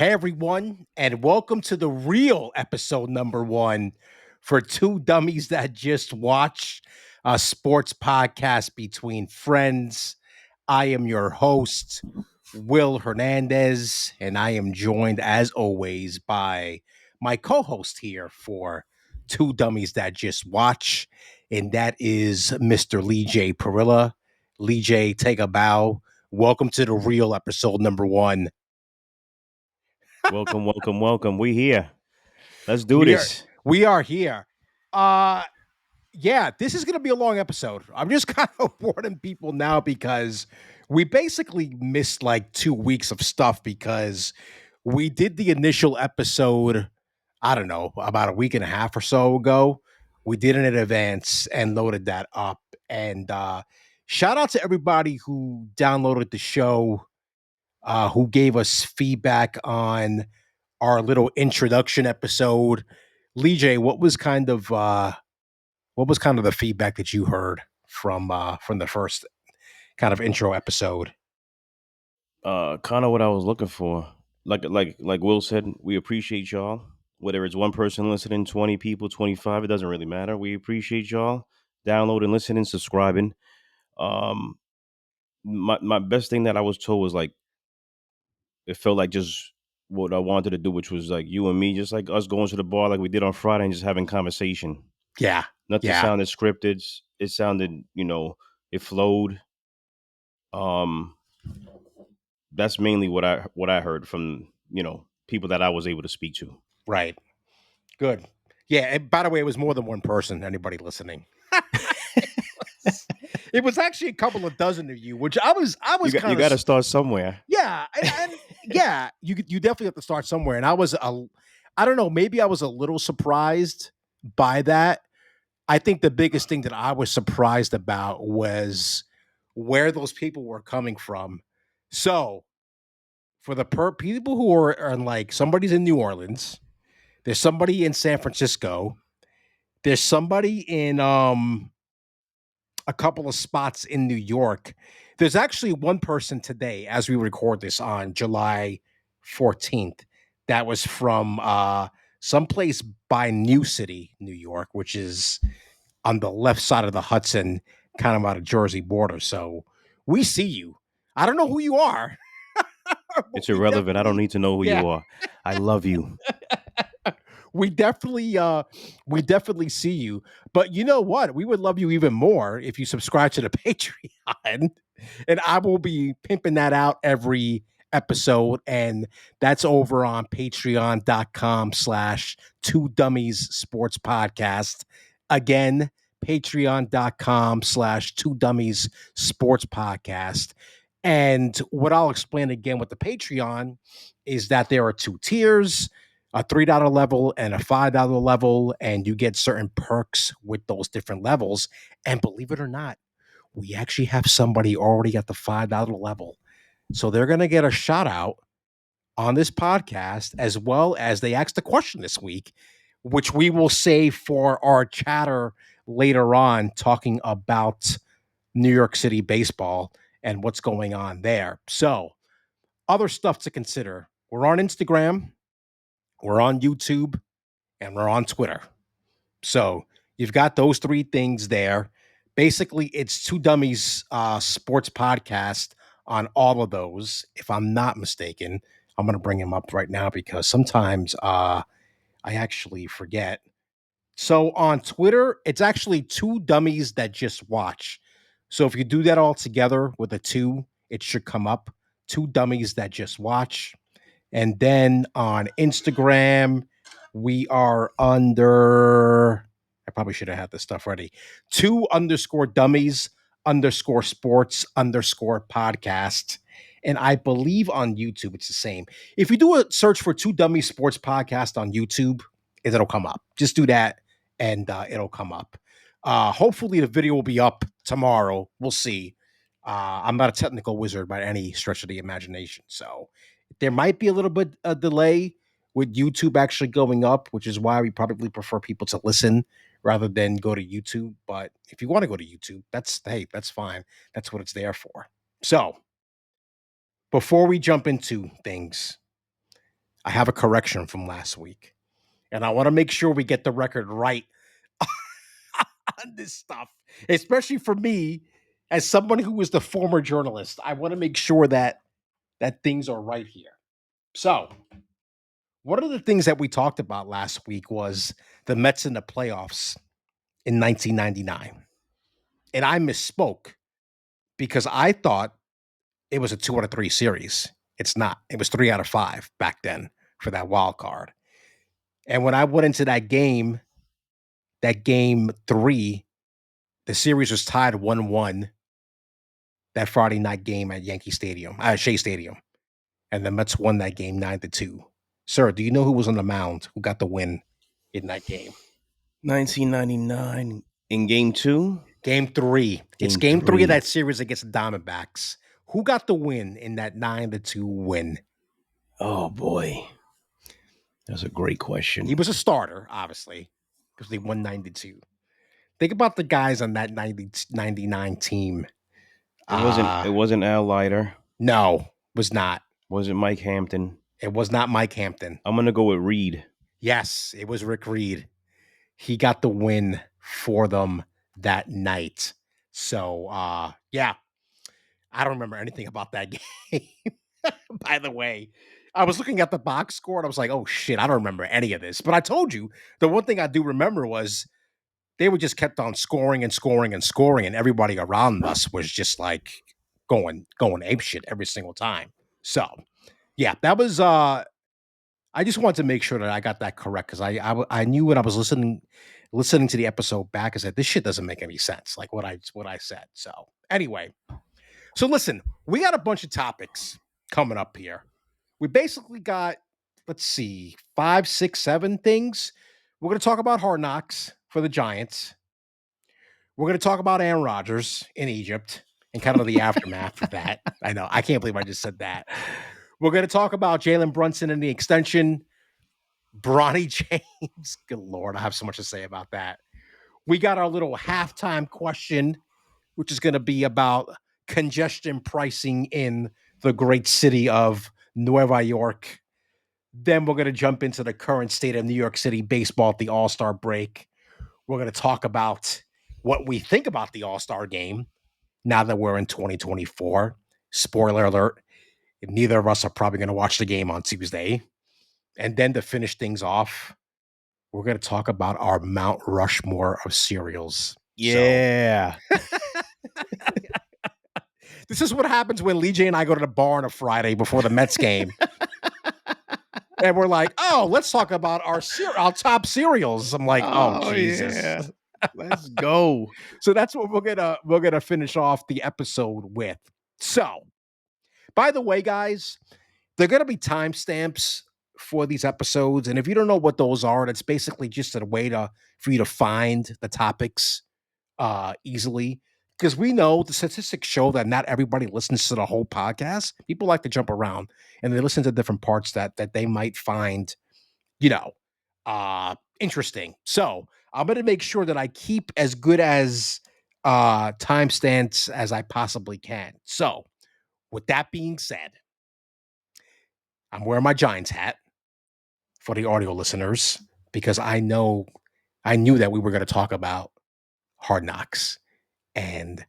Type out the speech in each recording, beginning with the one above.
Hey, everyone, and welcome to the real episode number one for Two Dummies That Just Watch, a sports podcast between friends. I am your host, Will Hernandez, and I am joined, as always, by my co host here for Two Dummies That Just Watch, and that is Mr. LeeJay Parrilla. LeeJay, take a bow. Welcome to the real episode number one. Welcome. We here. Let's do We are this. we are here. Uh yeah, this is gonna be a long episode. I'm just kind of warning people now because we basically missed like 2 weeks of stuff because we did the initial episode, I don't know, about a week and a half or so ago. We did it in advance and loaded that up. And shout out to everybody who downloaded the show, who gave us feedback on our little introduction episode. LeeJay, what was kind of the feedback that you heard from the first kind of intro episode? Kind of what I was looking for. Like Will said, we appreciate y'all. Whether it's one person listening, 20 people, 25, it doesn't really matter. We appreciate y'all downloading, listening, subscribing. Um, my best thing that I was told was like it felt like just what I wanted to do, which was like you and me, just like us going to the bar like we did on Friday and just having conversation. Yeah, Nothing yeah, sounded scripted. It sounded, it flowed. Um, that's mainly what I heard from people that I was able to speak to. right. Good. Yeah. And by the way, it was more than one person. Anybody listening? It was actually a couple of dozen of you, which I was You kind got of to start somewhere. yeah, and yeah, you definitely have to start somewhere. And I don't know, maybe I was a little surprised by that. I think the biggest thing that I was surprised about was where those people were coming from. So, for the people who are like somebody's in New Orleans, there's somebody in San Francisco, there's somebody in a couple of spots in New York. There's actually one person today, as we record this on July 14th, that was from someplace by New City, New York, which is on the left side of the Hudson, kind of out of Jersey border. So we see you. I don't know who you are, but It's irrelevant. I don't need to know who yeah, you are. I love you. we definitely see you. But you know what? We would love you even more if you subscribe to the Patreon. And I will be pimping that out every episode. And that's over on patreon.com/slash two dummies sports podcast. Again, patreon.com/slash two dummies sports podcast. And what I'll explain again with the Patreon is that there are two tiers, a $3 level and a $5 level, and you get certain perks with those different levels. And believe it or not, we actually have somebody already at the $5 level. So they're going to get a shout out on this podcast, as well as they asked the question this week, which we will save for our chatter later on, talking about New York City baseball and what's going on there. So, other stuff to consider. We're on Instagram, we're on YouTube, and we're on Twitter. So you've got those three things there. Basically, it's Two Dummies Sports Podcast on all of those. If I'm not mistaken, I'm going to bring him up right now because sometimes I actually forget. So on Twitter, it's actually Two Dummies That Just Watch. So if you do that all together with a two, it should come up. Two Dummies That Just Watch. And then on Instagram, we are under, I probably should have had this stuff ready. Two_dummies_sports_podcast. And I believe on YouTube it's the same. If you do a search for Two Dummies Sports Podcast on YouTube, it'll come up. Just do that and it'll come up. Hopefully the video will be up tomorrow. We'll see. I'm not a technical wizard by any stretch of the imagination. So there might be a little bit of delay with YouTube actually going up, which is why we probably prefer people to listen rather than go to YouTube. But if you want to go to YouTube, that's fine. That's what it's there for. So before we jump into things, I have a correction from last week. And I want to make sure we get the record right on this stuff, especially for me as someone who was the former journalist. I want to make sure that things are right here. So, one of the things that we talked about last week was the Mets in the playoffs in 1999. And I misspoke because I thought it was a 2 out of 3 series. It's not. It was 3 out of 5 back then for that wild card. And when I went into that game 3, the series was tied 1-1 that Friday night game at Shea Stadium. And the Mets won that game 9-2. Sir, do you know who was on the mound who got the win in that game? 1999 in game 2. Game 3. It's game 3 of that series against the Diamondbacks. Who got the win in that 9-2 win? Oh boy, that's a great question. He was a starter, obviously, because they won 9-2. Think about the guys on that 99 team. It wasn't Al Leiter. No, was not. Wasn't Mike Hampton. It was not Mike Hampton. I'm gonna go with Reed. Yes, it was Rick Reed. He got the win for them that night. So yeah. I don't remember anything about that game. By the way, I was looking at the box score and I was like, oh shit, I don't remember any of this. But I told you the one thing I do remember was they were just kept on scoring and scoring and scoring, and everybody around us was just like going apeshit every single time. So yeah, that was I just wanted to make sure that I got that correct because I knew when I was listening to the episode back, I said this shit doesn't make any sense, like what I said. So anyway, so listen, we got a bunch of topics coming up here. We basically got, let's see, 5, 6, 7 things. We're going to talk about Hard Knocks for the Giants. We're going to talk about Aaron Rodgers in Egypt and kind of the aftermath of that. I know, I can't believe I just said that. We're going to talk about Jalen Brunson and the extension. Bronny James. Good Lord, I have so much to say about that. We got our little halftime question, which is going to be about congestion pricing in the great city of Nueva York. Then we're going to jump into the current state of New York City baseball at the All Star break. We're going to talk about what we think about the All Star game now that we're in 2024. Spoiler alert, neither of us are probably going to watch the game on Tuesday. And then to finish things off, we're going to talk about our Mount Rushmore of cereals. Yeah. So, this is what happens when LeeJay and I go to the bar on a Friday before the Mets game. And we're like, oh, let's talk about our top cereals. I'm like, oh Jesus. Yeah. Let's go. So that's what we're gonna finish off the episode with. So, by the way, guys, they're gonna be timestamps for these episodes, and if you don't know what those are, that's basically just a way for you to find the topics easily. Because we know the statistics show that not everybody listens to the whole podcast. People like to jump around and they listen to different parts that they might find, interesting. So I'm going to make sure that I keep as good as timestamps as I possibly can. So with that being said, I'm wearing my Giants hat for the audio listeners because I knew that we were going to talk about Hard Knocks and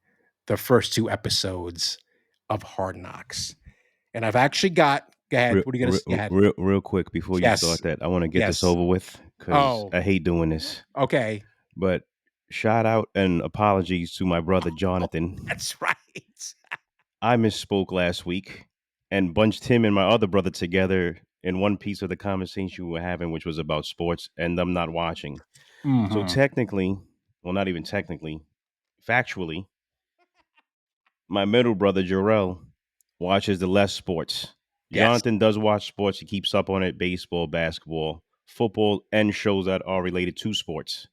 the first 2 episodes of Hard Knocks. And I've actually got, go ahead. What are you going to say? Real quick before you start that, I want to get this over with because I hate doing this. Okay. But shout out and apologies to my brother Jonathan. That's right. I misspoke last week and bunched him and my other brother together in one piece of the conversation we were having, which was about sports and them not watching. Mm-hmm. So technically, well, not even technically, factually, my middle brother Jarrell watches the less sports. Yes. Jonathan does watch sports. He keeps up on it: baseball, basketball, football, and shows that are related to sports.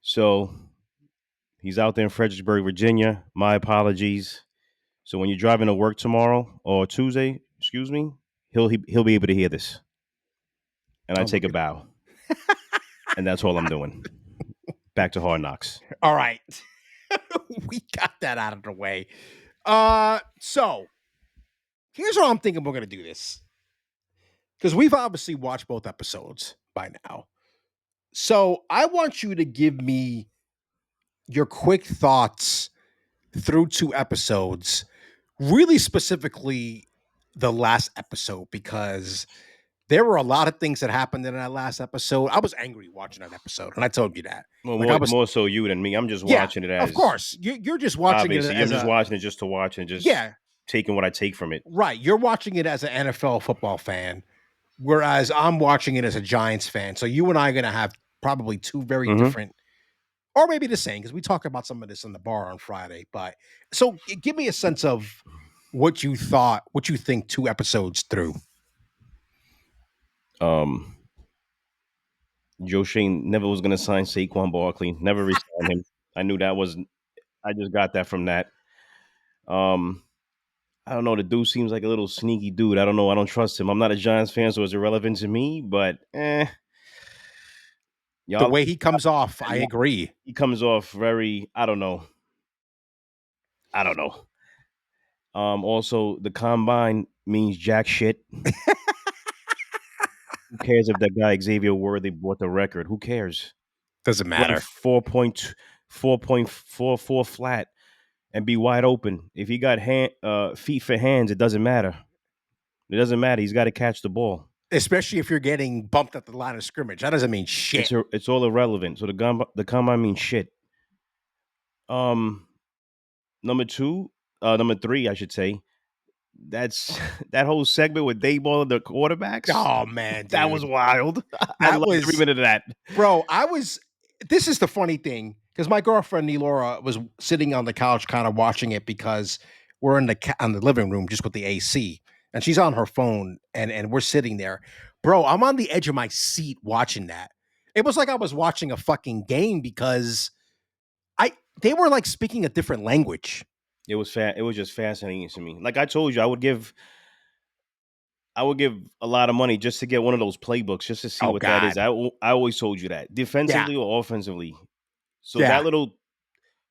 So he's out there in Fredericksburg, Virginia. My apologies. So when you're driving to work tomorrow or Tuesday, excuse me, he'll be able to hear this. And I take a bow. And that's all I'm doing. Back to Hard Knocks. All right. We got that out of the way. So here's how I'm thinking we're going to do this. because we've obviously watched both episodes by now. So I want you to give me your quick thoughts through 2 episodes, really specifically the last episode, because there were a lot of things that happened in that last episode. I was angry watching that episode, and I told you that. Well, Like I was, more so you than me. I'm just yeah, watching it of as course. You're just watching it obviously. I'm as just a, watching it just to watch and just yeah, taking what I take from it. right. You're watching it as an NFL football fan, whereas I'm watching it as a Giants fan. So you and I are going to have probably two very Mm-hmm. different, or maybe the same, because we talked about some of this in the bar on Friday. But so give me a sense of what you thought, what you think 2 episodes through. Joe Shane never was going to sign Saquon Barkley. Never re-signed him. I knew that was. I just got that from that. Um, I don't know. The dude seems like a little sneaky dude. I don't know. I don't trust him. I'm not a Giants fan, so it's irrelevant to me. But The y'all, way he comes off, I agree. he comes off very. I don't know. I don't know. Also, the combine means jack shit. Who cares if that guy Xavier Worthy brought the record? Who cares? Doesn't Run matter. 4.44 flat and be wide open. If he got feet for hands, it doesn't matter. It doesn't matter. He's got to catch the ball. Especially if you're getting bumped at the line of scrimmage. That doesn't mean shit. It's all irrelevant. So the combine means shit. Number three, I should say. That's that whole segment with Dayball and the quarterbacks. Oh man, that dude. was wild. I That loved was every minute of that, bro. This is the funny thing, because my girlfriend Nelora was sitting on the couch, kind of watching it, because we're in the living room just with the AC, and she's on her phone, and we're sitting there, bro. I'm on the edge of my seat watching that. It was like I was watching a fucking game, because they were like speaking a different language. It was It was just fascinating to me. Like I told you, I would give a lot of money just to get one of those playbooks, just to see Oh what that is. God, I always told you that, yeah, defensively or offensively. So yeah, that little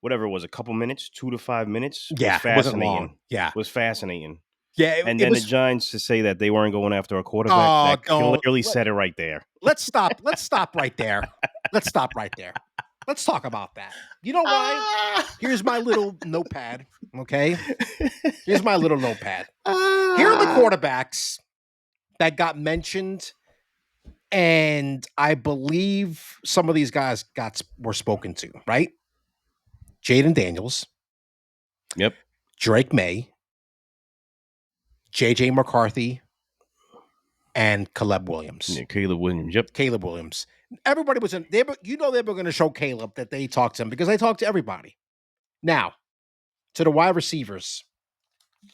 whatever it was, a couple minutes, 2 to 5 minutes, was yeah. It wasn't long. fascinating. Yeah, Was fascinating. yeah. And It then the was. Giants to say that they weren't going after a quarterback, Oh, that don't. clearly said it right there. Let's stop. Let's stop right there. Let's stop right there. Let's talk about that. You know why? Here's my little notepad. Okay. Here's my little notepad. Here are the quarterbacks that got mentioned, and I believe some of these guys were spoken to, right? Jaden Daniels, Yep. Drake May, JJ McCarthy, and Caleb Williams. Yeah, Caleb Williams. Yep. Caleb Williams. Everybody was in. They were going to show Caleb that they talked to him, because they talked to everybody. Now, to the wide receivers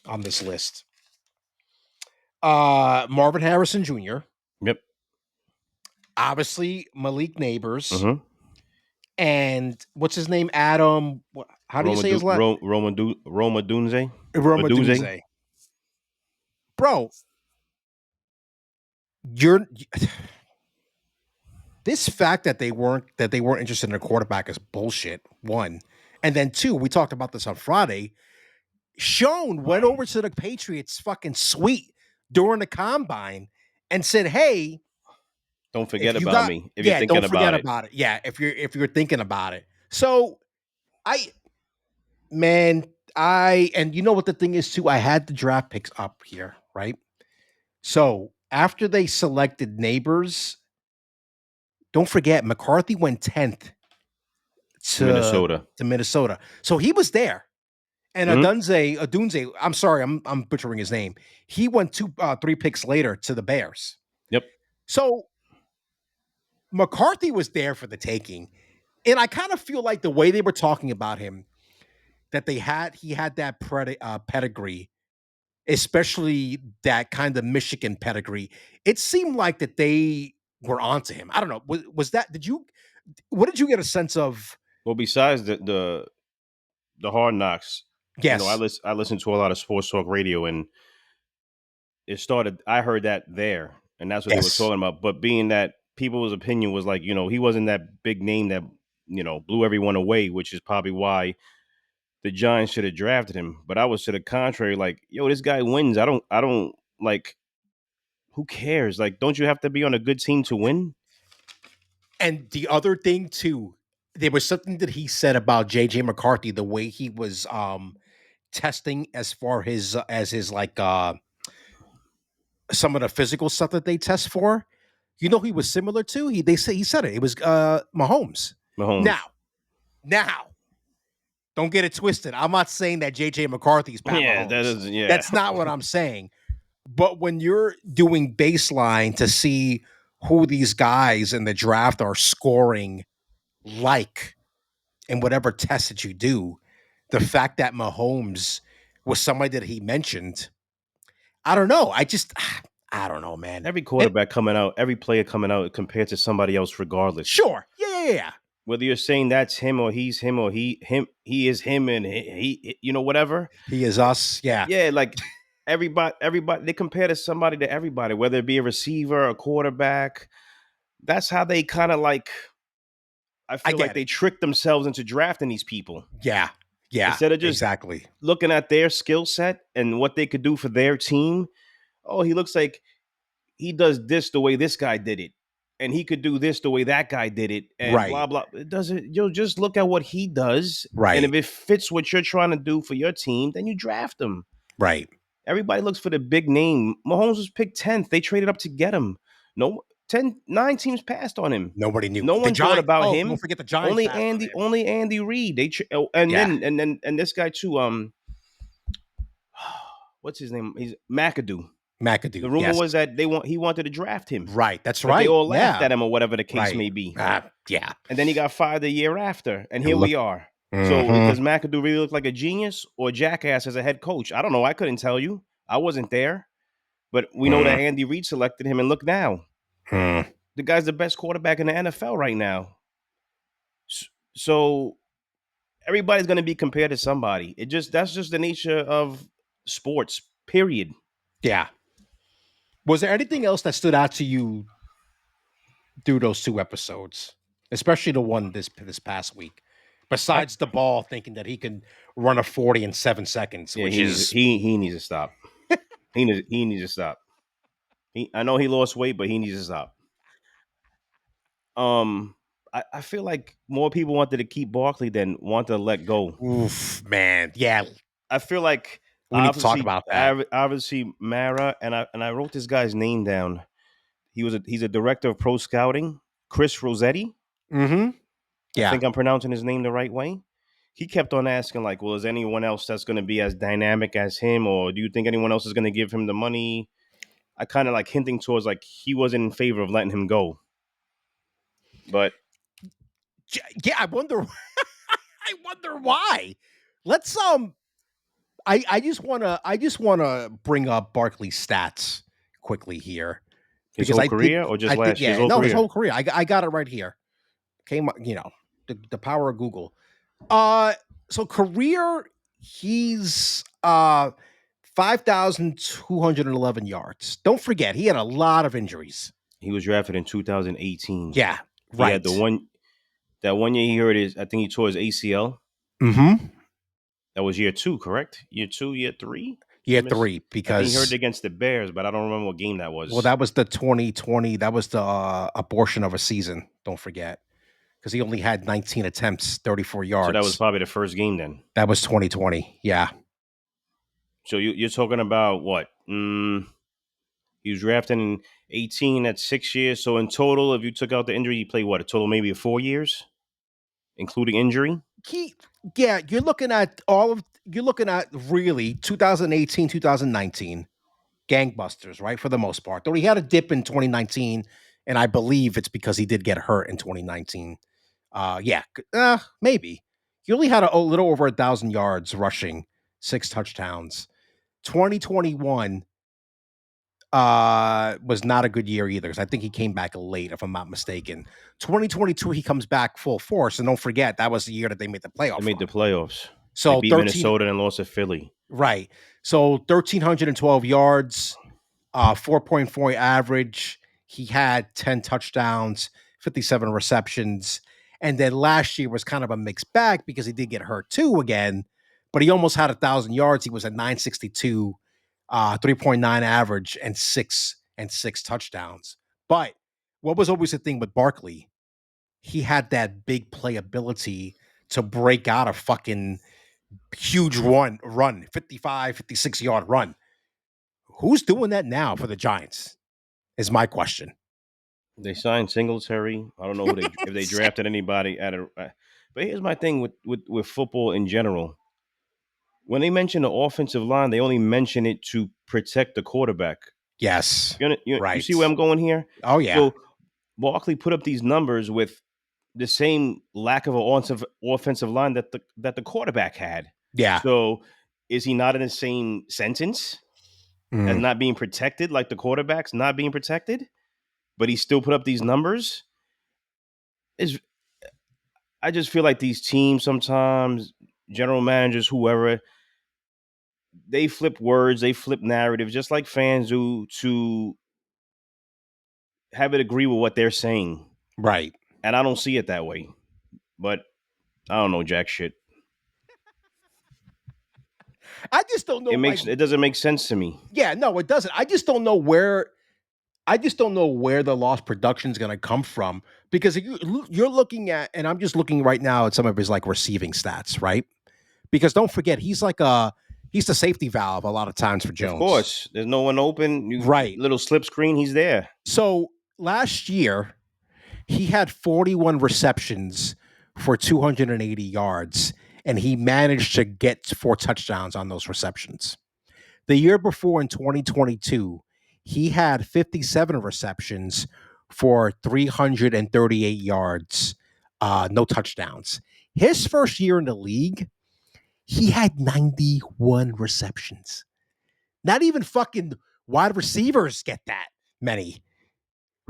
on this list, Marvin Harrison Jr., Yep. obviously Malik Neighbors, Mm-hmm. and what's his name? Adam. How do you say his last? Roma Dunze. Roma Dunze. Bro, you're this fact that they weren't interested in a quarterback is bullshit. One, and then two, we talked about this on Friday. Schoen went over to the Patriots fucking suite during the combine and said, "Hey, Don't forget about me if you're thinking don't forget about it. Yeah, if you're thinking about it." So and you know what the thing is too? I had the draft picks up here, right? So after they selected Neighbors, don't forget McCarthy went 10th to Minnesota. Minnesota. So he was there. And Adunze, I'm sorry, I'm butchering his name. He went 3 picks later to the Bears. Yep. So McCarthy was there for the taking. And I kind of feel like the way they were talking about him, that he had that pedigree, especially that kind of Michigan pedigree. It seemed like that they were onto him. I don't know. Was that, what did you get a sense of? Well, besides the hard knocks, Yes. I listen to a lot of sports talk radio, and I heard that there, and that's what they were talking about. But being that people's opinion was like, he wasn't that big name that, blew everyone away, which is probably why the Giants should have drafted him. But I was to the contrary, like, yo, this guy wins. I don't like Who cares? Like, don't you have to be on a good team to win? And the other thing too, there was something that he said about JJ McCarthy, the way he was testing as far as his like some of the physical stuff that they test for. You know, he was similar to he said it. It was Mahomes. Mahomes. Now, don't get it twisted. I'm not saying that JJ McCarthy's Pat Yeah, Mahomes. that is. Yeah, That's not what I'm saying. But when you're doing baseline to see who these guys in the draft are scoring like in whatever test that you do, the fact that Mahomes was somebody that he mentioned, I don't know. I don't know, man. every quarterback coming out, every player coming out compared to somebody else, regardless. Sure. Yeah. Whether you're saying that's him or he's him or he is him and he whatever. He is us. Yeah. Yeah, like everybody they compare to somebody to everybody, whether it be a receiver, a quarterback. That's how they kind of like. I feel like they trick themselves into drafting these people. Yeah. Instead of just exactly looking at their skill set and what they could do for their team. Oh, he looks like he does this the way this guy did it, and he could do this the way that guy did it, and blah blah. It doesn't. You'll just look at what he does, and if it fits what you're trying to do for your team, then you draft him. Right. Everybody looks for the big name. Mahomes was picked 10th. They traded up to get him. 9 teams passed on him. Nobody knew. No one thought about him. Don't forget the Giants. Only Andy Reid. Then this guy too. What's his name? He's McAdoo. The rumor was that he wanted to draft him. Right. That's but right. They all laughed at him or whatever the case may be. Yeah. And then he got fired the year after, and here we are. So does McAdoo really look like a genius or a jackass as a head coach? I don't know. I couldn't tell you. I wasn't there. But we know that Andy Reid selected him, and look now. The guy's the best quarterback in the NFL right now. So everybody's going to be compared to somebody. That's just the nature of sports, period. Yeah. Was there anything else that stood out to you through those 2 episodes, especially the one this past week? Besides the ball, thinking that he can run a 40 in 7 seconds, he needs to stop. he needs to stop. I know he lost weight, but he needs to stop. I feel like more people wanted to keep Barkley than wanted to let go. Oof, man. Yeah. I feel like we need to talk about that. Obviously, Mara, and I wrote this guy's name down. He's a director of pro scouting, Chris Rossetti. Mm-hmm. Yeah. I think I'm pronouncing his name the right way. He kept on asking, like, well, is anyone else that's going to be as dynamic as him? Or do you think anyone else is going to give him the money? I kind of like hinting towards like he wasn't in favor of letting him go. But yeah, I wonder why. Let's I just wanna bring up Barkley's stats quickly here. His whole career or just last year's whole career? His whole career. I got it right here. Came, the power of Google. So career, he's 5,211 yards. Don't forget, he had a lot of injuries. He was drafted in 2018. Yeah, right. He had that one year he hurt I think he tore his ACL. Mm-hmm. That was year 2, correct? Year 2, year 3? Year 3, because he hurt against the Bears, but I don't remember what game that was. Well, that was the 2020. That was the abortion of a season. Don't forget. Because he only had 19 attempts, 34 yards. So that was probably the first game then. That was 2020. Yeah. So you're talking about what? He was drafted in 18. That's 6 years. So in total, if you took out the injury, he played what? A total maybe of 4 years, including injury. You're looking at really 2018, 2019 gangbusters, right? For the most part. Though he had a dip in 2019, and I believe it's because he did get hurt in 2019. Maybe. He only had a little over 1,000 yards rushing, 6 touchdowns. 2021 was not a good year either, because I think he came back late, if I'm not mistaken. 2022, he comes back full force, and don't forget, that was the year that they made the playoffs. They made the playoffs. So they beat Minnesota and lost to Philly. Right. So 1,312 yards, 4.4 average. He had 10 touchdowns, 57 receptions. And then last year was kind of a mixed bag because he did get hurt too again, but he almost had 1,000 yards. He was at 962, 3.9 average and 6 and 6 touchdowns. But what was always the thing with Barkley? He had that big playability to break out a fucking huge run, 55, 56-yard run. Who's doing that now for the Giants? Is my question. They signed Singletary. I don't know who they if they drafted anybody at a. But here's my thing with football in general. When they mention the offensive line, they only mention it to protect the quarterback. Yes. You Right. see where I'm going here? Oh yeah. So Barkley put up these numbers with the same lack of an offensive line that the quarterback had. Yeah. So is he not in the same sentence as Mm. not being protected like the quarterback's not being protected? But he still put up these numbers? Is I just feel like these teams sometimes, general managers, whoever, they flip words, they flip narratives, just like fans do to have it agree with what they're saying. Right. And I don't see it that way. But I don't know jack shit. I just don't know. It doesn't make sense to me. Yeah, no, it doesn't. I just don't know where. I just don't know where the lost production is going to come from because you're looking at, and I'm just looking right now at some of his like receiving stats, right? Because don't forget, he's the safety valve a lot of times for Of Jones. course, there's no one open. Right. Little slip screen, he's there. So last year, he had 41 receptions for 280 yards, and he managed to get 4 touchdowns on those receptions. The year before in 2022, he had 57 receptions for 338 yards, no touchdowns. His first year in the league, he had 91 receptions. Not even fucking wide receivers get that many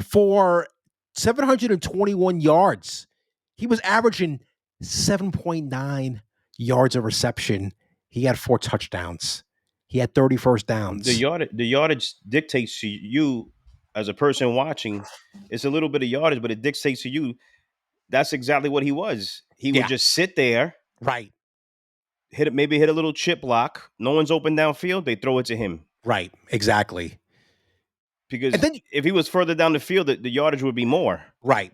for 721 yards. He was averaging 7.9 yards a reception. He had 4 touchdowns. He had 30 first downs. The yardage dictates to you as a person watching. It's a little bit of yardage, but it dictates to you. That's exactly what he was. He would just sit there, right, maybe hit a little chip block. No one's open downfield. They throw it to him. Right, exactly. Because and then, if he was further down the field, the yardage would be more. Right.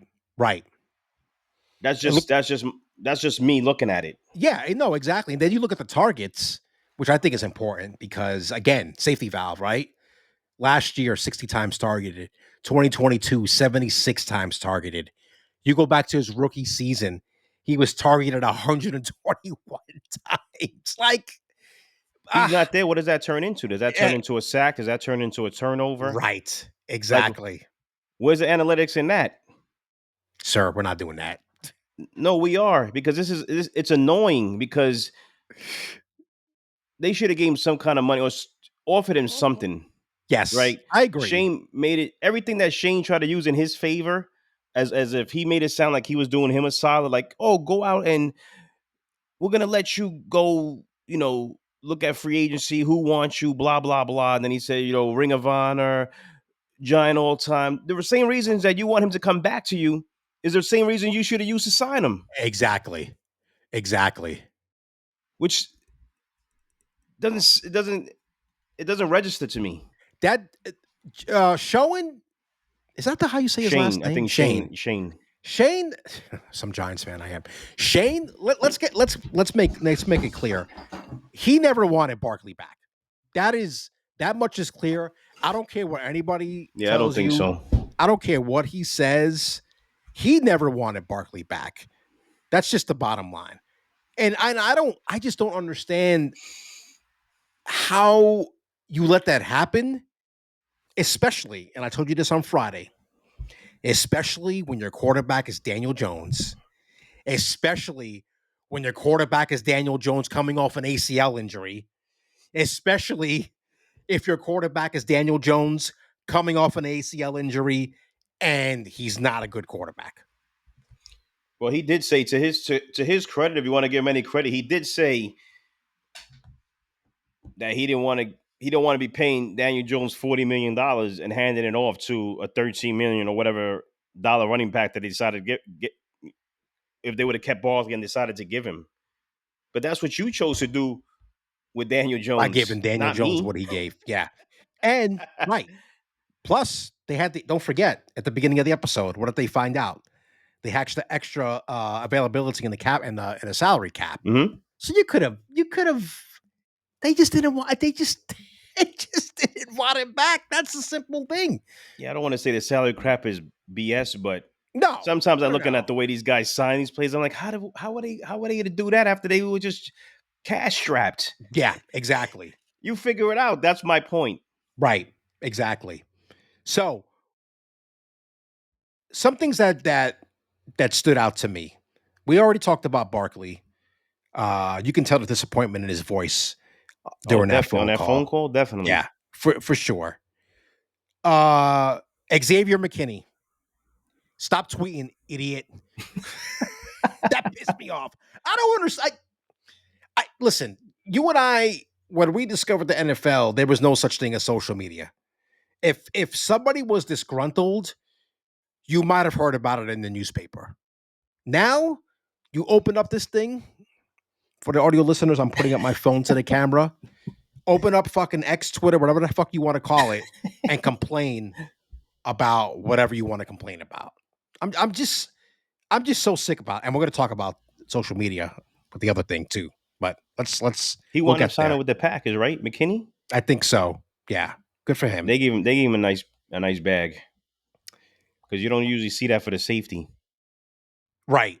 That's just me looking at it. Yeah, no, exactly. And then you look at the targets, which I think is important because again, safety valve, right? Last year, 60 times targeted. 2022, 76 times targeted. You go back to his rookie season, he was targeted 121 times. Like, he's not there. What does that turn into? Does that turn into a sack? Does that turn into a turnover? Right. Exactly. Like, where's the analytics in that? Sir, we're not doing that. No, we are, because it's annoying because they should have gave him some kind of money or offered him something. Yes, right. I agree. Shane made it everything that Shane tried to use in his favor, as if he made it sound like he was doing him a solid. Like, oh, go out and we're gonna let you go. Look at free agency. Who wants you? Blah blah blah. And then he said, Ring of Honor, Giant all time. The same reasons that you want him to come back to you is the same reason you should have used to sign him. Exactly. Which doesn't register to me. That showing is that how you say his last name? I think Shane, some Giants fan I am. Shane, let's make it clear. He never wanted Barkley back. That much is clear. I don't care what anybody tells you. I don't think so. I don't care what he says. He never wanted Barkley back. That's just the bottom line. And I just don't understand how you let that happen, especially, and I told you this on Friday, especially when your quarterback is Daniel Jones, especially when your quarterback is Daniel Jones coming off an ACL injury, especially if your quarterback is Daniel Jones coming off an ACL injury and he's not a good quarterback. Well, he did say to his credit, if you want to give him any credit, he did say that he didn't want to be paying Daniel Jones $40 million and handing it off to a $13 million or whatever dollar running back that he decided to get if they would have kept Barkley and decided to give him. But that's what you chose to do with Daniel Jones. I gave him Daniel Jones what he gave. Yeah. And right. Plus, they had don't forget at the beginning of the episode, what did they find out? They hatched the extra availability in the cap and the salary cap. Mm-hmm. So you could have. They just didn't want. They just didn't want it back. That's a simple thing. Yeah, I don't want to say the salary crap is BS, but No. sometimes I'm looking No. at the way these guys sign these plays. I'm like, how are they going to do that after they were just cash strapped? Yeah, exactly. You figure it out. That's my point. Right. Exactly. So some things that stood out to me. We already talked about Barkley. You can tell the disappointment in his voice during that phone on that call. phone call, definitely. Yeah, for sure. Xavier McKinney, stop tweeting, idiot. That pissed me off. I don't understand. I listen. You and I, when we discovered the NFL, there was no such thing as social media. If somebody was disgruntled, you might have heard about it in the newspaper. Now, you open up this thing. For the audio listeners, I'm putting up my phone to the camera. Open up fucking X, Twitter, whatever the fuck you want to call it, and complain about whatever you want to complain about. I'm just so sick about it. And we're going to talk about social media with the other thing too. But let's he we'll wound up signing with the Packers, right? McKinney? I think so. Yeah. Good for him. They gave him a nice bag. Because you don't usually see that for the safety. Right.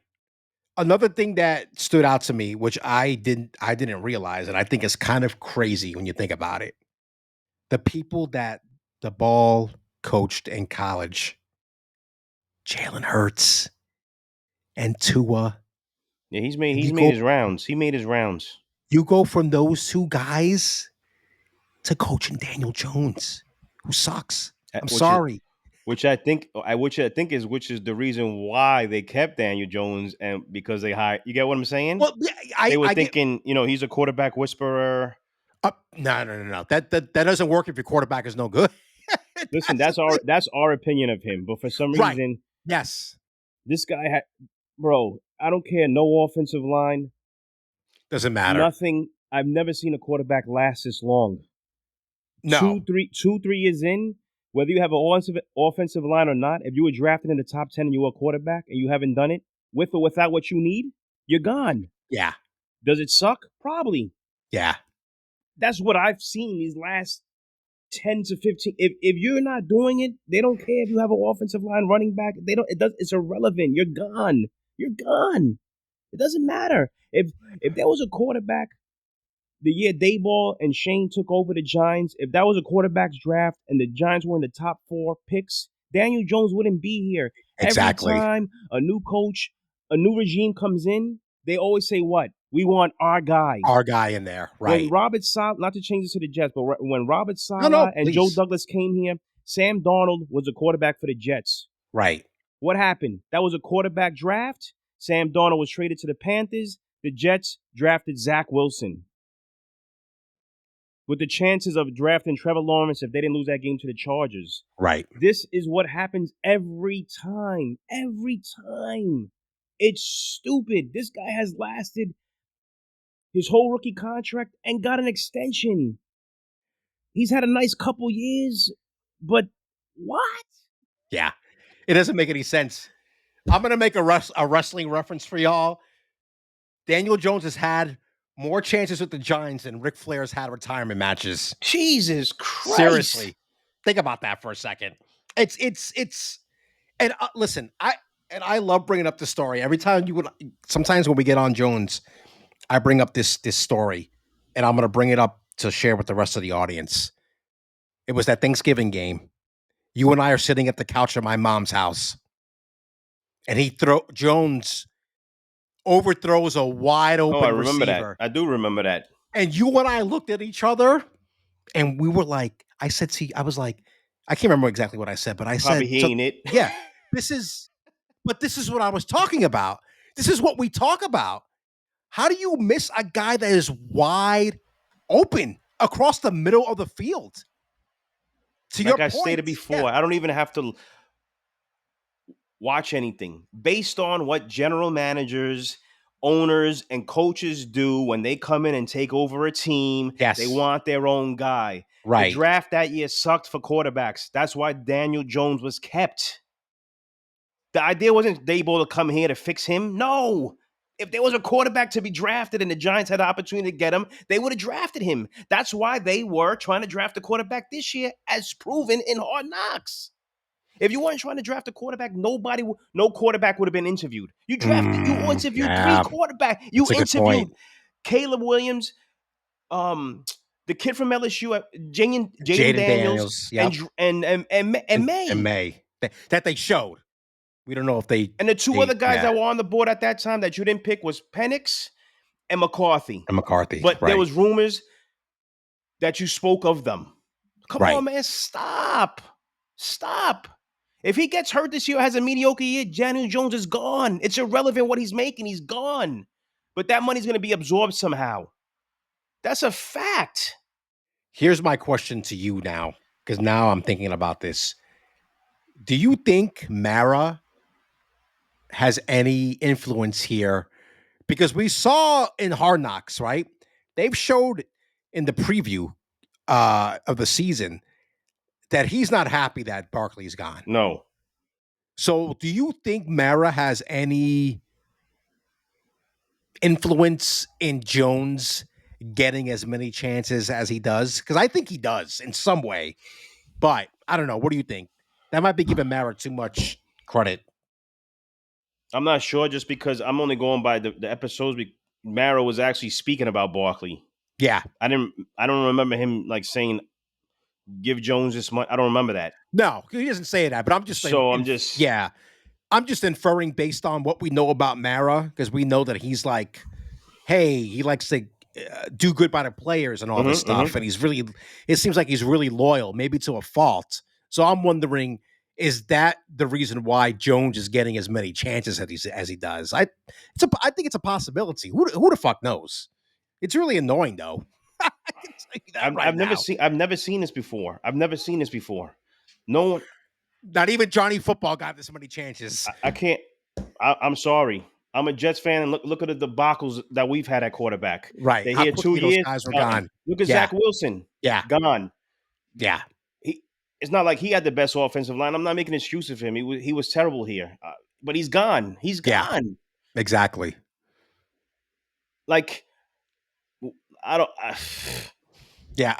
Another thing that stood out to me, which I didn't realize, and I think is kind of crazy when you think about it. The people that the ball coached in college, Jalen Hurts and Tua. Yeah, he's made his rounds. He made his rounds. You go from those two guys to coaching Daniel Jones, who sucks. I'm sorry. Which I think is the reason why they kept Daniel Jones, and because they hired. You get what I'm saying? Well, they were thinking, he's a quarterback whisperer. No. That doesn't work if your quarterback is no good. Listen, that's our opinion of him. But for some reason, yes, this guy had, bro. I don't care. No offensive line. Doesn't matter. Nothing. I've never seen a quarterback last this long. No. 2-3 years in, whether you have an offensive line or not, if you were drafted in the top 10 and you were a quarterback and you haven't done it with or without what you need, you're gone. Yeah. Does it suck? Probably. Yeah. That's what I've seen these last 10 to 15. If you're not doing it, they don't care if you have an offensive line, running back. It's irrelevant. You're gone. You're gone. It doesn't matter. If there was a quarterback the year Dayball and Shane took over the Giants, if that was a quarterback's draft and the Giants were in the top 4 picks, Daniel Jones wouldn't be here. Exactly. Every time a new coach, a new regime comes in, they always say what? We want our guy. Our guy in there, right. When Robert Saleh, not to change this to the Jets, but when Robert Saleh and Joe Douglas came here, Sam Darnold was a quarterback for the Jets. Right. What happened? That was a quarterback draft. Sam Darnold was traded to the Panthers. The Jets drafted Zach Wilson. With the chances of drafting Trevor Lawrence if they didn't lose that game to the Chargers. Right. This is what happens every time. Every time. It's stupid. This guy has lasted his whole rookie contract and got an extension. He's had a nice couple years, but what? Yeah. It doesn't make any sense. I'm going to make a wrestling reference for y'all. Daniel Jones has had more chances with the Giants than Ric Flair's had retirement matches. Jesus Christ. Seriously. Think about that for a second. It's and listen, I love bringing up the story. Every time sometimes when we get on Jones, I bring up this story, and I'm going to bring it up to share with the rest of the audience. It was that Thanksgiving game. You and I are sitting at the couch at my mom's house, and Jones overthrows a wide open receiver. I remember that. I do remember that. And you and I looked at each other, and we were like, I was like, I can't remember exactly what I said, but I Probably said, he ain't it. Yeah, this is what I was talking about. This is what we talk about. How do you miss a guy that is wide open across the middle of the field? Like I stated before, I don't even have to watch anything. Based on what general managers, owners, and coaches do when they come in and take over a team, they want their own guy. The Right. draft that year sucked for quarterbacks. That's why Daniel Jones was kept. The idea wasn't Daboll to come here to fix him. No. If there was a quarterback to be drafted and the Giants had the opportunity to get him, they would have drafted him. That's why they were trying to draft a quarterback this year, as proven in Hard Knocks. If you weren't trying to draft a quarterback, no quarterback would have been interviewed. You interviewed three Yeah, quarterbacks. You that's a good interviewed point. Caleb Williams, the kid from LSU, Jaden Jaden Daniels, Daniels. and Yep. And May. May that they showed. We don't know if they And the two they other guys yeah that were on the board at that time that you didn't pick was Penix and McCarthy. and McCarthy. But there Right. was rumors that you spoke of them. Come Right. on, man. Stop. Stop. If he gets hurt this year, has a mediocre year, Daniel Jones is gone. It's irrelevant what he's making. He's gone. But that money's going to be absorbed somehow. That's a fact. Here's my question to you now, because now I'm thinking about this. Do you think Mara has any influence here? Because we saw in Hard Knocks, right? They've showed in the preview of the season that he's not happy that Barkley's gone. No. So do you think Mara has any influence in Jones getting as many chances as he does? Because I think he does in some way, but I don't know. What do you think? That might be giving Mara too much credit. I'm not sure just because I'm only going by the episodes. Mara was actually speaking about Barkley. Yeah. I don't remember him like saying give Jones this money. I don't remember that. No, he doesn't say that, but I'm just saying. So I'm just inferring based on what we know about Mara, because we know that he's like, hey, he likes to do good by the players and all this stuff, and it seems like he's really loyal, maybe to a fault. So I'm wondering, is that the reason why Jones is getting as many chances as he does? I think it's a possibility. Who the fuck knows? It's really annoying though. I can tell you that I've never seen this before. No one. Not even Johnny Football got this many chances. I can't. I'm sorry. I'm a Jets fan, and look at the debacles that we've had at quarterback. Right. They're How here 2 quickly those years. guys were gone. Look at Yeah. Zach Wilson. Yeah. Gone. Yeah. It's not like he had the best offensive line. I'm not making an excuse of him. He was terrible here, but he's gone. He's gone. Exactly. Like I don't. Yeah.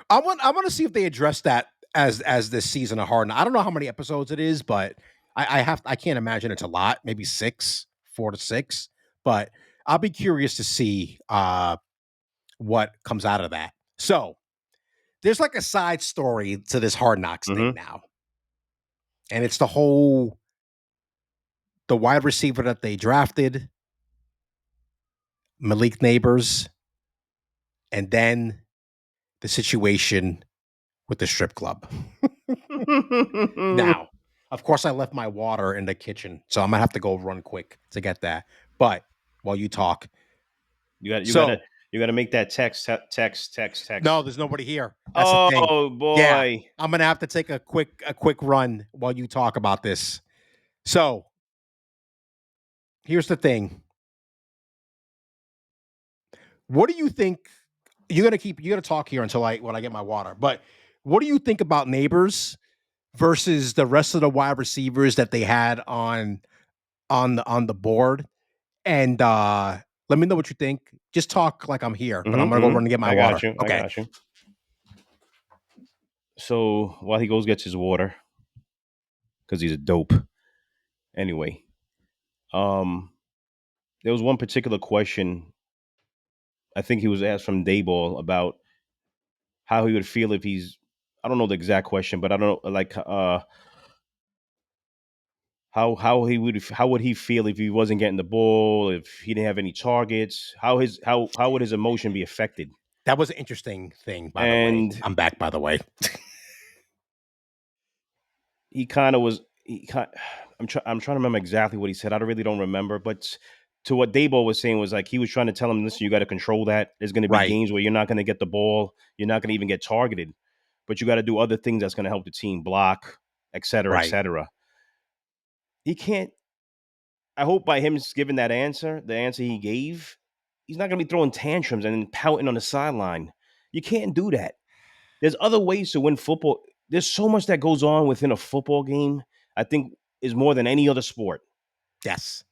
I want to see if they address that as this season of Hard. I don't know how many episodes it is, but I can't imagine it's a lot. Maybe 4 to 6. But I'll be curious to see what comes out of that. So there's like a side story to this Hard Knocks thing now. And it's the wide receiver that they drafted, Malik Neighbors, and then the situation with the strip club. Now, of course, I left my water in the kitchen, so I'm gonna have to go run quick to get that. But while you talk, you gotta make that text. No, there's nobody here. That's the thing. Oh boy. Yeah, I'm gonna have to take a quick run while you talk about this. So here's the thing. What do you think? You're gonna talk here until when I get my water. But what do you think about Neighbors versus the rest of the wide receivers that they had on the board? And let me know what you think. Just talk like I'm here, but I'm gonna go run and get my water. I got you. So while he gets his water, because he's a dope. Anyway, there was one particular question. I think he was asked from Dayball about how he would feel if he's. I don't know the exact question, but I don't know like how would he feel if he wasn't getting the ball, if he didn't have any targets, how would his emotion be affected? That was an interesting thing, by the way. I'm back, by the way. He kind of was. I'm trying to remember exactly what he said. I really don't remember, but to what Dayball was saying was like he was trying to tell him, listen, you got to control that. There's going to be games where you're not going to get the ball, you're not going to even get targeted, but you got to do other things that's going to help the team block, et cetera, et cetera. He can't. I hope by him giving that answer, the answer he gave, he's not going to be throwing tantrums and pouting on the sideline. You can't do that. There's other ways to win football. There's so much that goes on within a football game. I think is more than any other sport. Yes.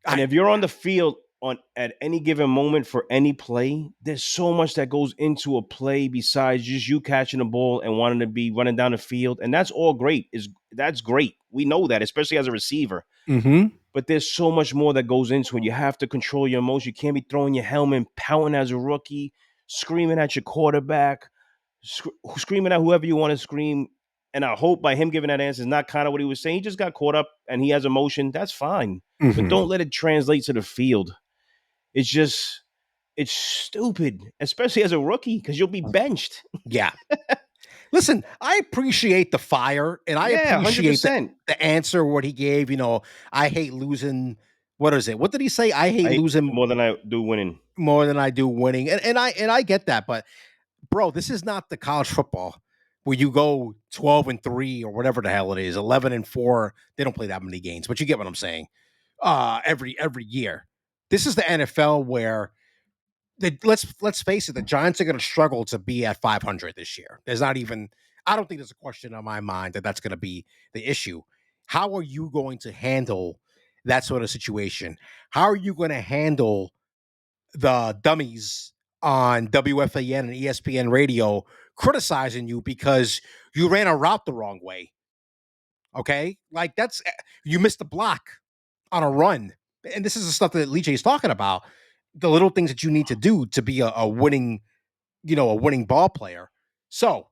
And if you're on the field on at any given moment for any play, there's so much that goes into a play besides just you catching the ball and wanting to be running down the field. And that's all great. That's great. We know that, especially as a receiver. Mm-hmm. But there's so much more that goes into it. You have to control your emotions. You can't be throwing your helmet, pouting as a rookie, screaming at your quarterback, screaming at whoever you want to scream. And I hope by him giving that answer is not kind of what he was saying. He just got caught up and he has emotion. That's fine. But Mm-hmm. don't let it translate to the field. It's stupid, especially as a rookie, because you'll be benched. Yeah. Listen, I appreciate the fire and I Yeah, appreciate 100%. the answer what he gave. I hate losing. What is it? What did he say? I hate I hate losing more than I do winning. more than I do winning. And I get that, but bro, this is not the college football where you go 12-3 or whatever the hell it is, 11-4. They don't play that many games, but you get what I'm saying. Every year. This is the NFL where let's face it, the Giants are going to struggle to be at 500 this year. I don't think there's a question on my mind that that's going to be the issue. How are you going to handle that sort of situation? How are you going to handle the dummies on WFAN and ESPN radio criticizing you because you ran a route the wrong way? Okay, like you missed the block on a run, and this is the stuff that LeeJay is talking about. The little things that you need to do to be a winning, a winning ball player. So,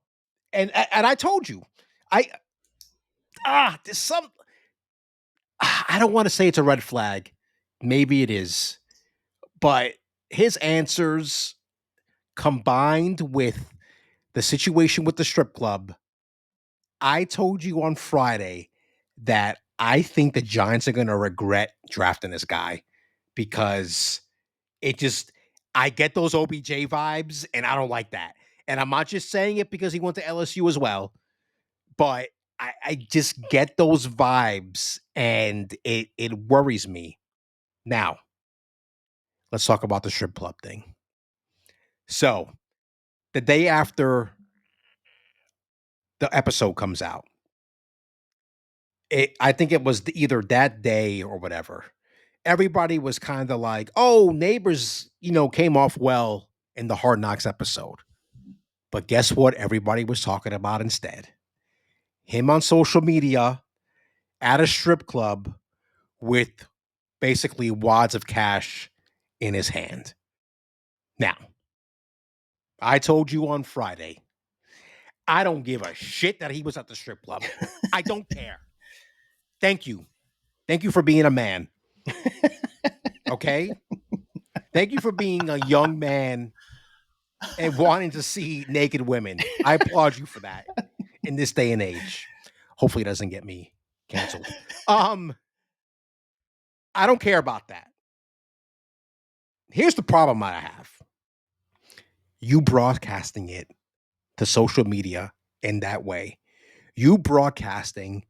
and I told you, I there's some. I don't want to say it's a red flag. Maybe it is, but his answers combined with the situation with the strip club. I told you on Friday that I think the Giants are going to regret drafting this guy because it just, I get those OBJ vibes and I don't like that. And I'm not just saying it because he went to LSU as well, but I just get those vibes and it worries me. Now, let's talk about the strip club thing. So, the day after the episode comes out, I think it was either that day or whatever. Everybody was kind of like, "Oh, Neighbors, came off well in the Hard Knocks episode." But guess what? Everybody was talking about instead him on social media at a strip club with basically wads of cash in his hand. Now, I told you on Friday, I don't give a shit that he was at the strip club. I don't care. Thank you. Thank you for being a man. Okay? Thank you for being a young man and wanting to see naked women. I applaud you for that in this day and age. Hopefully it doesn't get me canceled. I don't care about that. Here's the problem I have. You broadcasting it to social media in that way. You broadcasting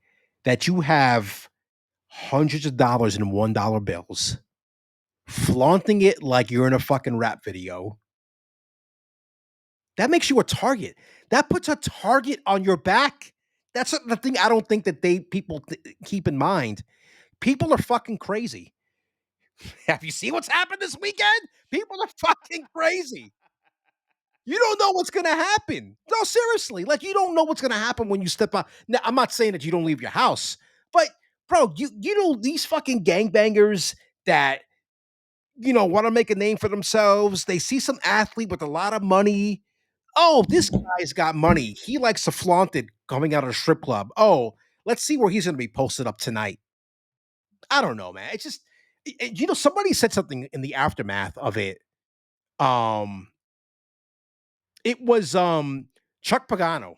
that you have hundreds of dollars in $1 bills, flaunting it like you're in a fucking rap video. That makes you a target. That puts a target on your back. That's the thing I don't think that people keep in mind. People are fucking crazy. Have you seen what's happened this weekend? People are fucking crazy. You don't know what's gonna happen. No, seriously. Like you don't know what's gonna happen when you step out. Now, I'm not saying that you don't leave your house, but bro, you know these fucking gangbangers that want to make a name for themselves. They see some athlete with a lot of money. Oh, this guy's got money. He likes to flaunt it coming out of a strip club. Oh, let's see where he's gonna be posted up tonight. I don't know, man. It's just somebody said something in the aftermath of it. Um, it was Chuck Pagano.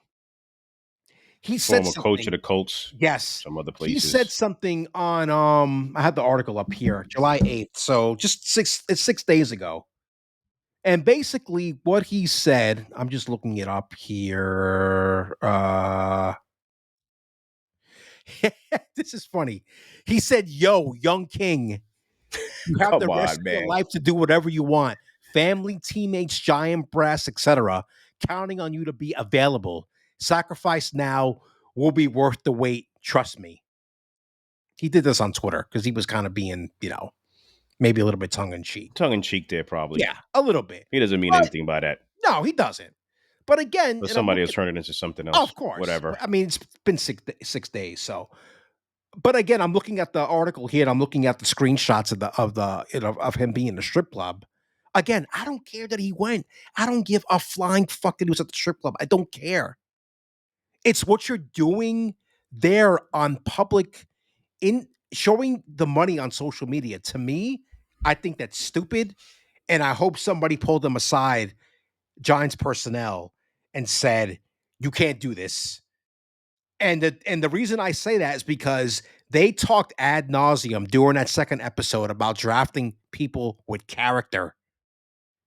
He said Former coach of something. the Colts, Yes. some other He said places. something on I have the article up here, July 8th. So just 6 days ago. And basically what he said, I'm just looking it up here. This is funny. He said, "Yo, young king, you have the Come rest on, of your man. life to do whatever you want. Family, teammates, giant brass, etc. counting on you to be available. Sacrifice now will be worth the wait. Trust me. He did this on Twitter because he was kind of being, maybe a little bit tongue in cheek. Tongue in cheek there, probably. Yeah, a little bit. He doesn't mean But anything by that. no, he doesn't. But again, But and I'm somebody has looking, turned it into something else. of course, Whatever. I mean, it's been 6 days, so. But again, I'm looking at the article here, and I'm looking at the screenshots of him being in the strip club. Again, I don't care that he went. I don't give a flying fuck that he was at the strip club. I don't care. It's what you're doing there on public, in showing the money on social media. To me, I think that's stupid, and I hope somebody pulled them aside, Giants personnel, and said, "You can't do this." And the reason I say that is because they talked ad nauseum during that second episode about drafting people with character.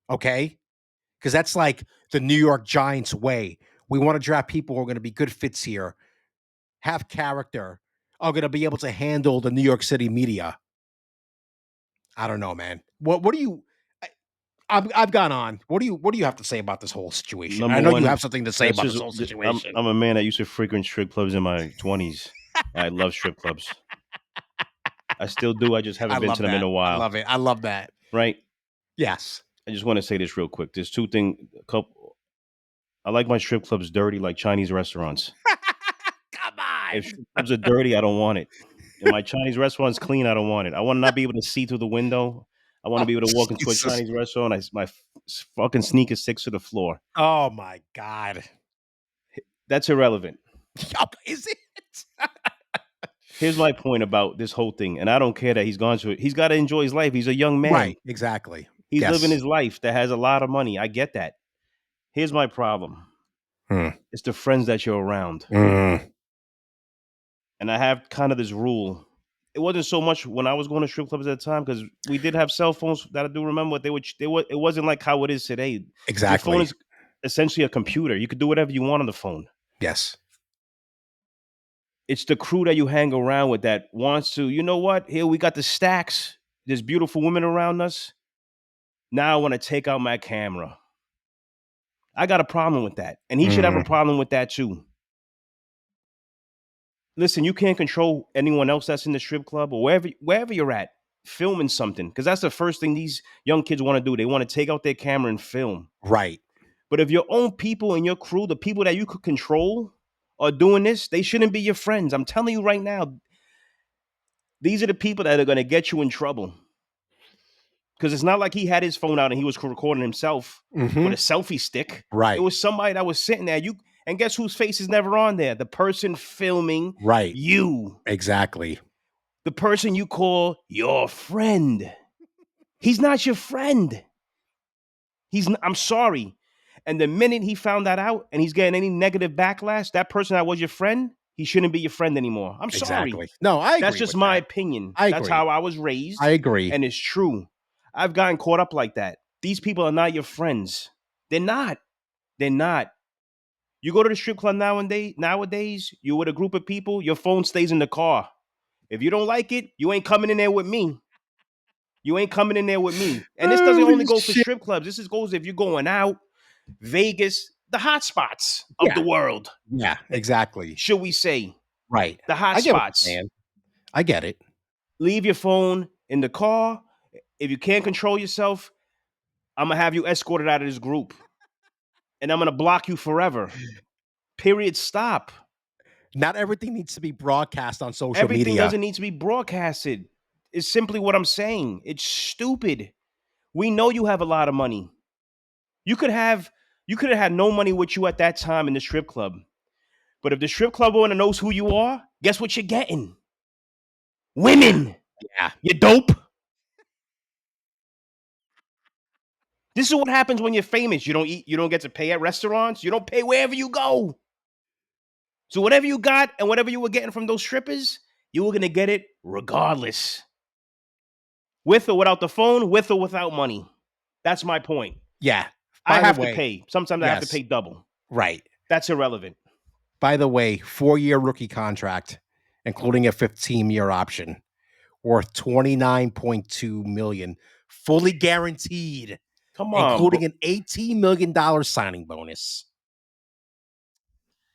Okay? Because that's like the New York Giants way. We want to draft people who are going to be good fits here, have character, are going to be able to handle the New York City media. I don't know, man. What do you? I've gone on. What do you have to say about this whole situation? Number I know you one, have something to say that's about just this whole I'm situation. I'm a man that used to frequent strip clubs in my 20s. I love strip clubs. I still do. I just I haven't been love to them in that. a I while. love it. I love that. Right? Yes. I just want to say this real quick. There's two things. I like my strip clubs dirty like Chinese restaurants. Come If on. strip clubs are dirty, I don't want it. And my Chinese restaurant's clean, I don't want it. I want to not be able to see through the window. I want to Oh, be able to walk into a Jesus. Chinese restaurant. My fucking sneaker sticks to the floor. Oh my God. That's irrelevant. Is it? Here's my point about this whole thing, and I don't care that he's gone to it. He's got to enjoy his life. He's a young man. Right. Exactly. He's living Yes. his life that has a lot of money. I get that. Here's my problem. It's the friends that you're around. And I have kind of this rule. It wasn't so much when I was going to strip clubs at the time because we did have cell phones that I do remember what they were. It wasn't like how it is today. Your phone Exactly. is essentially a computer. You could do whatever you want on the phone. Yes. It's the crew that you hang around with that wants to, you know what? Here we got the stacks. There's beautiful women around us. Now I want to take out my camera. I got a problem with that. And he should have a problem with that too. Listen, you can't control anyone else that's in the strip club or wherever you're at, filming something. Because that's the first thing these young kids want to do. They want to take out their camera and film. Right. But if your own people in your crew, the people that you could control, are doing this, they shouldn't be your friends. I'm telling you right now, these are the people that are going to get you in trouble. Because it's not like he had his phone out and he was recording himself with a selfie stick. Right. It was somebody that was sitting there. And guess whose face is never on there? The person filming you. Exactly. The person you call your friend. He's not your friend. I'm sorry. And the minute he found that out and he's getting any negative backlash, that person that was your friend, he shouldn't be your friend anymore. I'm sorry. Exactly. No, I agree. That's just with my that. opinion. I That's agree. how I was raised. I agree. And it's true. I've gotten caught up like that. These people are not your friends. They're not. They're not. You go to the strip club nowadays, you're with a group of people, your phone stays in the car. If you don't like it, you ain't coming in there with me. You ain't coming in there with me. And this doesn't only go for strip clubs. This goes if you're going out, Vegas, the hot spots of the world. Yeah, exactly. Should we say? Right. The hot spots. I get it. Leave your phone in the car. If you can't control yourself, I'm going to have you escorted out of this group. And I'm going to block you forever. Period. Stop. Not everything needs to be broadcast on social media. Everything doesn't need to be broadcasted. It's simply what I'm saying. It's stupid. We know you have a lot of money. You could have had no money with you at that time in the strip club. But if the strip club owner knows who you are, guess what you're getting? Women. Yeah. You dope. This is what happens when you're famous. You don't get to pay at restaurants. You don't pay wherever you go. So whatever you got and whatever you were getting from those strippers, you were going to get it regardless. With or without the phone, with or without money. That's my point. Yeah. I have to pay. Sometimes I have to pay double. Right. That's irrelevant. By the way, 4-year rookie contract, including a 15-year option, worth $29.2 million, fully guaranteed. Come on, bro. including an $18 million signing bonus.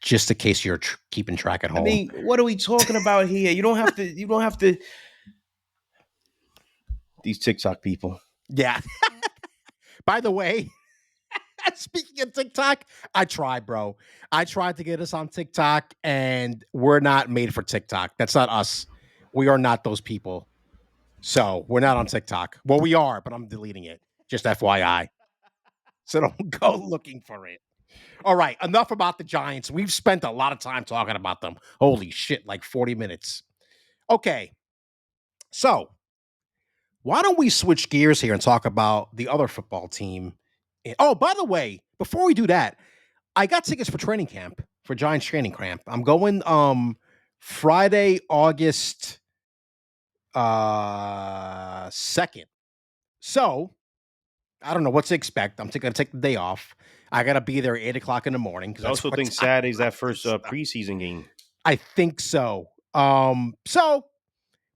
Just in case you're keeping track at I home. mean, what are we talking about here? You don't have to. You don't have to. These TikTok people. Yeah. By the way, speaking of TikTok, I tried, bro. I tried to get us on TikTok, and we're not made for TikTok. That's not us. We are not those people. So we're not on TikTok. Well, we are, but I'm deleting it. Just FYI. So don't go looking for it. All right. Enough about the Giants. We've spent a lot of time talking about them. Holy shit, like 40 minutes. Okay. So why don't we switch gears here and talk about the other football team? Oh, by the way, before we do that, I got tickets for training camp, for Giants training camp. I'm going Friday, August 2nd. So I don't know what to expect. I'm going to take the day off. I got to be there at 8 o'clock in the morning because I that's also what think time Saturday's that first practice. preseason game. I think so. So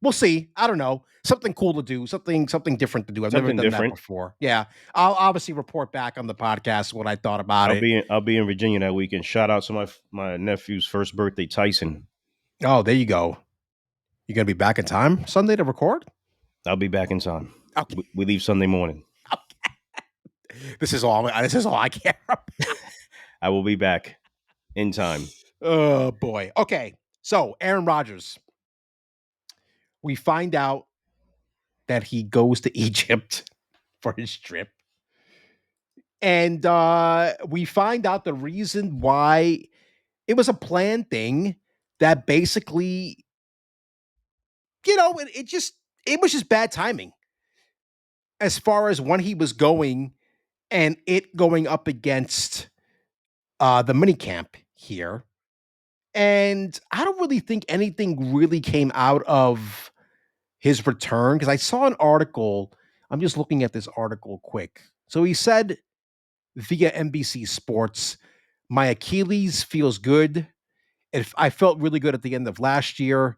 we'll see. I don't know. Something cool to do. Something different to do. I've never Something done that different. before. Yeah, I'll obviously report back on the podcast what I thought about it. I'll be in Virginia that weekend. Shout out to my nephew's first birthday, Tyson. Oh, there you go. You gonna be back in time Sunday to record? I'll be back in time. Okay. We leave Sunday morning. This is all I care about. I will be back in time. Oh boy. Okay. So Aaron Rodgers. We find out that he goes to Egypt for his trip. And we find out the reason why it was a planned thing that basically, it was just bad timing as far as when he was going and it going up against the mini camp here. And I don't really think anything really came out of his return because I saw an article. I'm just looking at this article quick. So he said via NBC Sports, my Achilles feels good. If I felt really good at the end of last year,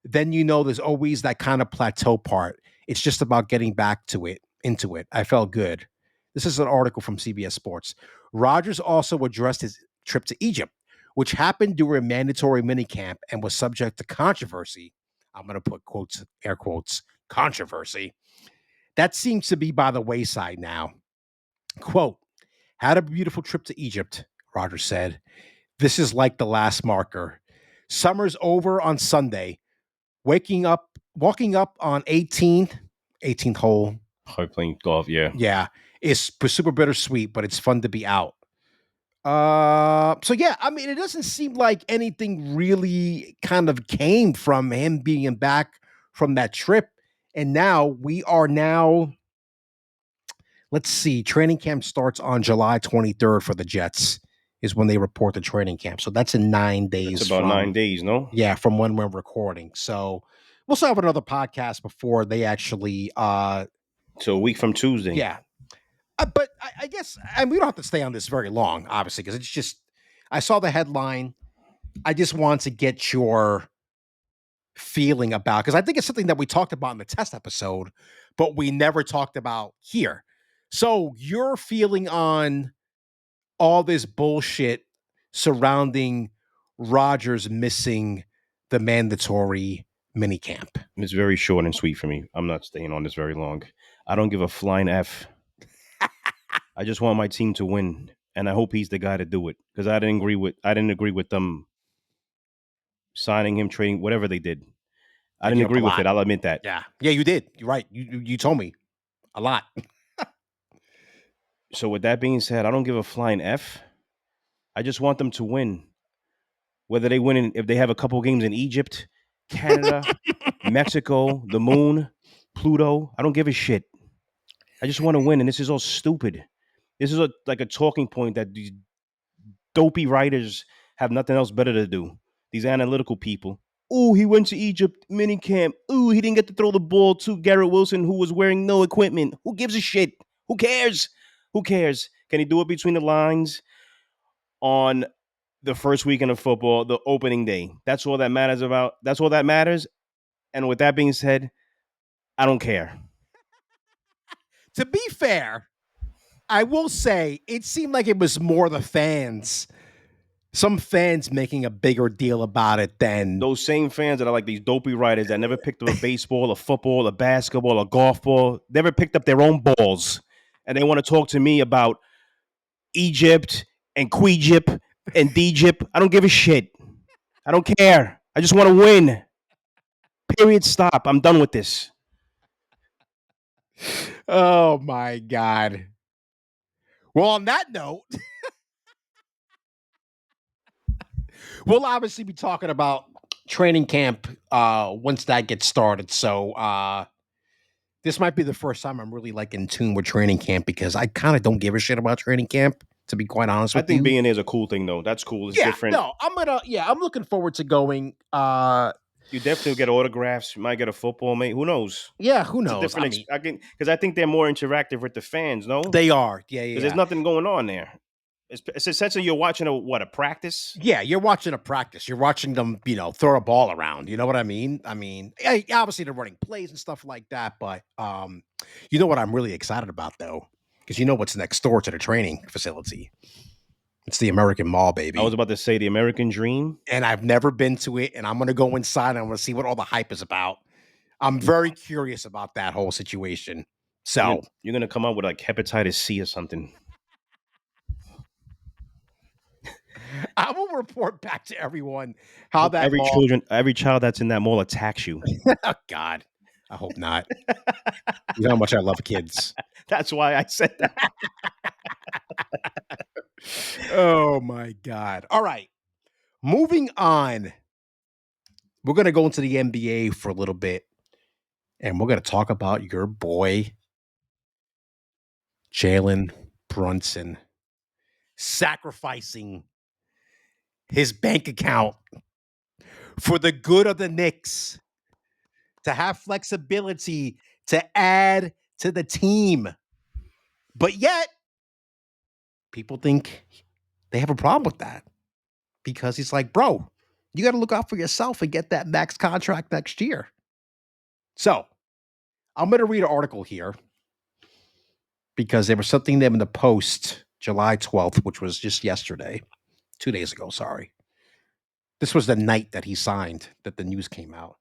then there's always that kind of plateau part. It's just about getting back to it, into it. I felt good. This is an article from CBS Sports. Rodgers also addressed his trip to Egypt, which happened during a mandatory minicamp and was subject to controversy. I'm going to put quotes, air quotes, controversy. That seems to be by the wayside now. Quote, had a beautiful trip to Egypt, Rodgers said. This is like the last marker. Summer's over on Sunday. Walking up on 18th hole. Hard playing golf, yeah. Yeah, it's super bittersweet, but it's fun to be out. So yeah, I mean, it doesn't seem like anything really kind of came from him being back from that trip. And now let's see, training camp starts on July 23rd for the Jets, is when they report the training camp. So that's in 9 days. It's about 9 days, no? Yeah, from when we're recording. So we'll still have another podcast before they actually So a week from Tuesday. yeah. But I guess, and we don't have to stay on this very long, obviously, because it's just, I saw the headline. I just want to get your feeling about, because I think it's something that we talked about in the test episode, but we never talked about here. So your feeling on all this bullshit surrounding Rodgers missing the mandatory minicamp. It's very short and sweet for me. I'm not staying on this very long. I don't give a flying F. I just want my team to win, and I hope he's the guy to do it. Because I didn't agree with them signing him, trading, whatever they did. I didn't agree with it. I'll admit that. Yeah, you did. You're right. You told me a lot. So with that being said, I don't give a flying F. I just want them to win. Whether they win, if they have a couple games in Egypt, Canada, Mexico, the moon, Pluto, I don't give a shit. I just want to win, and this is all stupid. This is like a talking point that these dopey writers have nothing else better to do. These analytical people. Oh, he went to Egypt minicamp. Oh, he didn't get to throw the ball to Garrett Wilson, who was wearing no equipment. Who gives a shit? Who cares? Who cares? Can he do it between the lines on the first weekend of football, the opening day? That's all that matters about. That's all that matters. And with that being said, I don't care. To be fair, I will say it seemed like it was more the fans. Some fans making a bigger deal about it than Those same fans that are like these dopey writers that never picked up a baseball, a football, a basketball, a golf ball, never picked up their own balls, and they want to talk to me about Egypt and Quegypt and Egypt. I don't give a shit. I don't care. I just want to win. Period. Stop. I'm done with this. Oh my God. Well, on that note, we'll obviously be talking about training camp once that gets started. So this might be the first time I'm really like in tune with training camp because I kind of don't give a shit about training camp, to be quite honest I with think you. being there is a cool thing, though. That's cool. It's Yeah, different. no, I'm looking forward to going. You definitely get autographs. You might get a football mate. Who knows? Yeah, who It's a knows? I different. mean, I can because I think they're more interactive with the fans. No, they are. Yeah, because yeah, there's yeah. nothing going on there. It's essentially you're watching a practice. Yeah, you're watching a practice. You're watching them, throw a ball around. You know what I mean? Obviously they're running plays and stuff like that, but you know what I'm really excited about though, because you know what's next door to the training facility. It's the American Mall, I was baby. about to say the American Dream. And I've never been to it, and I'm gonna go inside and I'm gonna see what all the hype is about. I'm very curious about that whole situation. So You're gonna come up with like hepatitis C or something. I will report back to everyone how that mall. Every child that's in that mall attacks you. Oh God, I hope not. You know how much I love kids. That's why I said that. Oh my God. All right. Moving on. We're going to go into the NBA for a little bit and we're going to talk about your boy, Jalen Brunson, sacrificing his bank account for the good of the Knicks to have flexibility to add to the team. But yet, people think they have a problem with that because he's like, bro, you got to look out for yourself and get that max contract next year. So I'm going to read an article here because there was something there in the Post July 12th, which was just yesterday, 2 days ago. Sorry. This was the night that he signed that the news came out.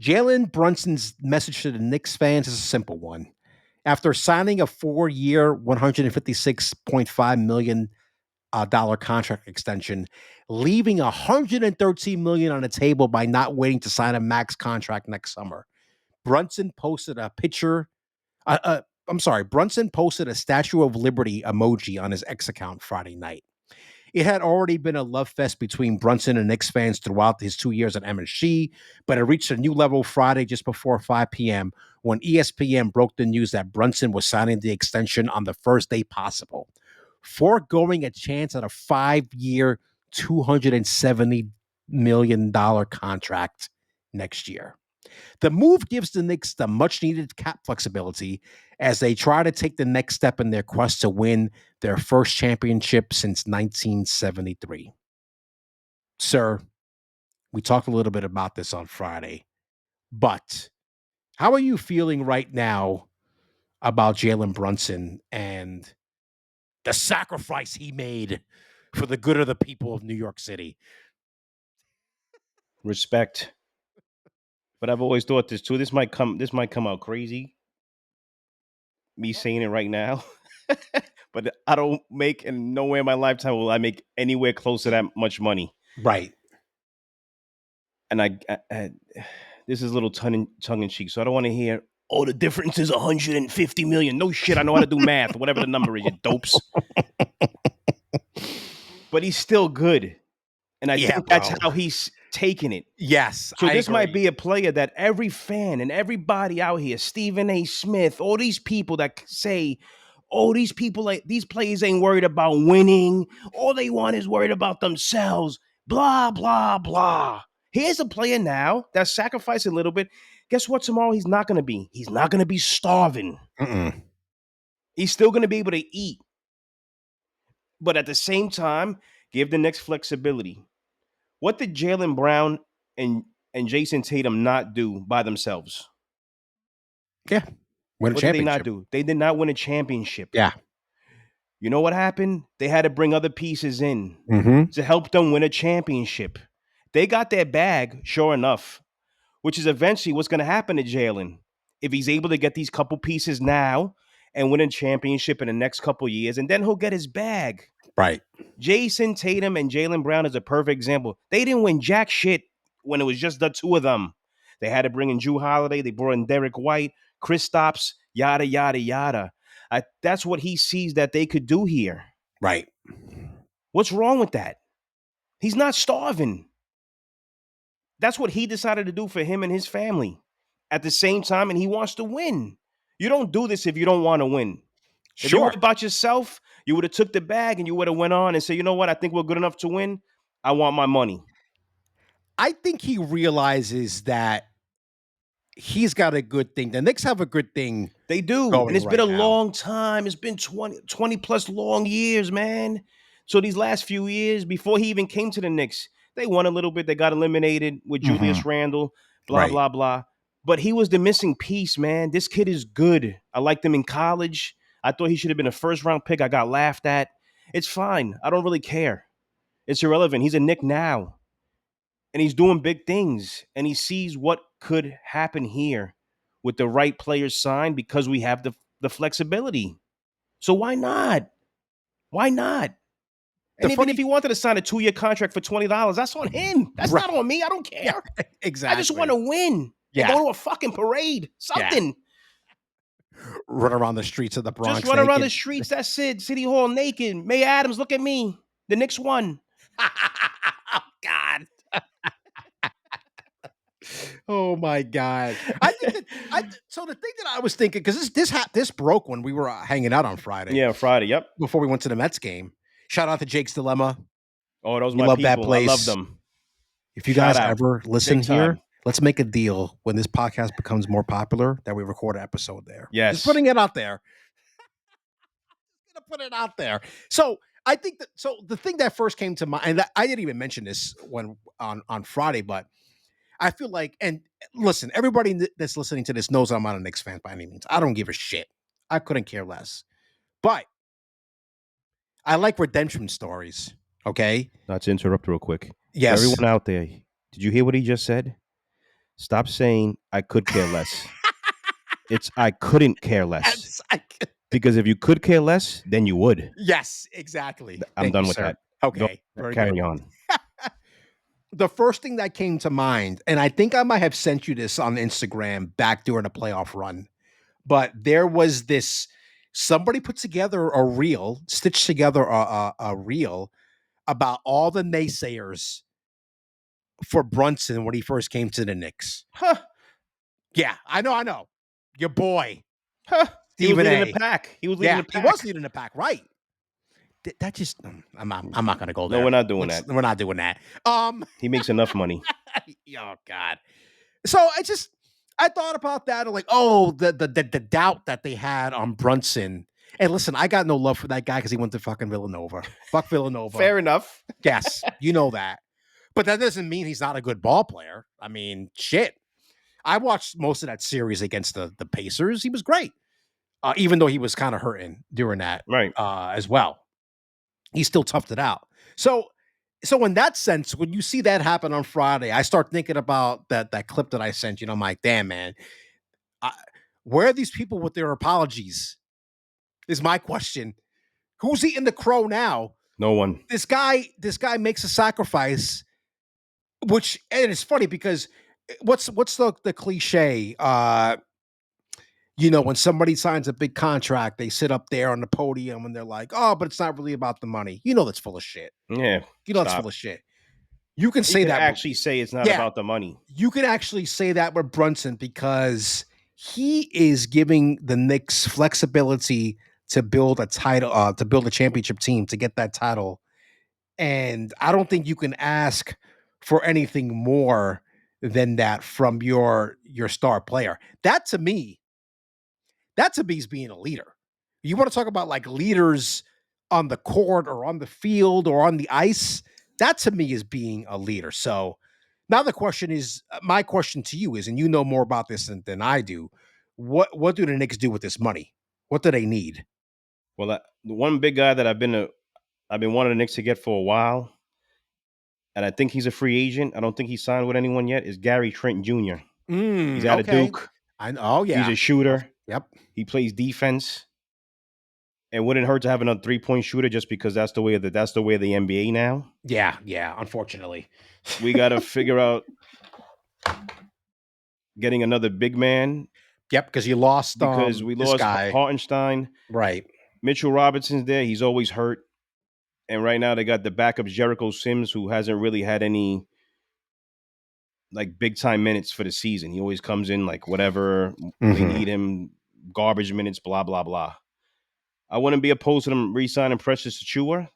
Jalen Brunson's message to the Knicks fans is a simple one. After signing a 4-year, $156.5 million dollar contract extension, leaving $113 million on the table by not waiting to sign a max contract next summer. Brunson posted a picture. Brunson posted a Statue of Liberty emoji on his X account Friday night. It had already been a love fest between Brunson and Knicks fans throughout his 2 years at MSG, but it reached a new level Friday just before 5 p.m. when ESPN broke the news that Brunson was signing the extension on the first day possible, foregoing a chance at a 5-year, $270 million contract next year. The move gives the Knicks the much needed cap flexibility as they try to take the next step in their quest to win their first championship since 1973. Sir, we talked a little bit about this on Friday, but how are you feeling right now about Jalen Brunson and the sacrifice he made for the good of the people of New York City? Respect. But I've always thought this too. This might come out crazy, me saying it right now. But I don't make and nowhere in my lifetime will I make anywhere close to that much money. Right. And I this is a little tongue in cheek, so I don't want to hear, oh, the difference is 150 million. No shit, I know how to do math, whatever the number is, you dopes. But he's still good. And I Yeah, think that's bro. how he's taking it. Yes, So I this might agree. be a player that every fan and everybody out here, Stephen A. Smith, all these people that say, oh, these players ain't worried about winning. All they want is worried about themselves. Blah, blah, blah. Here's a player now that sacrificed a little bit. Guess what tomorrow he's not going to be? He's not going to be starving. Mm-mm. He's still going to be able to eat. But at the same time, give the Knicks flexibility. What did Jalen Brown and Jason Tatum not do by themselves? Yeah. Win a What did they not championship. do? They did not win a championship. Yeah. You know what happened? They had to bring other pieces in Mm-hmm. to help them win a championship. They got their bag, sure enough, which is eventually what's going to happen to Jalen if he's able to get these couple pieces now and win a championship in the next couple years, and then he'll get his bag. Right. Jason Tatum and Jalen Brown is a perfect example. They didn't win jack shit when it was just the two of them. They had to bring in Drew Holiday. They brought in Derek White, Kristaps, yada, yada, yada. That's what he sees that they could do here. Right. What's wrong with that? He's not starving. That's what he decided to do for him and his family at the same time, and he wants to win. You don't do this if you don't want to win. If you were Sure. about yourself, you would have took the bag and you would have went on and said, you know what, I think we're good enough to win. I want my money. I think he realizes that he's got a good thing. The Knicks have a good thing. They do. Going And it's been right a now. long time. It's been 20 plus long years, man. So these last few years, before he even came to the Knicks, they won a little bit. They got eliminated with Julius Randle, blah, Right. blah, blah. But he was the missing piece, man. This kid is good. I liked him in college. I thought he should have been a first-round pick. I got laughed at. It's fine. I don't really care. It's irrelevant. He's a Knick now. And he's doing big things. And he sees what could happen here with the right players signed because we have the flexibility. So why not? Why not? And even if he wanted to sign a 2-year contract for $20, that's on him. That's not on me. I don't care. Yeah, exactly. I just want to win. Yeah. And go to a fucking parade. Something. Yeah. Run around the streets of the Bronx. Just run around the streets. That's it. City Hall naked. May Adams, look at me. The Knicks won. Oh, God. Oh my God! I think so. The thing that I was thinking, because this broke when we were hanging out on Friday. Yeah, Friday. Yep. Before we went to the Mets game. Shout out to Jake's Dilemma. Oh, those we my love people. That place. I love them. If you guys ever listen here, let's make a deal when this podcast becomes more popular that we record an episode there. Yes, just putting it out there. Gonna put it out there. So I think that. So the thing that first came to mind, and I didn't even mention this when on Friday, but I feel like, and listen, everybody that's listening to this knows I'm not a Knicks fan by any means. I don't give a shit. I couldn't care less. But I like redemption stories. Okay. Not to interrupt real quick. Yes. For everyone out there, did you hear what he just said? Stop saying I could care less. It's I couldn't care less. Because if you could care less, then you would. Yes, exactly. I'm done with that. Okay. Carry on. The first thing that came to mind, and I think I might have sent you this on Instagram back during a playoff run, but there was this, somebody put together a reel, stitched together a reel about all the naysayers for Brunson when he first came to the Knicks. Huh. Yeah, I know. Your boy. Huh. He was leading the pack. He was leading the pack, right. That just I'm not gonna go there. No, we're not doing that. We're not doing that. He makes enough money. Oh God. So I thought about that, like, oh, the doubt that they had on Brunson. And listen, I got no love for that guy because he went to fucking Villanova. Fuck Villanova. Fair enough. Yes, you know that. But that doesn't mean he's not a good ball player. I mean, shit. I watched most of that series against the Pacers. He was great. Even though he was kind of hurting during that, right? As well. He still toughed it out. So in that sense, when you see that happen on Friday, I start thinking about that clip that I sent you. And I'm like, damn, man, where are these people with their apologies? Is my question. Who's eating the crow now? No one. This guy makes a sacrifice, and it's funny because what's the cliche? When somebody signs a big contract, they sit up there on the podium and they're like, oh, but it's not really about the money. That's full of shit. Yeah. That's full of shit. You can say that. Actually say it's not about the money. You can actually say that with Brunson because he is giving the Knicks flexibility to build a title, to build a championship team, to get that title. And I don't think you can ask for anything more than that from your star player. That to me is being a leader. You want to talk about like leaders on the court or on the field or on the ice? That to me is being a leader. So now the question is, my question to you is, and you know more about this than I do, what do the Knicks do with this money? What do they need? Well, The one big guy that I've been wanting the Knicks to get for a while, and I think he's a free agent. I don't think he signed with anyone yet. Is Gary Trent Jr. He's out of Okay. Duke. Oh He's yeah. a shooter. Yep. He plays defense. It wouldn't hurt to have another 3-point shooter just because that's the way of the NBA now. Yeah. Yeah. Unfortunately, We got to figure out getting another big man yep. Because you lost because we this lost guy. Hartenstein. Right. Mitchell Robinson's there. He's always hurt. And right now they got the backup Jericho Sims, who hasn't really had any like big time minutes for the season. He always comes in like whatever when they need him, garbage minutes, blah, blah, blah. I wouldn't be opposed to them re-signing Precious Achua.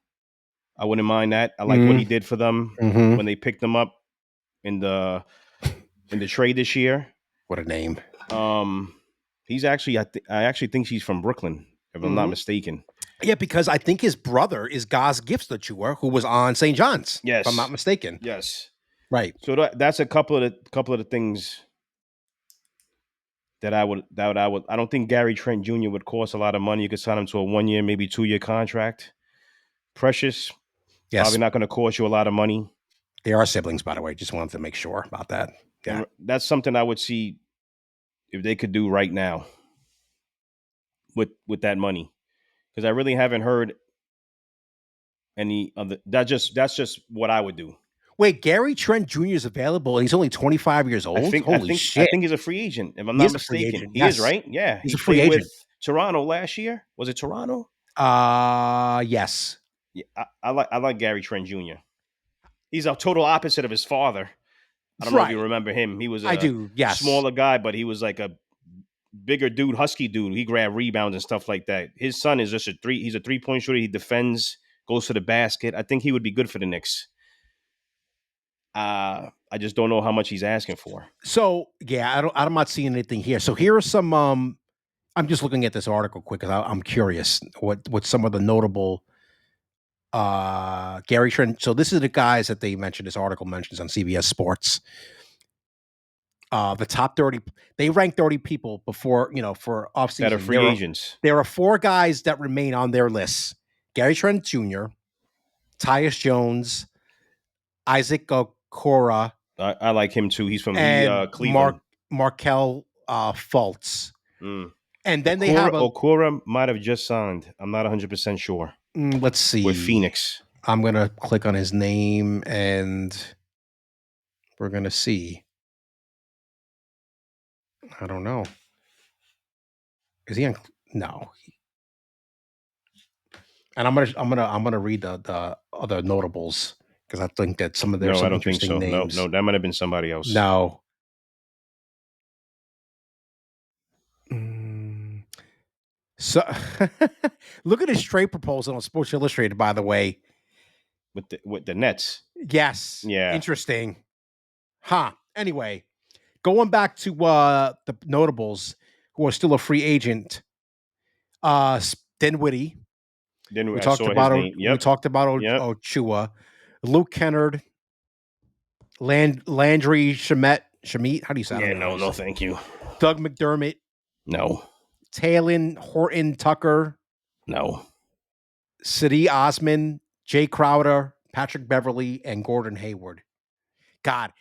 I wouldn't mind that. I like what he did for them when they picked him up in the trade this year. What a name. He's actually I actually think he's from Brooklyn, if I'm not mistaken. Yeah, because I think his brother is Gaz Gifts-Achua, who was on St. John's. Yes, if I'm not mistaken. Yes, right. So that's a couple of the things that I would. I don't think Gary Trent Jr. would cost a lot of money. You could sign him to a 1-year, maybe 2-year contract. Precious, probably not going to cost you a lot of money. They are siblings, by the way. Just wanted to make sure about that. Yeah, and that's something I would see if they could do right now with that money, because I really haven't heard any of the. That's just what I would do. Wait, Gary Trent Jr. is available, and he's only 25 years old. Holy shit! I think he's a free agent. If I'm not mistaken, he is, right? Yeah, he's a free agent with Toronto last year. Was it Toronto? Yes. Yeah, I like Gary Trent Jr. He's a total opposite of his father. I don't know if you remember him. He was a smaller guy, but he was like a bigger dude, husky dude. He grabbed rebounds and stuff like that. His son is just he's a 3-point shooter. He defends, goes to the basket. I think he would be good for the Knicks. I just don't know how much he's asking for. So yeah, I'm not seeing anything here. So here are some. I'm just looking at this article quick because I'm curious what some of the notable Gary Trent. So this is the guys that they mentioned. This article mentions on CBS Sports. The top 30. They rank 30 people before for offseason. That are free agents. There are 4 guys that remain on their list: Gary Trent Jr., Tyus Jones, Isaac Okoro. I like him too. He's from Cleveland. Markel Fultz. And then they have Okoro might have just signed. I'm not 100% sure. Let's see. With Phoenix. I'm going to click on his name and we're going to see. I don't know. Is he on? No. And I'm gonna read the other notables because I think that some of their some interesting names. No, that might have been somebody else. No. So look at his trade proposal on Sports Illustrated, by the way. With the Nets. Yes. Yeah. Interesting. Huh. Anyway, going back to the notables who are still a free agent. Dinwiddie. We talked about Ochua, Luke Kennard, Landry Shamet. How do you say that? Yeah, no, thank you. Doug McDermott. No. Talon Horton Tucker. No. Sadi Osman, Jay Crowder, Patrick Beverly, and Gordon Hayward. God.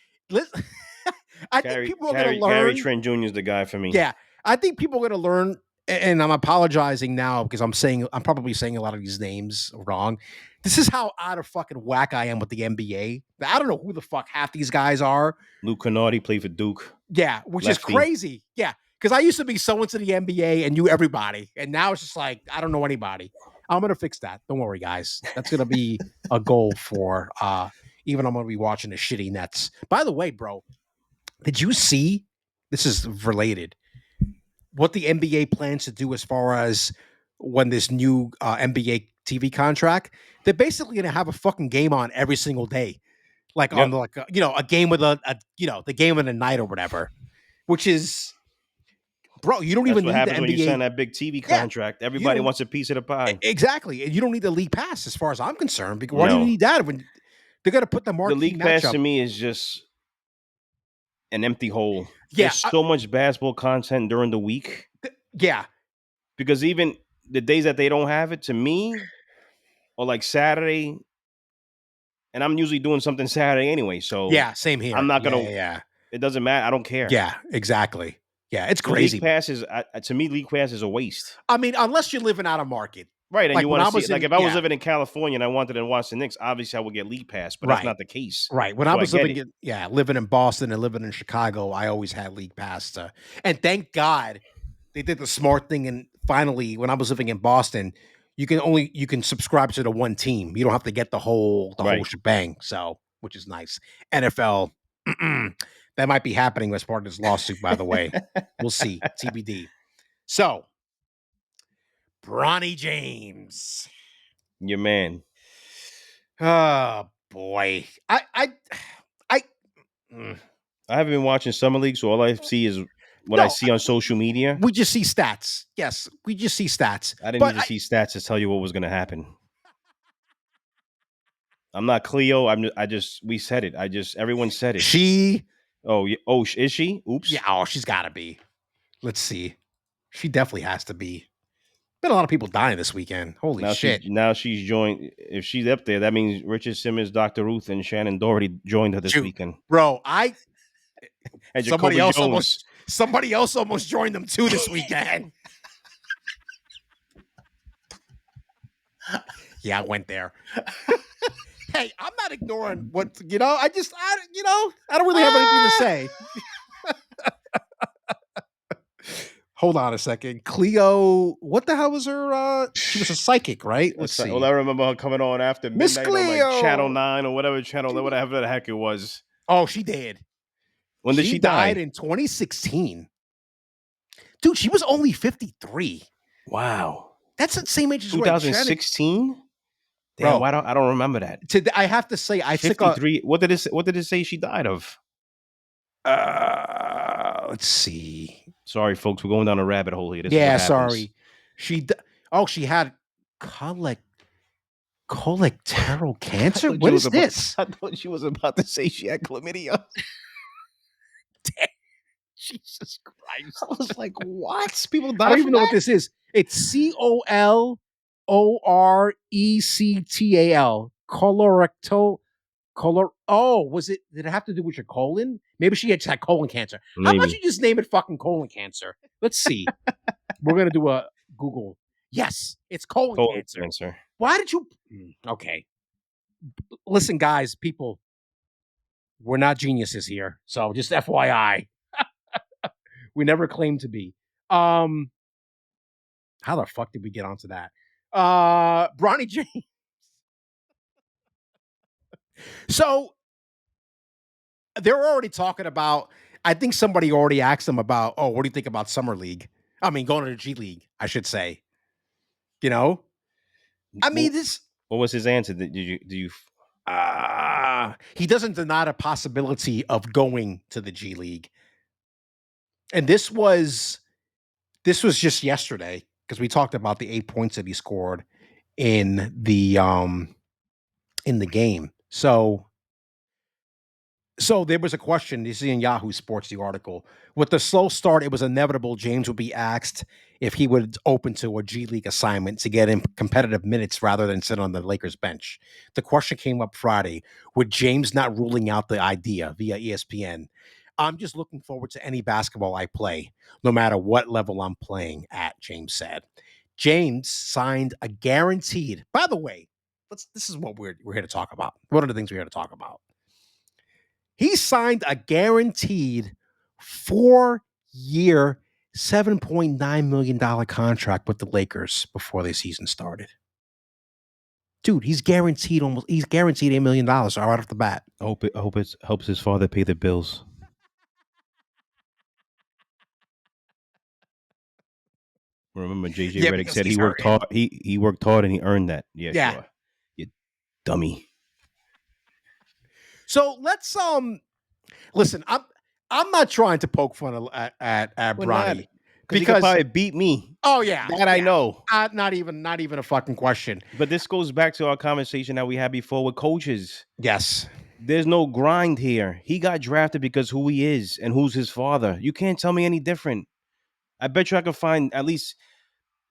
I think people are going to learn. Gary Trent Jr. is the guy for me. Yeah. I think people are going to learn, and I'm apologizing now because I'm probably saying a lot of these names wrong. This is how out of fucking whack I am with the NBA. I don't know who the fuck half these guys are. Luke Kennard played for Duke. Yeah, which is crazy. Yeah, because I used to be so into the NBA and knew everybody, and now it's just like I don't know anybody. I'm gonna fix that. Don't worry, guys. That's gonna be a goal for even I'm gonna be watching the shitty Nets. By the way, bro, did you see? This is related. What the NBA plans to do as far as when this new NBA TV contract, they're basically going to have a fucking game on every single day. Like on the, a game with the game of the night or whatever, which is, bro, you don't even need the NBA. When you sign that big TV contract, everybody wants a piece of the pie. Exactly. And you don't need the league pass as far as I'm concerned. Because why do you need that when they're going to put the marquee The league pass to me is just an empty hole. Yeah. There's so much basketball content during the week. Yeah. Because even the days that they don't have it, to me, or like Saturday, and I'm usually doing something Saturday anyway, so Yeah, same I'm here. not Yeah, gonna. yeah, yeah. It doesn't matter. I don't care. Yeah, exactly. Yeah, it's Because league crazy. pass is to me, league pass is a waste. I mean, unless you're living out of market. Right, and you Like when want to I see was it. Like in, if I was yeah, living in California and I wanted to watch the Knicks, obviously I would get league pass, but that's right. not the case. Right. When I So I was get living it. in, yeah, living in Boston and living in Chicago, I always had league pass. And thank God they did the smart thing. And finally, when I was living in Boston, you can subscribe to the one team. You don't have to get the whole Right. shebang. So, which is nice. NFL, that might be happening as part of this lawsuit. By the way, we'll see. TBD. So, Bronny James. Your man. Oh boy, I. mm. I haven't been watching summer league, so all I see is what I No, see on social media. we just see stats. Yes, we just see stats. I didn't need But to see stats to tell you what was going to happen. I'm not Cleo. I just we said it. Everyone said it. she, Oh, is she? Oops. yeah, oh, she's got to be. Let's see. She definitely has to be. Been a lot of people dying this weekend. Holy shit. Now she's joined. If she's up there, that means Richard Simmons, Dr. Ruth, and Shannon Doherty joined her this Shoot. weekend. Bro, And somebody Jacoby else almost joined them too this weekend. Yeah, I went there. Hey, I'm not ignoring what, I don't really have anything to say. Hold on a second. Cleo, what the hell was her? She was a psychic, right? Let's see. Well, I remember her coming on after Miss midnight on like Cleo. Channel 9 or whatever channel, whatever the heck it was. Oh, she did. When did she die? Died in 2016. Dude, she was only 53. Wow. That's the same age as 2016? Damn, Bro, I don't remember that. I have to say, I 53. What did it say she died of? Let's see. Sorry, folks, we're going down a rabbit hole here. Yeah, sorry. She had colorectal cancer. What is this? I thought she was about to say she had chlamydia. Jesus Christ! I was like, what? People die. I don't even know what this is. It's COLORECTAL. Colorectal. Was it? Did it have to do with your colon? Maybe she had colon cancer. How about you just name it fucking colon cancer? Let's see. We're gonna do a Google. Yes, it's colon cancer. Why did you? Okay. Listen, guys, people, we're not geniuses here, so just FYI. We never claimed to be. How the fuck did we get onto that? Bronny James. So they're already talking about. I think somebody already asked them about. Oh, what do you think about summer league? I mean, going to the G League, I should say. I mean, this. What was his answer? Do you? He doesn't deny the possibility of going to the G League. And this was just yesterday because we talked about the 8 points that he scored in the game. So there was a question. You see in Yahoo Sports, the article. With the slow start, it was inevitable James would be asked if he would open to a G League assignment to get in competitive minutes rather than sit on the Lakers bench. The question came up Friday, with James not ruling out the idea via ESPN. I'm just looking forward to any basketball I play, no matter what level I'm playing at, James said. James signed a guaranteed, by the way, this is what we're here to talk about. One of the things we're here to talk about. He signed a guaranteed 4-year, $7.9 million contract with the Lakers before the season started. Dude, he's guaranteed $8 million right off the bat. I hope it helps his father pay the bills. Remember, JJ Redick said he worked hard. He worked hard and he earned that. Yeah. Sure. You dummy. So let's listen. I'm not trying to poke fun at Bronny because he could probably beat me. Oh yeah, that I know. Not even a fucking question. But this goes back to our conversation that we had before with coaches. Yes. There's no grind here. He got drafted because who he is and who's his father. You can't tell me any different. I bet you I could find at least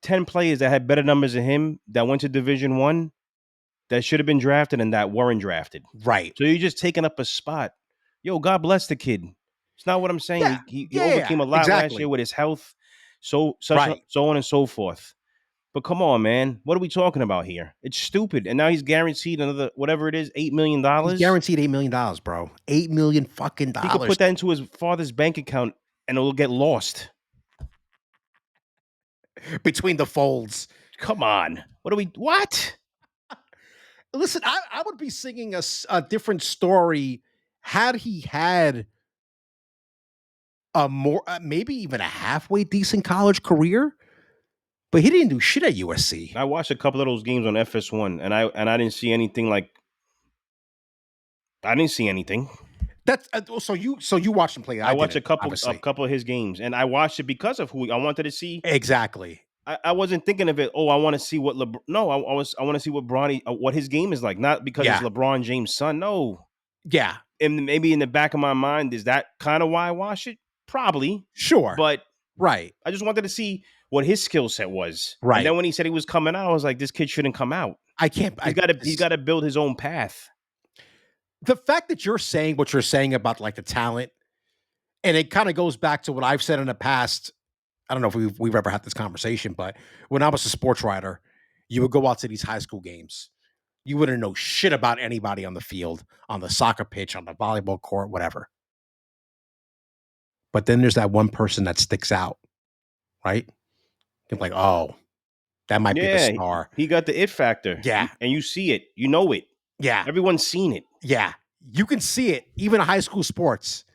10 players that had better numbers than him that went to Division One that should have been drafted and that weren't drafted. Right. So you're just taking up a spot. Yo, God bless the kid. It's not what I'm saying. Yeah. He Yeah. overcame a lot last year Exactly. with his health, so Right. on and so forth. But come on, man. What are we talking about here? It's stupid. And now he's guaranteed another whatever it is, $8 million. He's guaranteed $8 million, bro. $8 million fucking He could dollars put that into his father's bank account and it'll get lost. between the folds. Come on. What? Listen, I would be singing a different story had he had a more maybe even a halfway decent college career, but he didn't do shit at USC. I watched a couple of those games on FS1 and I didn't see anything like I didn't see anything. That's so you watched him play. I watched a couple obviously. of his games and I watched it because of who I wanted to see. Exactly. I wasn't thinking of it. Oh, I want to see what No, I want to see what Bronny, what his game is like. Not because it's LeBron James' son. No. Yeah. And maybe in the back of my mind, is that kind of why I watch it? Probably. Sure. But right. I just wanted to see what his skill set was. Right. And then when he said he was coming out, I was like, this kid shouldn't come out. I can't. He's got to build his own path. The fact that you're saying what you're saying about like the talent, and it kind of goes back to what I've said in the past. I don't know if we've ever had this conversation, but when I was a sports writer, you would go out to these high school games. You wouldn't know shit about anybody on the field, on the soccer pitch, on the volleyball court, whatever. But then there's that one person that sticks out, right? You're like, oh, that might be the star. He got the it factor. Yeah. And you see it. You know it. Yeah. Everyone's seen it. Yeah. You can see it, even in high school sports.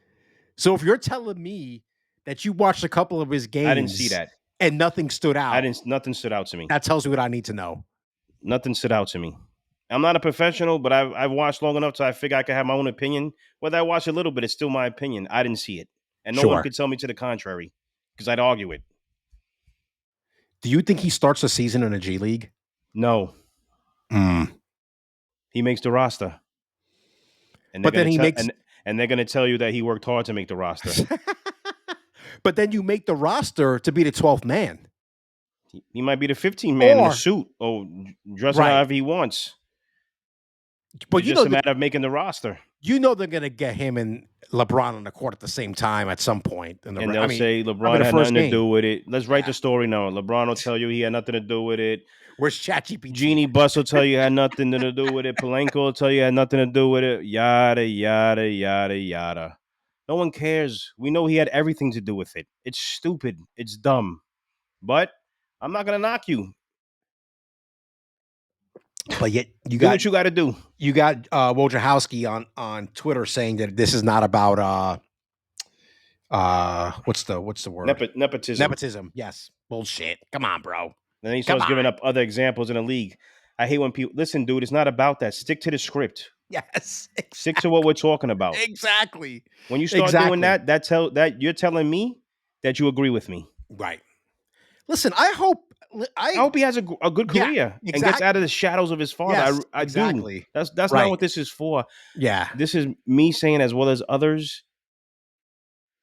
So if you're telling me that you watched a couple of his games, I didn't see that, and nothing stood out. Nothing stood out to me. That tells me what I need to know. Nothing stood out to me. I'm not a professional, but I've watched long enough so I figure I can have my own opinion. Whether I watch a little bit, it's still my opinion. I didn't see it, and no one could tell me to the contrary because I'd argue it. Do you think he starts the season in a G League? No. He makes the roster, and but then he makes, and they're going to tell you that he worked hard to make the roster. But then you make the roster to be the 12th man. He might be the 15th man in a suit or dressing however he wants. But it's just a matter of making the roster. You know they're going to get him and LeBron on the court at the same time at some point. And they'll say LeBron had nothing to do with it. Let's write the story now. LeBron will tell you he had nothing to do with it. Where's ChatGPT? Jeannie Buss will tell you had nothing to do with it. Palenko will tell you had nothing to do with it. Yada, yada, yada, yada. No one cares. We know he had everything to do with it. It's stupid. It's dumb. But I'm not going to knock you. But yet you do what you got to do. You got Wojciechowski on Twitter saying that this is not about what's the word? Nepotism. Nepotism. Yes. Bullshit. Come on, bro. Then he starts giving up other examples in the league. I hate when people listen, dude. It's not about that. Stick to the script. Yes. Exactly. Stick to what we're talking about. Exactly. When you start doing that, that you're telling me that you agree with me. Right. Listen, I hope he has a good career and gets out of the shadows of his father. Yes, I exactly. do. That's not what this is for. Yeah. This is me saying, as well as others,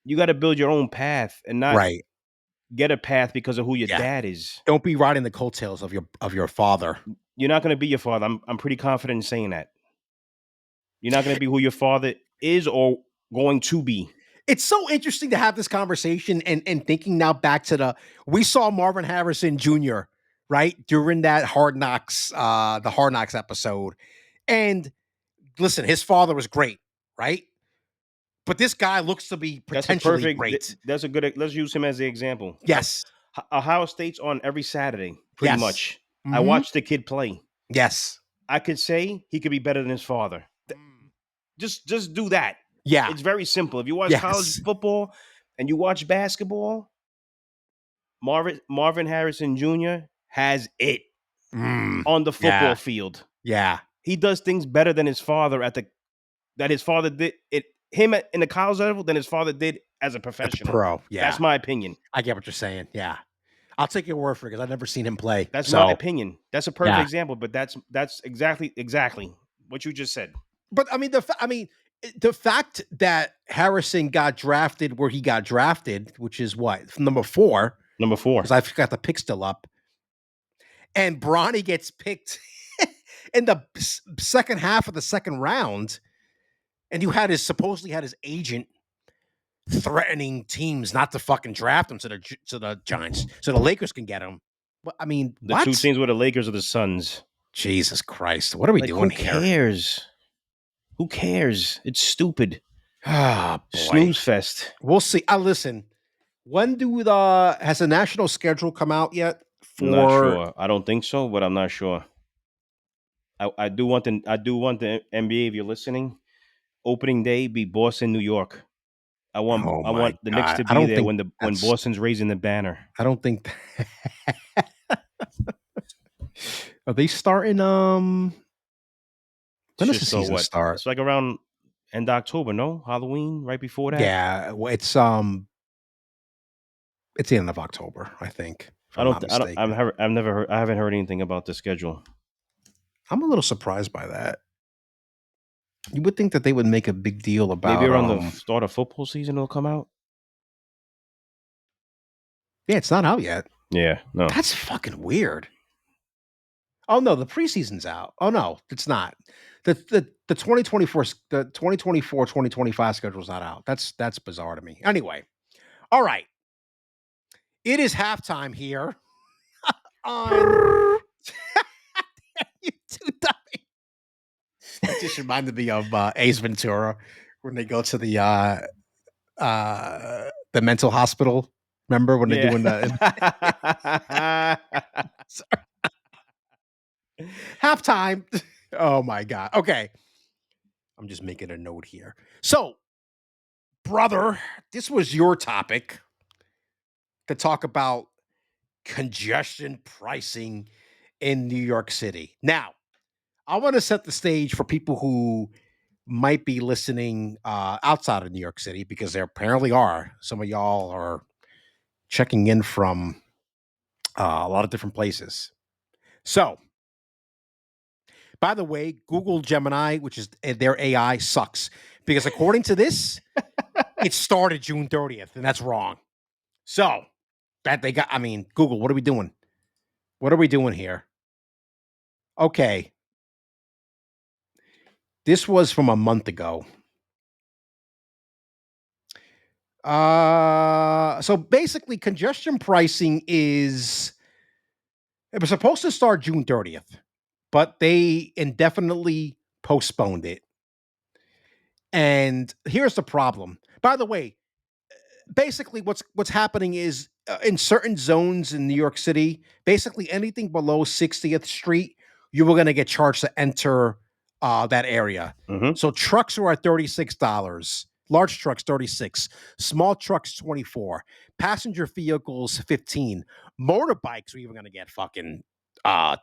you got to build your own path and not get a path because of who your dad is. Don't be riding the coattails of your father. You're not going to be your father. I'm pretty confident in saying that. You're not going to be who your father is or going to be. It's so interesting to have this conversation and thinking now back to we saw Marvin Harrison Jr., right? During that the Hard Knocks episode. And listen, his father was great, right? But this guy looks to be potentially great. That's a good, let's use him as the example. Yes. Ohio State's on every Saturday, pretty much. Mm-hmm. I watched the kid play. Yes. I could say he could be better than his father. Just do that. Yeah. It's very simple. If you watch college football and you watch basketball, Marvin Harrison Jr. has it on the football field. Yeah. He does things better than his father that his father did him in the college level than his father did as a professional. Pro. Yeah. That's my opinion. I get what you're saying. Yeah. I'll take your word for it because I've never seen him play. That's my opinion. That's a perfect example, but that's exactly what you just said. But the fact that Harrison got drafted where he got drafted, which is what, number 4. Number 4. Because I've got the pick still up. and Bronny gets picked in the second half of the second round, and you had supposedly had his agent threatening teams not to fucking draft him to the Giants so the Lakers can get him. But I mean, The two what? teams were the Lakers or the Suns. Jesus Christ, what are we Like, doing who here? cares? Who cares? It's stupid. Ah, boy. Snooze fest. We'll see. Listen. When has the national schedule come out yet? I'm not sure. I don't think so, but I'm not sure. I do want the NBA, if you're listening, opening day be Boston, New York. I want Oh my the Knicks God. to I be don't there think when Boston's raising the banner. I don't think. Are they starting? When does the season start? It's like around end October, no? Halloween, right before that. Yeah, it's the end of October, I think. If I'm not mistaken. I haven't heard anything about the schedule. I'm a little surprised by that. You would think that they would make a big deal about maybe around the start of football season it'll come out. Yeah, it's not out yet. Yeah, no. That's fucking weird. Oh no, the preseason's out. Oh no, it's not. The 2024 the 2024-2025 schedule's not out. That's bizarre to me. Anyway. All right. It is halftime here on you too dummy. That just reminded me of Ace Ventura when they go to the mental hospital. Remember when they're doing the halftime? Oh my God. Okay. I'm just making a note here. So, brother, this was your topic to talk about congestion pricing in New York City. Now, I want to set the stage for people who might be listening outside of New York City, because there apparently are. Some of y'all are checking in from a lot of different places. So, by the way, Google Gemini, which is their AI, sucks, because according to this, it started June 30th, and that's wrong. So, Google, what are we doing? What are we doing here? Okay. This was from a month ago. So basically, congestion pricing it was supposed to start June 30th, but they indefinitely postponed it. And here's the problem. By the way, basically what's happening is in certain zones in New York City, basically anything below 60th Street, you were going to get charged to enter that area. Mm-hmm. So trucks were at $36. Large trucks, $36. Small trucks, $24. Passenger vehicles, $15. Motorbikes were even going to get fucking charged,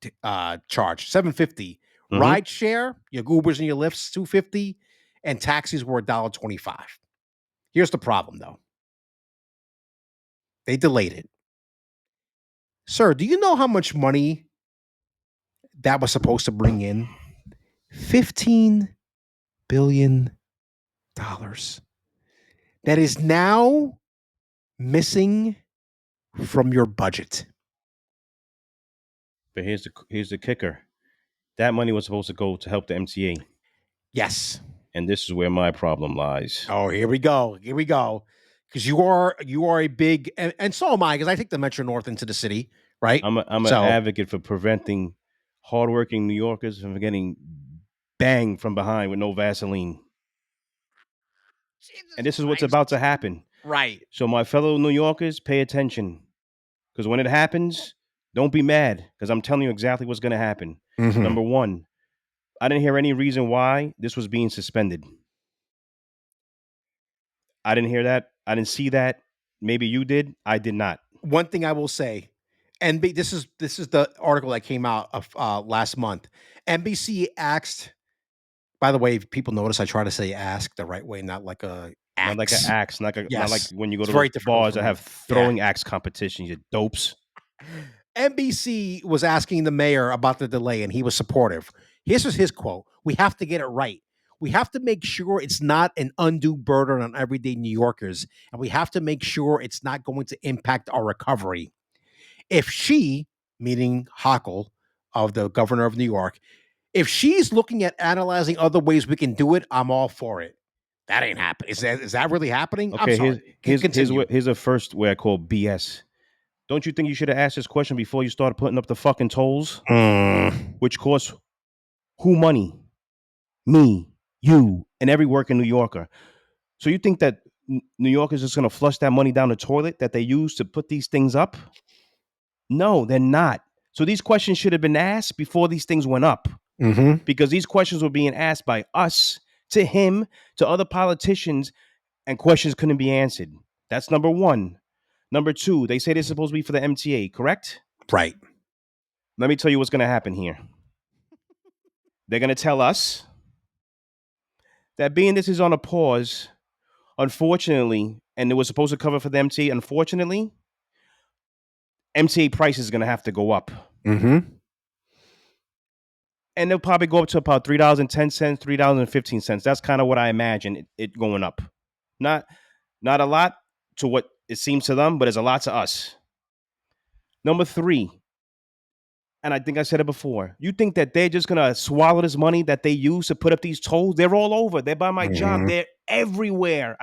$7.50. Mm-hmm. Ride share, your Ubers and your Lyfts, $2.50. And taxis were $1.25. Here's the problem, though. They delayed it. Sir, do you know how much money that was supposed to bring in? $15 billion. That is now missing from your budget. But here's the kicker. That money was supposed to go to help the MTA. Yes. And this is where my problem lies. Oh, here we go. Because you are a big, and so am I, because I take the Metro North into the city, right? I'm an advocate for preventing hardworking New Yorkers from getting banged from behind with no Vaseline. And this is what's about to happen. Right. So my fellow New Yorkers, pay attention. Because when it happens, don't be mad. Because I'm telling you exactly what's going to happen. Mm-hmm. Number one, I didn't hear any reason why this was being suspended. I didn't hear that. I didn't see that. Maybe you did. I did not. One thing I will say, and this is the article that came out of last month. NBC asked. By the way, if people notice I try to say "ask" the right way, not like a axe. Not like an axe, not like when you go to very those bars that have throwing axe competitions. You dopes. NBC was asking the mayor about the delay, and he was supportive. This was his quote: "We have to get it right. We have to make sure it's not an undue burden on everyday New Yorkers, and we have to make sure it's not going to impact our recovery. If she, meaning Hochul, of the governor of New York, if she's looking at analyzing other ways we can do it, I'm all for it. That ain't happening. Is that really happening? I'm Okay, sorry. Continue. here's a first way I call BS. Don't you think you should have asked this question before you started putting up the fucking tolls, which cost who money? Me, you, and every working New Yorker. So you think that New Yorkers just going to flush that money down the toilet that they use to put these things up? No, they're not. So these questions should have been asked before these things went up, because these questions were being asked by us to him, to other politicians, and questions couldn't be answered. That's number one. Number two, they say they're supposed to be for the MTA, correct? Right. Let me tell you what's going to happen here. They're going to tell us that being this is on a pause, unfortunately, and it was supposed to cover for the MTA, unfortunately, MTA price is going to have to go up. And they'll probably go up to about $3.10, $3.15. That's kind of what I imagine it going up. Not a lot to what it seems to them, but it's a lot to us. Number three, and I think I said it before, you think that they're just going to swallow this money that they use to put up these tolls? They're all over. They're by my job. They're everywhere.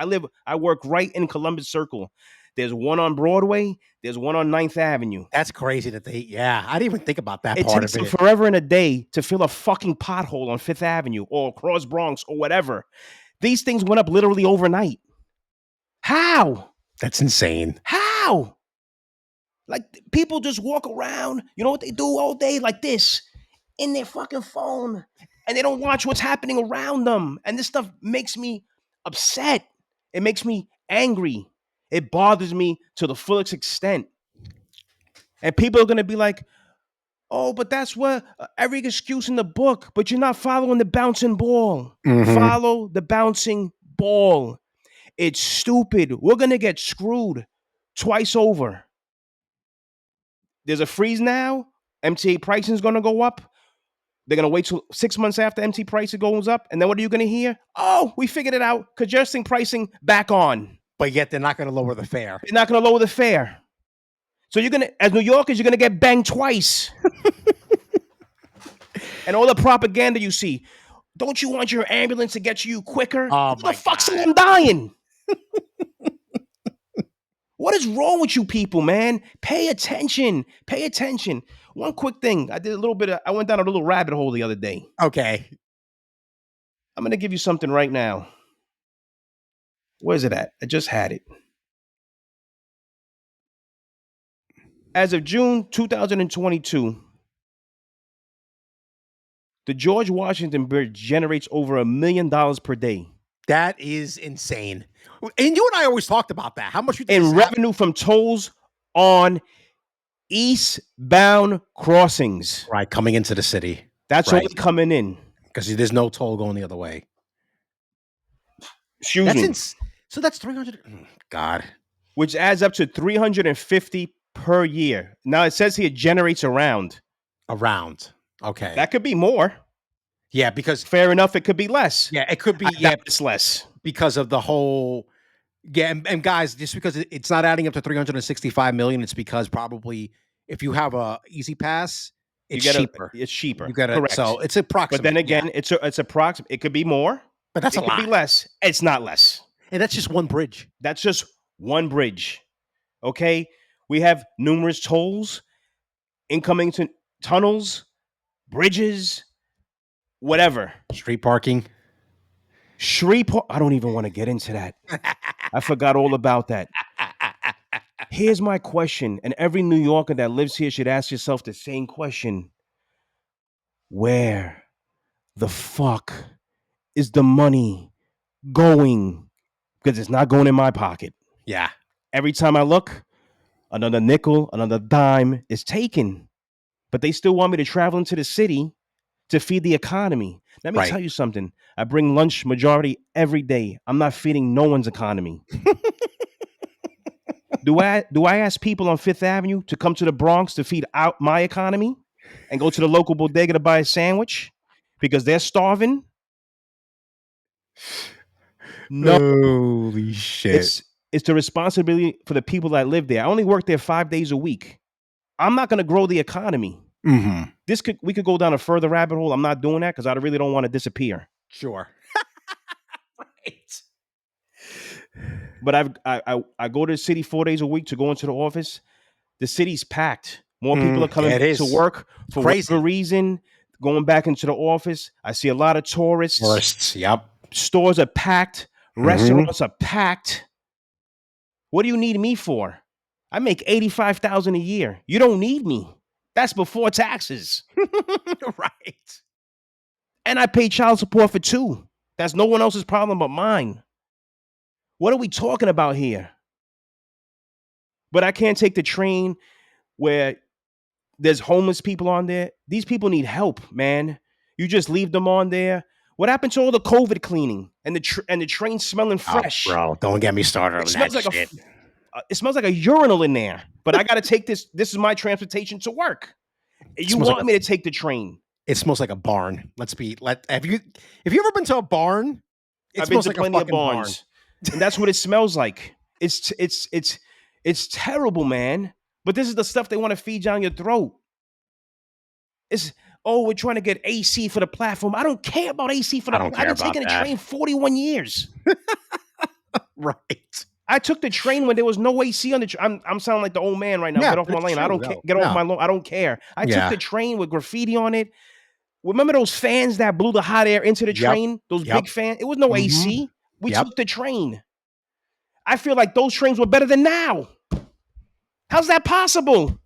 I work right in Columbus Circle. There's one on Broadway. There's one on 9th Avenue. That's crazy that I didn't even think about that It part takes of them it. forever and a day to fill a fucking pothole on 5th Avenue or across Bronx or whatever. These things went up literally overnight. How? That's insane. How? Like, people just walk around, you know what they do all day, like this, in their fucking phone, and they don't watch what's happening around them. And this stuff makes me upset. It makes me angry. It bothers me to the fullest extent. And people are going to be like, oh, but that's what every excuse in the book, but you're not following the bouncing ball. Follow the bouncing ball. It's stupid. We're going to get screwed twice over. There's a freeze now. MTA pricing is going to go up. They're going to wait till 6 months after MTA pricing goes up. And then what are you going to hear? Oh, we figured it out. Congestion pricing back on. But yet they're not going to lower the fare. They're not going to lower the fare. So you're going to, as New Yorkers, you're going to get banged twice. And all the propaganda you see. Don't you want your ambulance to get to you quicker? Oh, Who my the fuck's God. I'm dying? What is wrong with you people, man? Pay attention. Pay attention. One quick thing. I went down a little rabbit hole the other day. Okay. I'm going to give you something right now. Where's it at? I just had it. As of June 2022, the George Washington Bridge generates over $1 million per day. That is insane. And you and I always talked about that. How much you think in revenue from tolls on eastbound crossings. Right, coming into the city. That's right. only coming in. Because there's no toll going the other way. Excuse me. So that's 300. God. Which adds up to 350 per year. Now it says here it generates around. Okay. That could be more. Yeah, because fair enough, it could be less. Yeah, it could be. It's less because of the whole. Yeah, and guys, just because it's not adding up to 365 million, it's because probably if you have a Easy Pass, it's cheaper. It's cheaper. You got correct. So it's approximate. But then again, it's approximate. It could be more, but that's a lot. It could be less. It's not less. And that's just one bridge. That's just one bridge. Okay, we have numerous tolls, incoming tunnels, bridges, whatever. Street parking. I don't even want to get into that. I forgot all about that. Here's my question, and every New Yorker that lives here should ask yourself the same question. Where the fuck is the money going? Because it's not going in my pocket. Yeah. Every time I look, another nickel, another dime is taken. But they still want me to travel into the city to feed the economy. Let me tell you something. I bring lunch majority every day. I'm not feeding no one's economy. Do I ask people on 5th Avenue to come to the Bronx to feed out my economy and go to the local bodega to buy a sandwich because they're starving? No. Holy shit. It's the responsibility for the people that live there. I only work there 5 days a week. I'm not going to grow the economy. Mm-hmm. We could go down a further rabbit hole. I'm not doing that because I really don't want to disappear. Sure. Right. But I go to the city 4 days a week to go into the office. The city's packed. More people are Yeah, coming it to is. work for Crazy. whatever reason, going back into the office. I see a lot of tourists. Tourists. Yep. Stores are packed. Restaurants are packed. What do you need me for? I make $85,000 a year. You don't need me. That's before taxes. Right. And I pay child support for 2. That's no one else's problem but mine. What are we talking about here? But I can't take the train where there's homeless people on there. These people need help, man. You just leave them on there. What happened to all the COVID cleaning and the train smelling fresh? Bro, don't get me started on that shit. It smells like a urinal in there. But I got to take this. This is my transportation to work. You want me to take the train? It smells like a barn. Have you ever been to a barn? I've been to plenty of barns, and that's what it smells like. It's terrible, man. But this is the stuff they want to feed down your throat. We're trying to get AC for the platform. I don't care about AC for the platform. I've been taking a train 41 years. Right. I took the train when there was no AC on the train. I'm sounding like the old man right now. Yeah, get off my lane. I don't care. Get off my lawn. I don't care. I took the train with graffiti on it. Remember those fans that blew the hot air into the train? Those big fans? It was no AC. We took the train. I feel like those trains were better than now. How's that possible?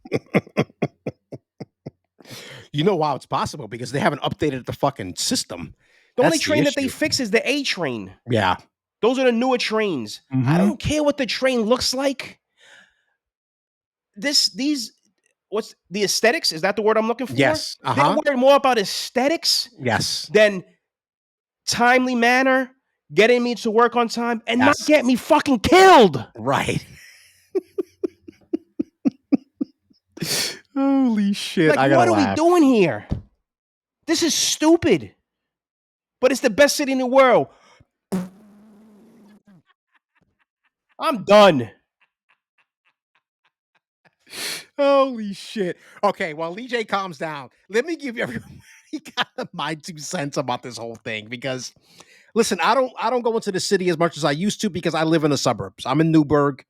You know why it's possible? Because they haven't updated the fucking system. The only train that they fix is the A train. Yeah. Those are the newer trains. I don't care what the train looks like. What's the aesthetics? Is that the word I'm looking for? Yes. They're worried more about aesthetics than timely manner, getting me to work on time, and not get me fucking killed. Right. Holy shit. Like, what are we doing here? This is stupid. But it's the best city in the world. I'm done. Holy shit. Okay, while LeeJay calms down, let me give everybody my 2 cents about this whole thing. Because listen, I don't go into the city as much as I used to because I live in the suburbs. I'm in Newburgh.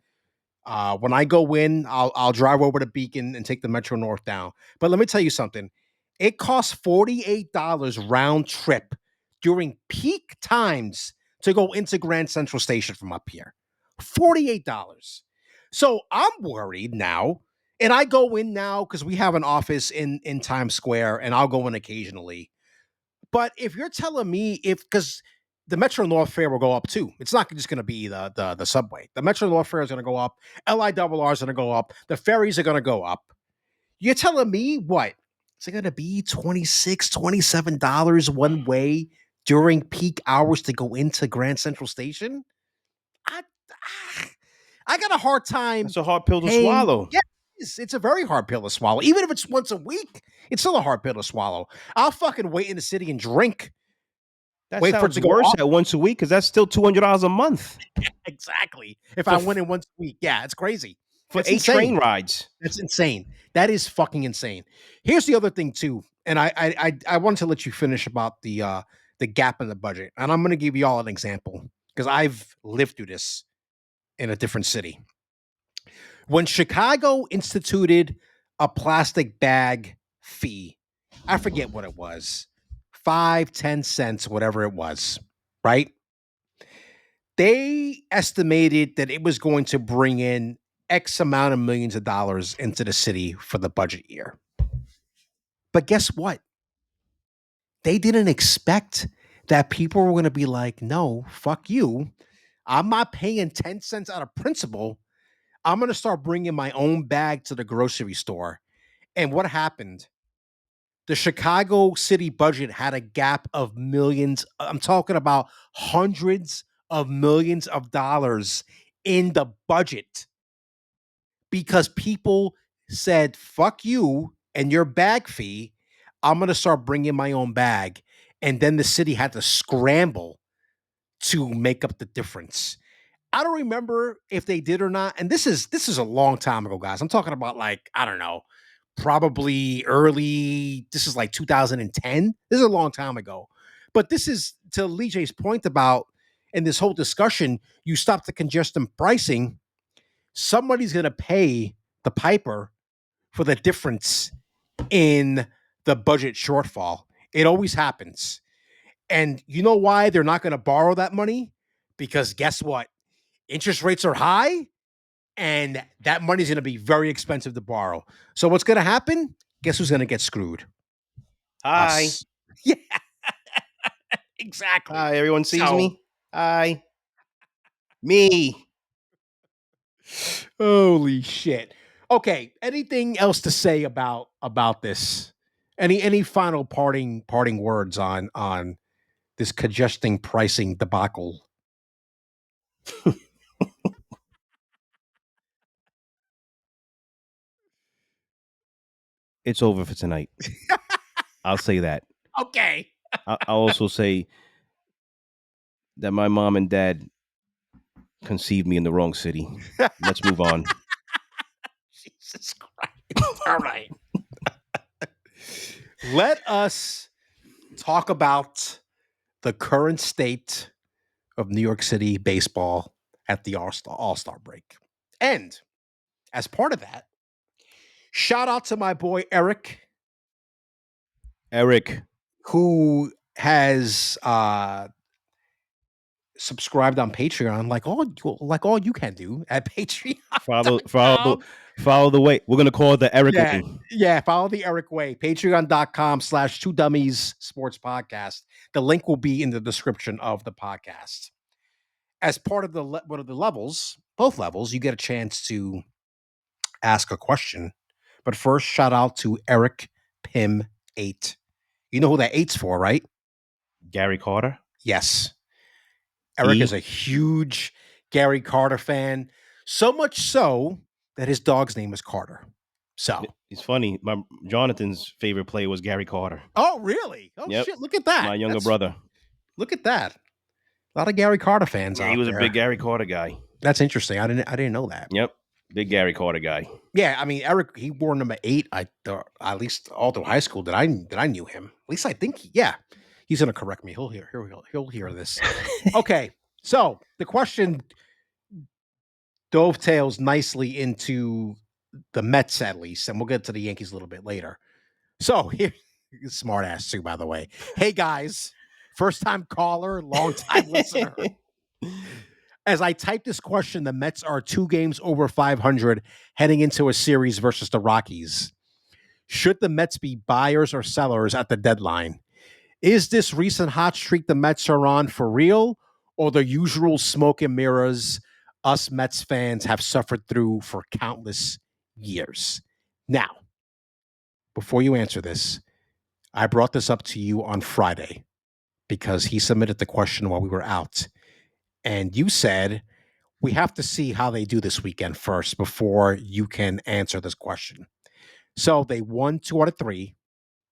When I go in, I'll drive over to Beacon and take the Metro North down. But let me tell you something. It costs $48 round trip during peak times to go into Grand Central Station from up here. $48. So I'm worried now. And I go in now because we have an office in Times Square, and I'll go in occasionally. But if you're telling me because the Metro North fare will go up too. It's not just going to be the subway. The Metro North fare is going to go up. LIRR is going to go up. The ferries are going to go up. You're telling me what? Is it going to be $26, $27 one way during peak hours to go into Grand Central Station? I got a hard time. It's a hard pill to swallow. Yeah, it's a very hard pill to swallow. Even if it's once a week, it's still a hard pill to swallow. I'll fucking wait in the city and drink. That wait sounds for it to go worse at once a week because that's still $200 a month. Exactly. If I went in once a week, yeah, it's crazy. For 8 train rides. That's insane. That is fucking insane. Here's the other thing too, and I wanted to let you finish about the gap in the budget, and I'm going to give you all an example because I've lived through this in a different city. When Chicago instituted a plastic bag fee, I forget what it was, 5, 10 cents, whatever it was, right? They estimated that it was going to bring in X amount of millions of dollars into the city for the budget year. But guess what? They didn't expect that people were going to be like, no, fuck you. I'm not paying 10 cents out of principal. I'm going to start bringing my own bag to the grocery store. And what happened? The Chicago city budget had a gap of millions. I'm talking about hundreds of millions of dollars in the budget because people said, fuck you and your bag fee. I'm going to start bringing my own bag. And then the city had to scramble to make up the difference. I don't remember if they did or not. And this is a long time ago, guys. I'm talking about like, I don't know, probably early. This is like 2010. This is a long time ago. But this is to LeeJay's point about in this whole discussion, you stop the congestion pricing, somebody's going to pay the piper for the difference in the budget shortfall. It always happens. And you know why they're not going to borrow that money? Because guess what? Interest rates are high and that money's going to be very expensive to borrow. So what's going to happen? Guess who's going to get screwed? Hi. Us. Yeah, exactly. Hi, everyone sees So- me? Hi. Me. Holy shit. Okay, anything else to say about this? Any final parting words on this congesting pricing debacle? It's over for tonight. I'll say that. Okay. I'll also say that my mom and dad conceived me in the wrong city. Let's move on. Jesus Christ. All right. Let us talk about the current state of New York City baseball at the All-Star break. And as part of that, shout out to my boy Eric, Eric, who has subscribed on Patreon, like all you can do at Patreon. follow the way. We're gonna call it the Eric way. Yeah, follow the Eric way. Patreon.com/2dummies sports podcast. The link will be in the description of the podcast. As part of one of the levels, both levels, you get a chance to ask a question. But first, shout out to Eric Pim 8. You know who that 8's for, right? Gary Carter. Yes. Eric is a huge Gary Carter fan. So much so that his dog's name is Carter. So it's funny. My Jonathan's favorite player was Gary Carter. Oh, really? Oh, Yep. shit. Look at that. My younger brother. Look at that. A lot of Gary Carter fans out He was there. a big Gary Carter guy. That's interesting. I didn't know that. Yep. Big Gary Carter guy. Yeah, I mean, Eric, he wore number 8. At least all through high school that I knew him. At least I think, he's gonna correct me. He'll hear this. Okay, so the question dovetails nicely into the Mets at least, and we'll get to the Yankees a little bit later. So here, smart ass too, by the way. Hey guys, first time caller, long time listener. As I type this question, the Mets are 2 games over 500 heading into a series versus the Rockies. Should the Mets be buyers or sellers at the deadline? Is this recent hot streak the Mets are on for real, or the usual smoke and mirrors us Mets fans have suffered through for countless years? Now, before you answer this, I brought this up to you on Friday because he submitted the question while we were out. And you said, we have to see how they do this weekend first before you can answer this question. So they won 2 out of 3.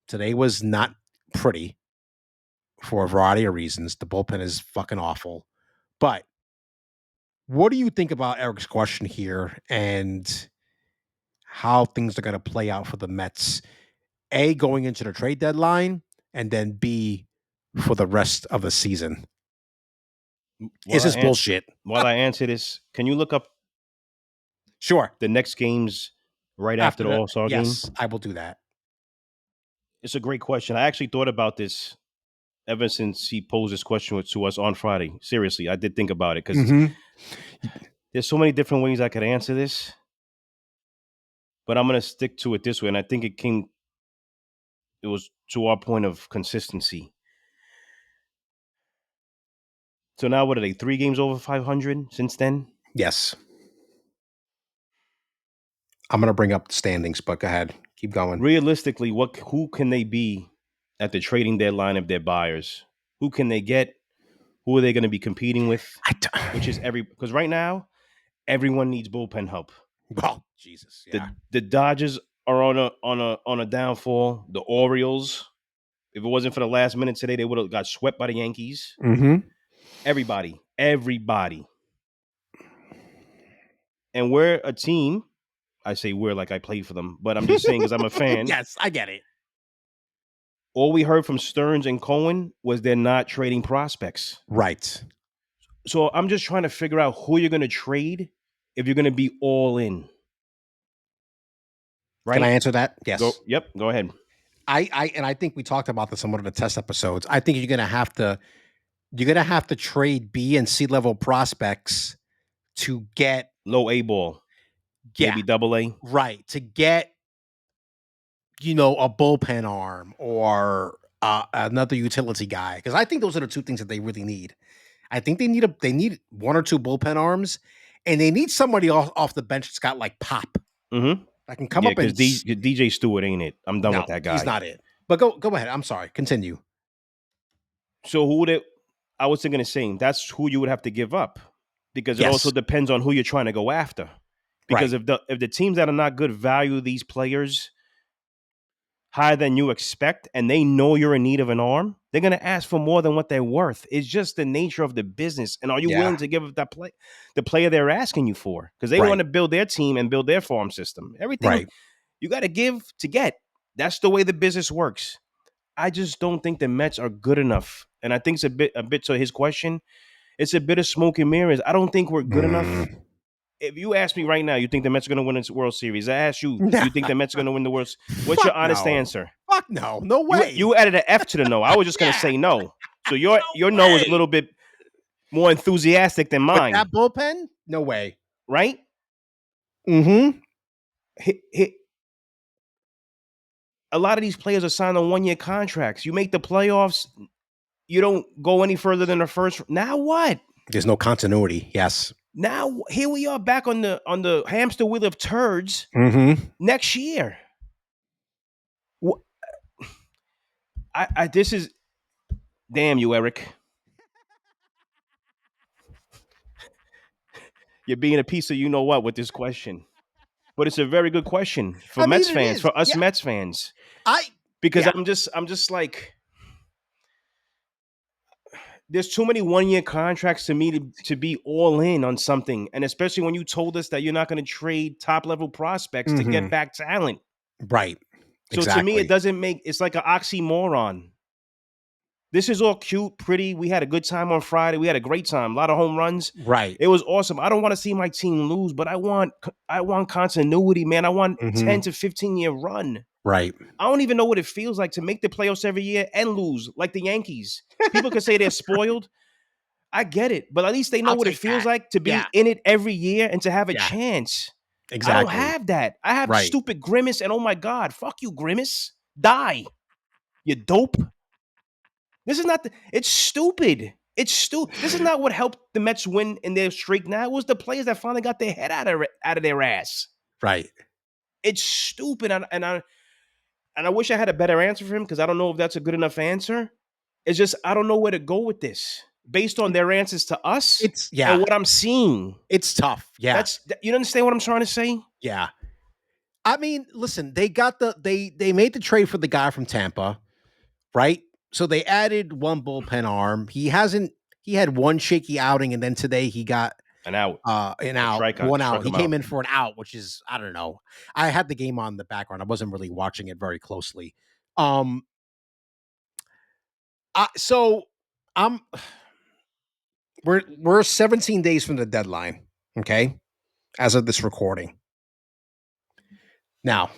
Today was not pretty for a variety of reasons. The bullpen is fucking awful. But what do you think about Eric's question here and how things are going to play out for the Mets? A, going into the trade deadline, and then B, for the rest of the season. Is this bullshit? While I answer this, can you look up Sure. the next games right after the All-Star game? Yes, I will do that. It's a great question. I actually thought about this ever since he posed this question to us on Friday. Seriously, I did think about it because there's so many different ways I could answer this. But I'm going to stick to it this way. And I think it was to our point of consistency. So now what are they? 3 games over 500 since then? Yes. I'm going to bring up the standings, but go ahead. Keep going. Realistically, who can they be at the trading deadline if they're buyers? Who can they get? Who are they going to be competing with? Because right now, everyone needs bullpen help. Well, Jesus, yeah. The Dodgers are on a downfall. The Orioles, if it wasn't for the last minute today, they would have got swept by the Yankees. Mm-hmm. Everybody. And we're a team, I say we're like I play for them, but I'm just saying because I'm a fan. Yes, I get it. All we heard from Stearns and Cohen was they're not trading prospects. Right. So I'm just trying to figure out who you're going to trade if you're going to be all in. Can I Right? answer that? Yes. Go ahead. I think we talked about this on one of the test episodes. I think you're gonna have to trade B and C level prospects to get Low A ball, maybe double A. right, to get a bullpen arm or another utility guy, because I think those are the two things that they really need. I think they need one or two bullpen arms, and they need somebody off the bench that's got like pop Mm-hmm. that can come Yeah, up and because DJ Stewart ain't it. I'm done no, with that he's guy. not it. But go ahead. I'm sorry. Continue. So who would it? I was thinking the same. That's who you would have to give up, because it also Yes. depends on who you're trying to go after. Because Right. if the teams that are not good value these players higher than you expect, and they know you're in need of an arm, they're gonna ask for more than what they're worth. It's just the nature of the business. And are you Yeah. willing to give up the player they're asking you for? Because they Right. want to build their team and build their farm system. Everything Right. you got to give to get. That's the way the business works. I just don't think the Mets are good enough. And I think it's a bit to his question. It's a bit of smoke and mirrors. I don't think we're good enough. Mm. If you ask me right now, you think the Mets are going to win the World Series? I ask you, do Nah. you think the Mets are going to win the World Series? What's your Fuck honest no. answer? Fuck no. No You way. you added an F to the no. I was just going to Yeah. say no. So your No no is a way. little bit more enthusiastic than With mine, that bullpen? No way. right? Mm-hmm. A lot of these players are signed on 1-year contracts. You make the playoffs, you don't go any further than the first. Now what? There's no continuity. Yes. Now here we are back on the hamster wheel of turds Mm-hmm. next year. I this is damn you, Eric. You're being a piece of you know what with this question. But it's a very good question for I mean, Mets it fans, is. for us Yeah. Mets fans. I Because yeah. I'm just like there's too many 1-year contracts to me to be all in on something. And especially when you told us that you're not going to trade top level prospects to Mm-hmm. get back talent. Right. So to me, it Exactly. doesn't make it's like an oxymoron. This is all cute, pretty. We had a good time on Friday. We had a great time. A lot of home runs. Right. It was awesome. I don't want to see my team lose, but I want continuity, man. I want Mm-hmm. 10 to 15-year run. Right. I don't even know what it feels like to make the playoffs every year and lose like the Yankees. People can say they're spoiled. I get it, but at least they know I'll what it take feels that. like to Yeah. be in it every year and to have a Yeah. chance. I don't Exactly. have that. I have Right. stupid Grimace, and oh my God, fuck you, Grimace. Die. You dope. This is not, it's stupid. It's stupid. This is not what helped the Mets win in their streak now. It was the players that finally got their head out of their ass. Right. It's stupid. And I wish I had a better answer for him because I don't know if that's a good enough answer. It's just, I don't know where to go with this based on their answers to us It's and what I'm seeing. It's tough. Yeah. You understand what I'm trying to say? Yeah. I mean, listen, they made the trade for the guy from Tampa, right? So they added one bullpen arm. He had one shaky outing, and then today he got An out. an out, Strikeout. one out. Struck He him came out. in for an out, which is, I don't know. I had the game on the background. I wasn't really watching it very closely. So I'm we're 17 days from the deadline, okay? As of this recording. Now,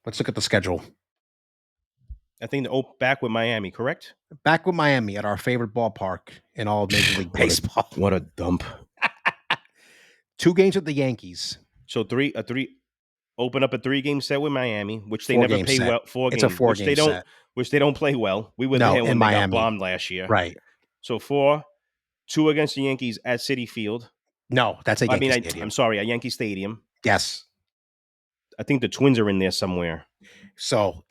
let's look at the schedule. I think back with Miami, correct? Back with Miami at our favorite ballpark in all of Major League Baseball. What a dump. 2 games with the Yankees. So open up a 3-game set with Miami, which they 4 never game play set. well. 4 It's games, a 4-game set. which they don't play well. We were No, there in when they got Miami. bombed last year. Right. So 2 against the Yankees at Citi Field. No, that's at Yankee Stadium. I'm sorry, at Yankee Stadium. Yes. I think the Twins are in there somewhere. So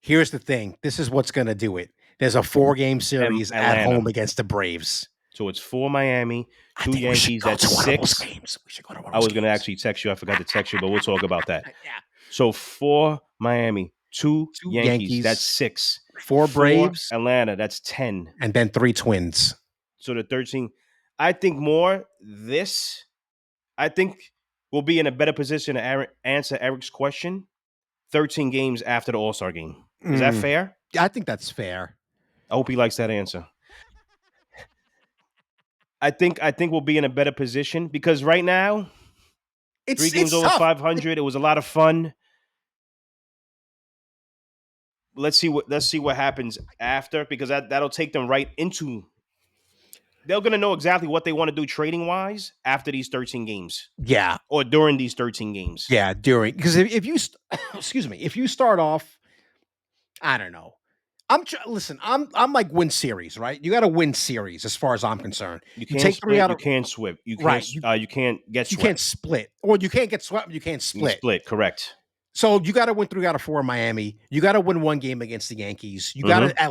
here's the thing. This is what's going to do it. There's a 4-game series at home against the Braves. So it's 4 Miami, 2 Yankees. That's 6. We should go to one of those I was going to actually text you. I forgot to text you, but we'll talk about that. Yeah. So 4 Miami, 2 Yankees. That's 6. 4 Braves. Atlanta. That's 10. And then 3 Twins. So the 13. I think more this. I think will be in a better position to answer Eric's question 13 games after the All Star game. Is that fair? I think that's fair. I hope he likes that answer. I think we'll be in a better position because right now, It's 3 games over tough. 500. It was a lot of fun. Let's see what happens after because that'll take them right into. They're gonna know exactly what they want to do trading wise after these 13 games Yeah, or during these 13 games. yeah. Because if you excuse me, if you start off, I don't know. Listen. I'm like win series, right? You got to win series as far as I'm concerned. You You can't take three split. out You of can't sweep. right. You can't get You swept. can't split, or you can't get swept. You can't You split. split. Correct. So you got to win 3 out of 4 in Miami. You got to win 1 game against the Yankees. You got to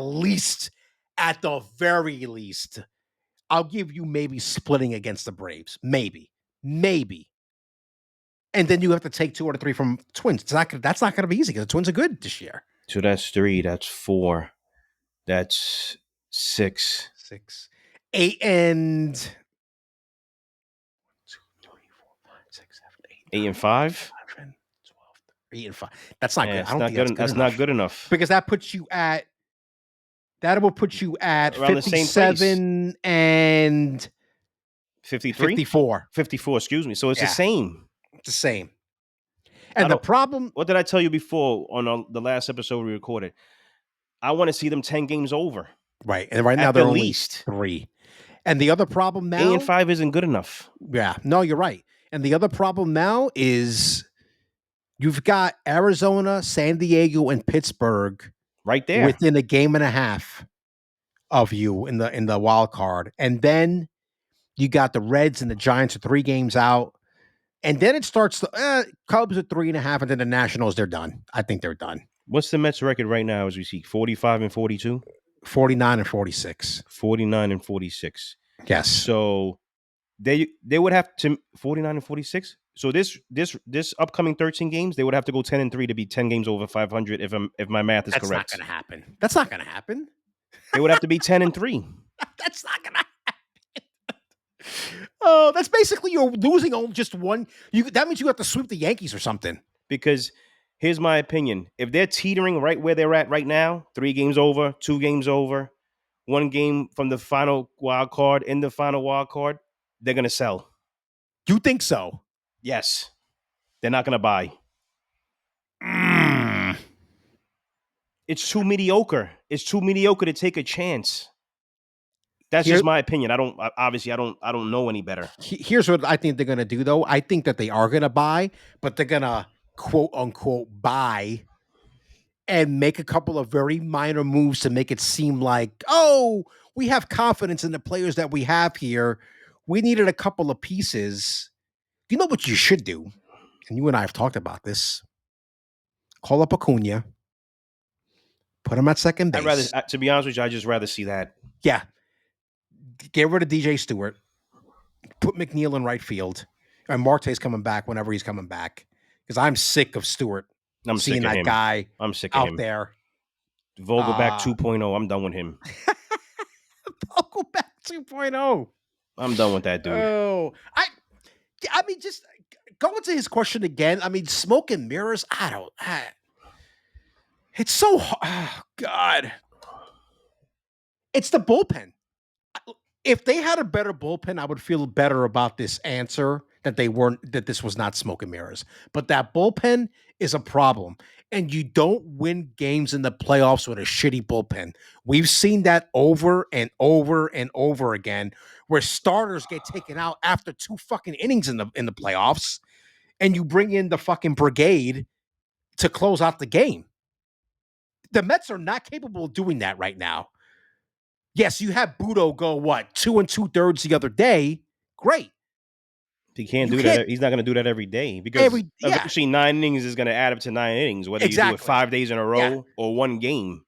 at the very least, I'll give you maybe splitting against the Braves, maybe. And then you have to take 2 or 3 from Twins. That's not going to be easy because the Twins are good this year. So that's 3. That's 4. That's 6. 6, 8, and 2, 3, 4, 5, 6, 7, 8, 8 and 5. 11, 12, 8 and 5. That's not good. It's I don't not think good. that's good That's enough. not good enough Because that will put you at around the same place. 57 and 53, 54. 54. Excuse me. So it's the Yeah. same. It's the same. And the problem, What did I tell you before on the last episode we recorded? I want to see them 10 games over. right? And right now At they're the only least. 3. And the other problem now, 8 and 5 isn't good enough. yeah, no, you're right. And the other problem now is you've got Arizona, San Diego, and Pittsburgh Right there. within a game and a half of you in the wild card, and then you got the Reds and the Giants are 3 games out, and then it starts. Cubs are 3.5, and then the Nationals, they're done. I think they're done. What's the Mets record right now as we see? 45 and 42? 49 and 46. 49 and 46. Yes. So they would have to 49 and 46. So this upcoming 13 games, they would have to go 10 and 3 to be 10 games over 500 if my math is correct. That's not going to happen. That's not going to happen. They would have to be 10 and 3. That's not going to happen. Oh, that's basically you're losing on just one. That means you have to sweep the Yankees or something. Because here's my opinion. If they're teetering right where they're at right now, 3 games over, 2 games over, 1 game from the final wild card, in the final wild card, they're going to sell. You think so? Yes. They're not going to buy. It's too mediocre. It's too mediocre to take a chance. That's just my opinion. I don't know any better. Here's what I think they're going to do, though. I think that they are going to buy, but they're going to quote unquote buy and make a couple of very minor moves to make it seem like, oh, we have confidence in the players that we have here. We needed a couple of pieces. You know what you should do? And you and I have talked about this. Call up Acuna. Put him at second base. To be honest with you, I'd just rather see that. Yeah. Get rid of DJ Stewart. Put McNeil in right field. And Marte's coming back whenever he's coming back. Because I'm sick of Stewart. I'm seeing sick of that him. guy I'm sick of out him. there. Vogelback 2.0. I'm done with him. Vogelback 2.0. I'm done with that dude. Oh, I mean, just going to his question again. I mean, smoke and mirrors. It's so oh, God. It's the bullpen. If they had a better bullpen, I would feel better about this answer that this was not smoke and mirrors. But that bullpen is a problem. And you don't win games in the playoffs with a shitty bullpen. We've seen that over and over and over again, where starters get taken out after 2 fucking innings in the playoffs, and you bring in the fucking brigade to close out the game. The Mets are not capable of doing that right now. Yes, you have Budo go 2 2/3 the other day. Great. He can't do that. He's not going to do that every day because eventually 9 innings is going to add up to 9 innings, whether you do it 5 days in a row or 1 game.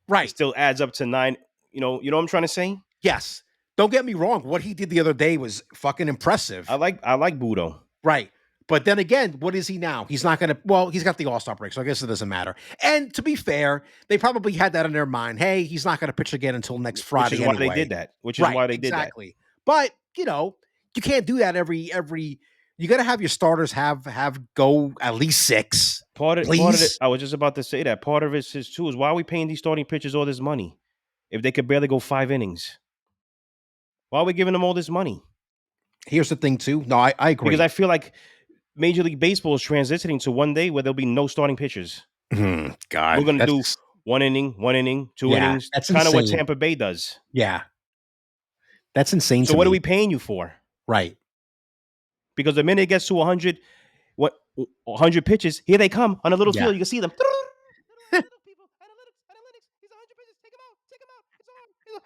Right. It still adds up to 9. You know what I'm trying to say? Yes. Don't get me wrong. What he did the other day was fucking impressive. I like Budo. Right. But then again, what is he now? He's not going to, well, he's got the All-Star break, so I guess it doesn't matter. And to be fair, they probably had that in their mind. Hey, he's not going to pitch again until next Friday. Which is why they did that. But, you can't do that every You got to have your starters have go at least 6. Part of it, Please. I was just about to say that. Part of it is too is why are we paying these starting pitchers all this money if they could barely go 5 innings? Why are we giving them all this money? Here's the thing, too. No, I Because agree. I feel like Major League Baseball is transitioning to one day where there'll be no starting pitchers. God, We're gonna do that's 1 inning, 2 yeah, innings, that's kind of what insane. Tampa Bay does. Yeah, that's insane So to what are me. we paying you for? Right. Because the minute it gets to 100 pitches, here they come on a little Yeah. field. You can see them.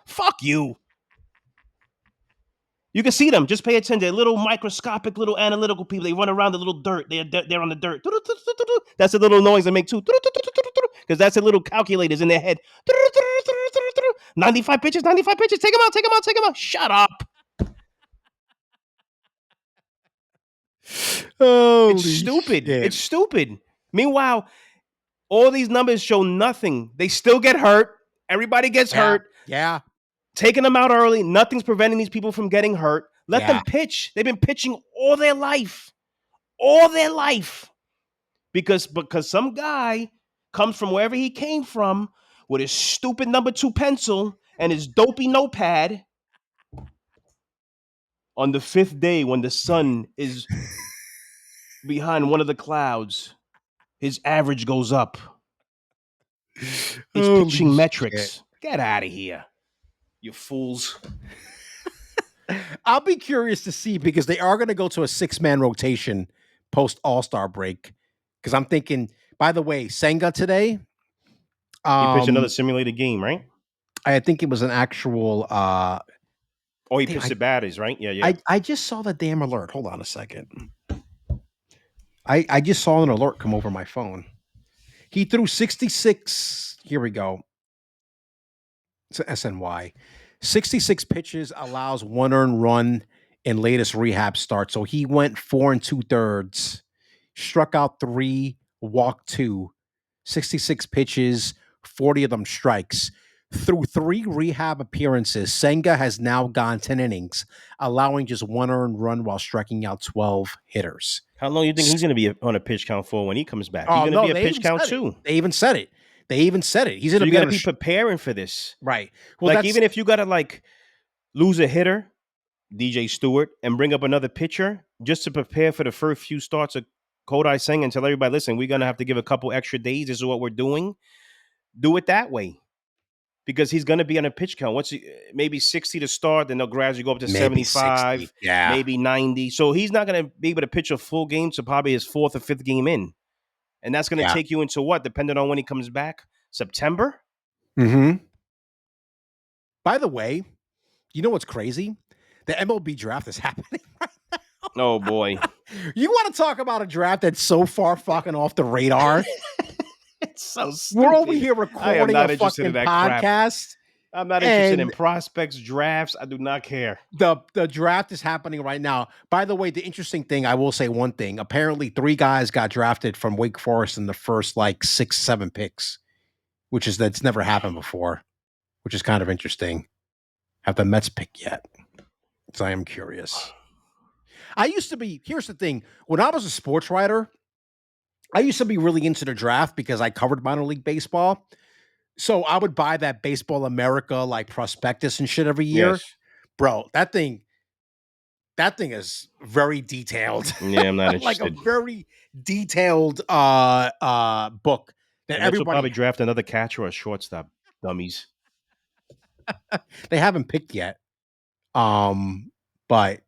Fuck you. You can see them. Just pay attention. They're little microscopic, little analytical people. They run around the little dirt. They're on the dirt. That's a little noise they make too. Because that's a little calculators in their head. 95 pitches, 95 pitches. Take them out, take them out, take them out. Shut up. It's Holy stupid. shit. It's stupid. Meanwhile, all these numbers show nothing. They still get hurt. Everybody gets Yeah. hurt. Yeah. Taking them out early. Nothing's preventing these people from getting hurt. Let Yeah. them pitch. They've been pitching all their life. All their life. Because some guy comes from wherever he came from with his stupid number 2 pencil and his dopey notepad on the 5th day when the sun is behind one of the clouds, his average goes up. It's Holy pitching shit. metrics. Get out of here, you fools. I'll be curious to see because they are going to go to a 6-man rotation post All Star break. Because I'm thinking, by the way, Senga today. He pitched another simulated game, right? I think it was an actual. Oh, he pitched the batters, right? Yeah. I just saw the damn alert. Hold on a second. I just saw an alert come over my phone. He threw 66. Here we go. It's a SNY. 66 pitches, allows 1 earned run in latest rehab start. So he went 4 2/3, struck out 3, walked 2, 66 pitches, 40 of them strikes. Through 3 rehab appearances, Senga has now gone 10 innings, allowing just 1 earned run while striking out 12 hitters. How long do you think he's going to be on a pitch count for when he comes back? He's Oh, going to no, be a they pitch even count said it. too. They even said it. He's going So to you be got on to a be preparing for this. right. Well, Like even if you got to like lose a hitter, DJ Stewart, and bring up another pitcher just to prepare for the first few starts of Kodai Senga and tell everybody, listen, we're going to have to give a couple extra days. This is what we're doing. Do it that way. Because he's going to be on a pitch count. Once maybe 60 to start, then they'll gradually go up to maybe 75, 60. Yeah. maybe 90. So he's not going to be able to pitch a full game to probably his 4th or 5th game in. And that's going to take you into what? Depending on when he comes back? September? Mm-hmm. By the way, you know what's crazy? The MLB draft is happening right now. Oh, boy. You want to talk about a draft that's so far fucking off the radar? It's so stupid. We're over here recording a fucking podcast. I'm not interested in prospects, drafts. I do not care. The draft is happening right now. By the way, the interesting thing, I will say one thing. Apparently, 3 guys got drafted from Wake Forest in the first like 6, 7 picks, that's never happened before, which is kind of interesting. Have the Mets pick yet? So I am curious. Here's the thing. When I was a sports writer, I used to be really into the draft because I covered minor league baseball. So I would buy that Baseball America like prospectus and shit every year. Yes. Bro, that thing is very detailed. Yeah, I'm not interested. Like a very detailed book that Mets will probably draft another catcher or a shortstop. Dummies. They haven't picked yet. But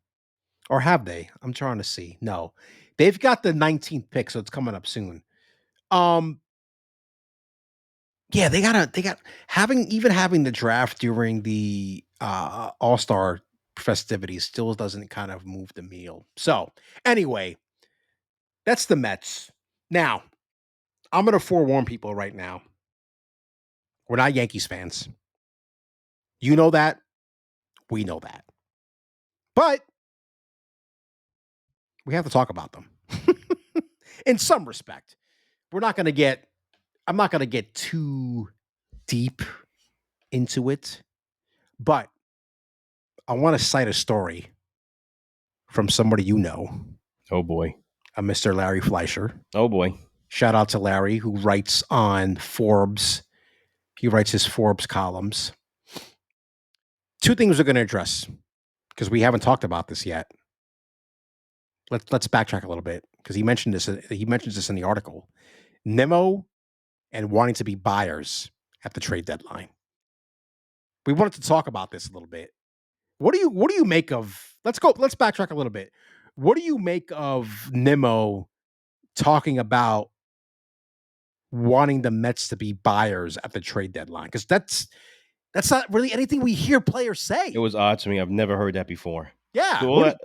or have they? I'm trying to see. No. They've got the 19th pick, so it's coming up soon. Yeah, they got having the draft during the All-Star festivities still doesn't kind of move the needle. So anyway, that's the Mets. Now, I'm gonna forewarn people right now. We're not Yankees fans. You know that. We know that. But we have to talk about them. In some respect. I'm not going to get too deep into it, but I want to cite a story from somebody you know. Oh boy. Mr. Larry Fleischer. Oh boy. Shout out to Larry, who writes on Forbes. He writes his Forbes columns. Two things we're going to address because we haven't talked about this yet. Let's backtrack a little bit because he mentioned this. He mentions this in the article. Nimmo and wanting to be buyers at the trade deadline. We wanted to talk about this a little bit. What do you make of? Let's backtrack a little bit. What do you make of Nimmo talking about wanting the Mets to be buyers at the trade deadline? Because that's not really anything we hear players say. It was odd to me. I've never heard that before. Yeah. So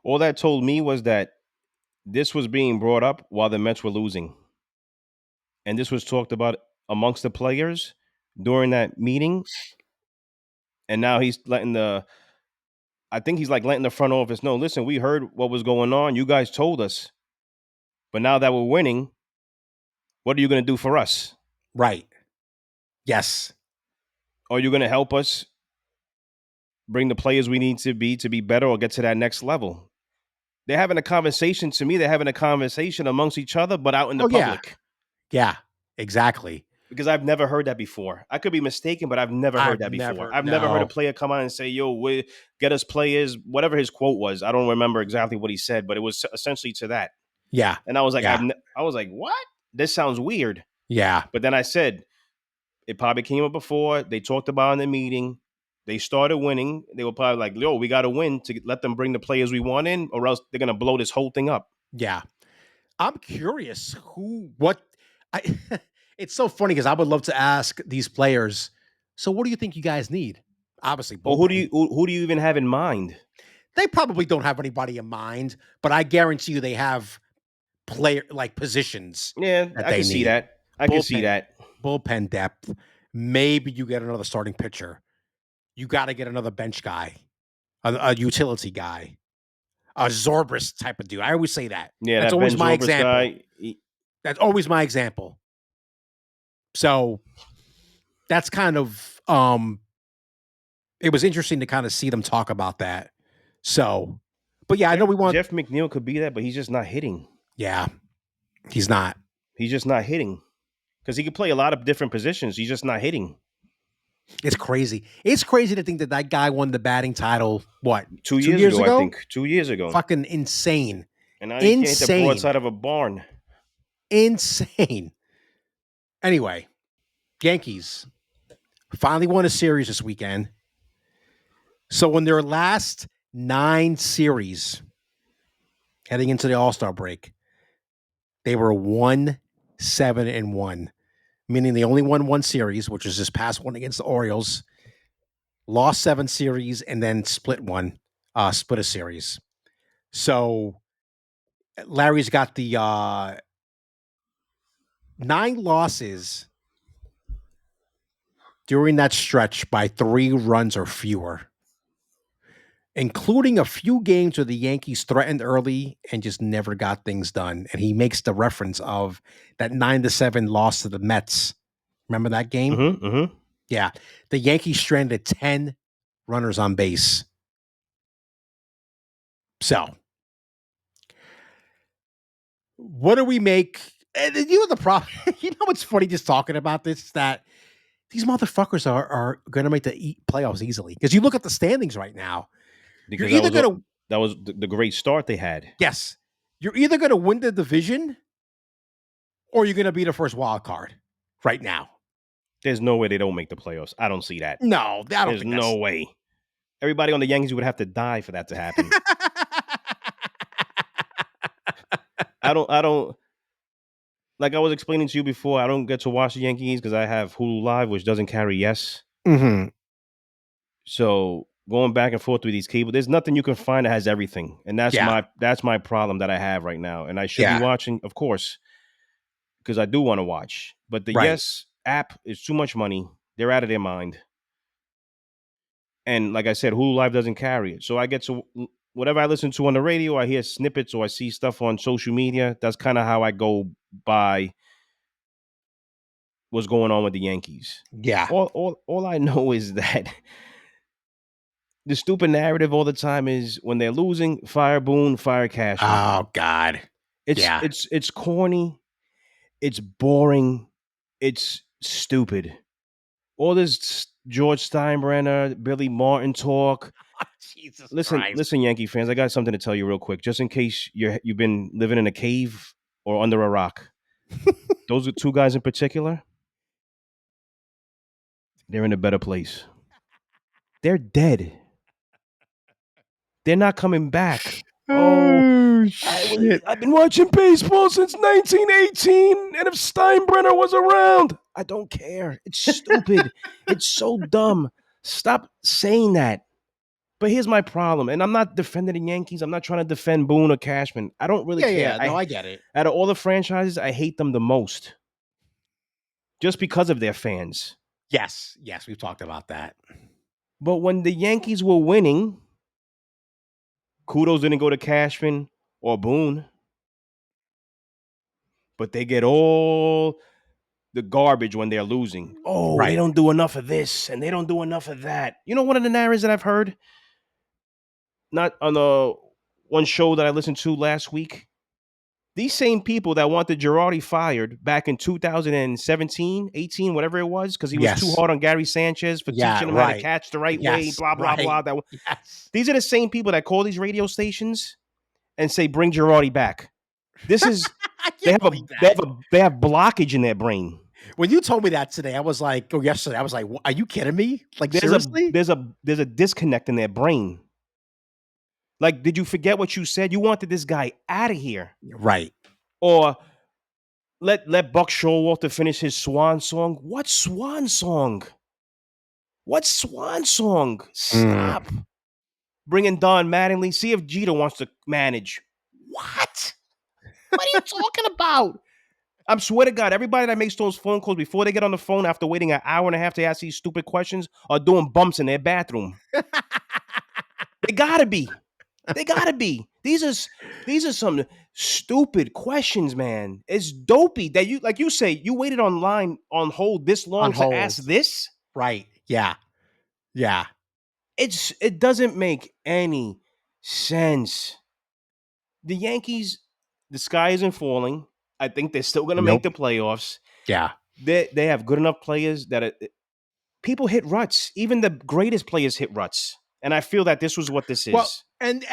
all that told me was that this was being brought up while the Mets were losing. And this was talked about amongst the players during that meeting. And now he's letting the front office know, listen, we heard what was going on. You guys told us. But now that we're winning, what are you going to do for us? Right. Yes. Are you going to help us bring the players we need to be better or get to that next level? They're having a conversation. To me, they're having a conversation amongst each other, but out in the public. Yeah, exactly. Because I've never heard that before. I could be mistaken, but I've never heard that before. I've never heard a player come out and say, yo, get us players, whatever his quote was. I don't remember exactly what he said, but it was essentially to that. Yeah. And I was like, I was like, what? This sounds weird. Yeah. But then I said, it probably came up before. They talked about in the meeting. They started winning. They were probably like, yo, we got to win to let them bring the players we want in, or else they're going to blow this whole thing up. Yeah. I'm curious it's so funny because I would love to ask these players, so what do you think you guys need? Obviously, well, who do you even have in mind? They probably don't have anybody in mind, but I guarantee you they have player like positions. Yeah, I can see that. I can see that. Bullpen depth. Maybe you get another starting pitcher. You got to get another bench guy, a utility guy, a Zorbris type of dude. I always say that. Yeah, that's that always Ben my Zobrist example. Guy, that's always my example. So that's kind of it was interesting to kind of see them talk about that. So, but yeah, I know we want Jeff McNeil could be that, but he's just not hitting. Yeah, he's not. He's just not hitting because he could play a lot of different positions. He's just not hitting. It's crazy. It's crazy to think that guy won the batting title. What? 2 years ago? I think 2 years ago. Fucking insane. And now he can't hit the broadside of a barn. Insane. Anyway, Yankees finally won a series this weekend. So in their last 9 series heading into the All Star break, they were 1-7-1, meaning they only won 1 series, which is this past one against the Orioles. Lost 7 series and then split a series. So Larry's got the 9 losses during that stretch by 3 runs or fewer, including a few games where the Yankees threatened early and just never got things done. And he makes the reference of that 9-7 loss to the Mets. Remember that game? Mm-hmm, mm-hmm. Yeah. The Yankees stranded 10 runners on base. So, what do we make? And you know the problem. You know what's funny just talking about this? That these motherfuckers are going to make the playoffs easily. Because you look at the standings right now. Because that was the great start they had. Yes. You're either going to win the division or you're going to be the first wild card right now. There's no way they don't make the playoffs. I don't see that. No, There's no way. Everybody on the Yankees would have to die for that to happen. I don't like I was explaining to you before, I don't get to watch the Yankees because I have Hulu Live, which doesn't carry Yes. Mm-hmm. So going back and forth with these cable, there's nothing you can find that has everything. And that's my problem that I have right now. And I should be watching, of course, because I do want to watch. But the Yes app is too much money. They're out of their mind. And like I said, Hulu Live doesn't carry it. So I get to whatever I listen to on the radio, I hear snippets or I see stuff on social media. That's kind of how I go by what's going on with the Yankees. Yeah. All I know is that the stupid narrative all the time is when they're losing, fire Boone, fire Cashman. Oh God. Yeah. It's corny, it's boring, it's stupid. All this George Steinbrenner, Billy Martin talk. Jesus Listen, Christ. listen, Yankee fans, I got something to tell you real quick, just in case you've been living in a cave or under a rock. Those are two guys in particular. They're in a better place. They're dead. They're not coming back. Oh, Oh shit. I've been watching baseball since 1918, and if Steinbrenner was around, I don't care. It's stupid. It's so dumb. Stop saying that. But here's my problem, and I'm not defending the Yankees. I'm not trying to defend Boone or Cashman. I don't really Yeah, care. yeah. No, I get it. Out of all the franchises, I hate them the most, just because of their fans. Yes, yes, we've talked about that. But when the Yankees were winning, kudos didn't go to Cashman or Boone, but they get all the garbage when they're losing. Oh, they Right. don't do enough of this and they don't do enough of that. You know, one of the narratives that I've heard, not on the one show that I listened to last week, these same people that wanted Girardi fired back in 2017, 18, whatever it was, because he was too Yes. hard on Gary Sanchez for Yeah, teaching him how to right. catch the right way, Yes, blah, blah, right. blah. Yes. These are the same people that call these radio stations and say, bring Girardi back. This is I can't believe that. they have blockage in their brain. When you told me that today, I was like, or yesterday, I was like, are you kidding me? Like, seriously? There's a disconnect in their brain. Like, did you forget what you said? You wanted this guy out of here. Right. Or let Buck Showalter finish his swan song. What swan song? What swan song? Stop. Bring in Don Mattingly. See if Jeter wants to manage. What? What are you talking about? I swear to God, everybody that makes those phone calls before they get on the phone after waiting an hour and a half to ask these stupid questions are doing bumps in their bathroom. They gotta be. They gotta be. These are some stupid questions, man. It's dopey that you, like you say, you waited online on hold this long On to hold. ask this. Right. Yeah. Yeah. It doesn't make any sense. The Yankees, the sky isn't falling. I think they're still gonna make the playoffs. Yeah. They have good enough players that people hit ruts. Even the greatest players hit ruts. And I feel that this was what this is. Well, and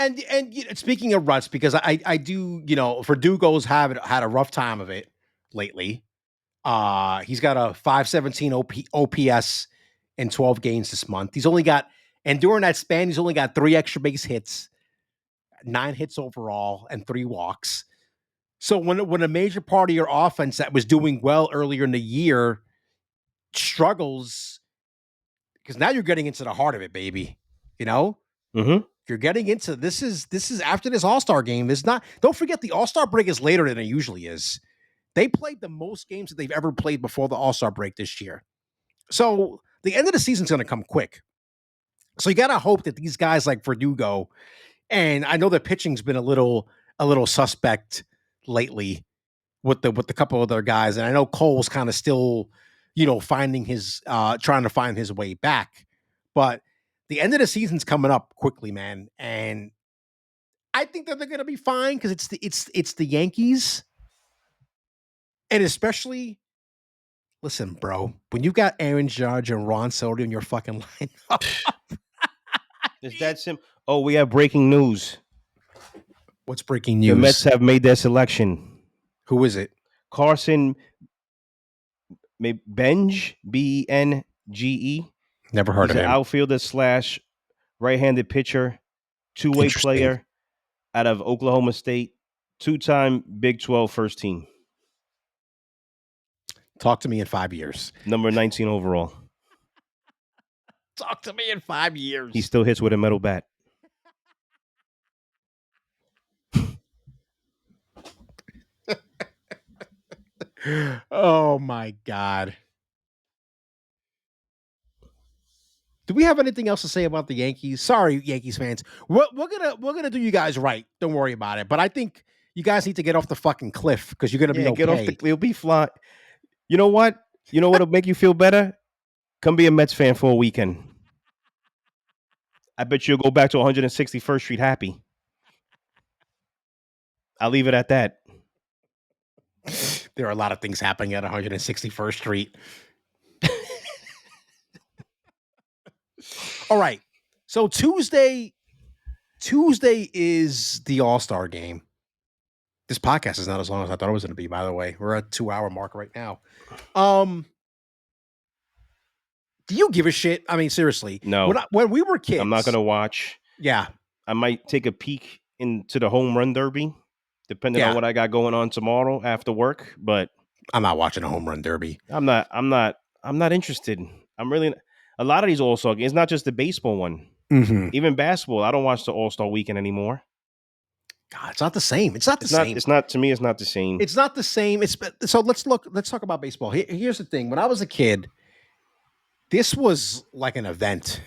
speaking of ruts, because I do, Verdugo's had a rough time of it lately. He's got a 517 OPS in 12 games this month. And during that span, he's only got 3 extra base hits, 9 hits overall, and 3 walks. So when a major part of your offense that was doing well earlier in the year struggles, because now you're getting into the heart of it, baby. You're getting into this is after this All Star game. Don't forget the All Star break is later than it usually is. They played the most games that they've ever played before the All Star break this year. So the end of the season's going to come quick. So you got to hope that these guys like Verdugo, and I know the pitching's been a little suspect lately with the couple of other guys, and I know Cole's kind of still, finding his trying to find his way back, but the end of the season's coming up quickly, man, and I think that they're going to be fine because it's the Yankees, and especially. Listen, bro, when you've got Aaron Judge and Ron Soto in your fucking lineup. Is that simple? Oh, we have breaking news. What's breaking news? The Mets have made their selection. Who is it? Carson Benge, Benge. Never heard of him. He's an outfielder / right-handed pitcher, two-way player out of Oklahoma State, 2-time Big 12 first team. Talk to me in 5 years. Number 19 overall. Talk to me in 5 years. He still hits with a metal bat. Oh my God. Do we have anything else to say about the Yankees? Sorry, Yankees fans. We're gonna do you guys right. Don't worry about it. But I think you guys need to get off the fucking cliff because you're gonna be okay. Get off the cliff. You'll be fly. You know what? What'll make you feel better? Come be a Mets fan for a weekend. I bet you'll go back to 161st Street happy. I'll leave it at that. There are a lot of things happening at 161st Street. All right. So Tuesday is the All Star Game. This podcast is not as long as I thought it was going to be. By the way, we're at 2-hour mark right now. Do you give a shit? I mean, seriously. No. When we were kids, I'm not going to watch. Yeah. I might take a peek into the home run derby, depending on what I got going on tomorrow after work. But I'm not watching a home run derby. I'm not interested. I'm really a lot of these All Star games. It's not just the baseball one. Mm-hmm. Even basketball. I don't watch the All Star weekend anymore. God, it's not the same. It's not the same. It's not, to me. It's not the same. It's not the same. So let's talk about baseball. Here's the thing. When I was a kid, this was like an event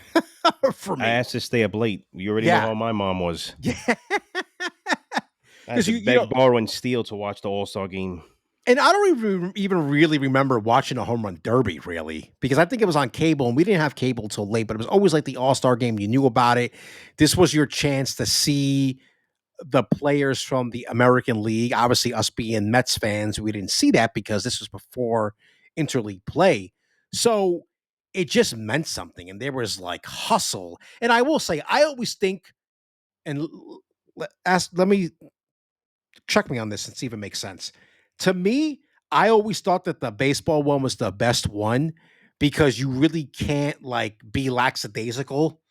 for me. I asked to stay up late. You already know how my mom was. Yeah. I had to beg, borrow, and steal to watch the All Star game. And I don't even really remember watching a home run derby, really, because I think it was on cable, and we didn't have cable till late, but it was always like the All Star Game. You knew about it. This was your chance to see the players from the American League. Obviously, us being Mets fans, we didn't see that because this was before interleague play. So it just meant something, and there was like hustle. And I will say, I always think, and let me check me on this and see if it makes sense. To me, I always thought that the baseball one was the best one because you really can't like be lackadaisical,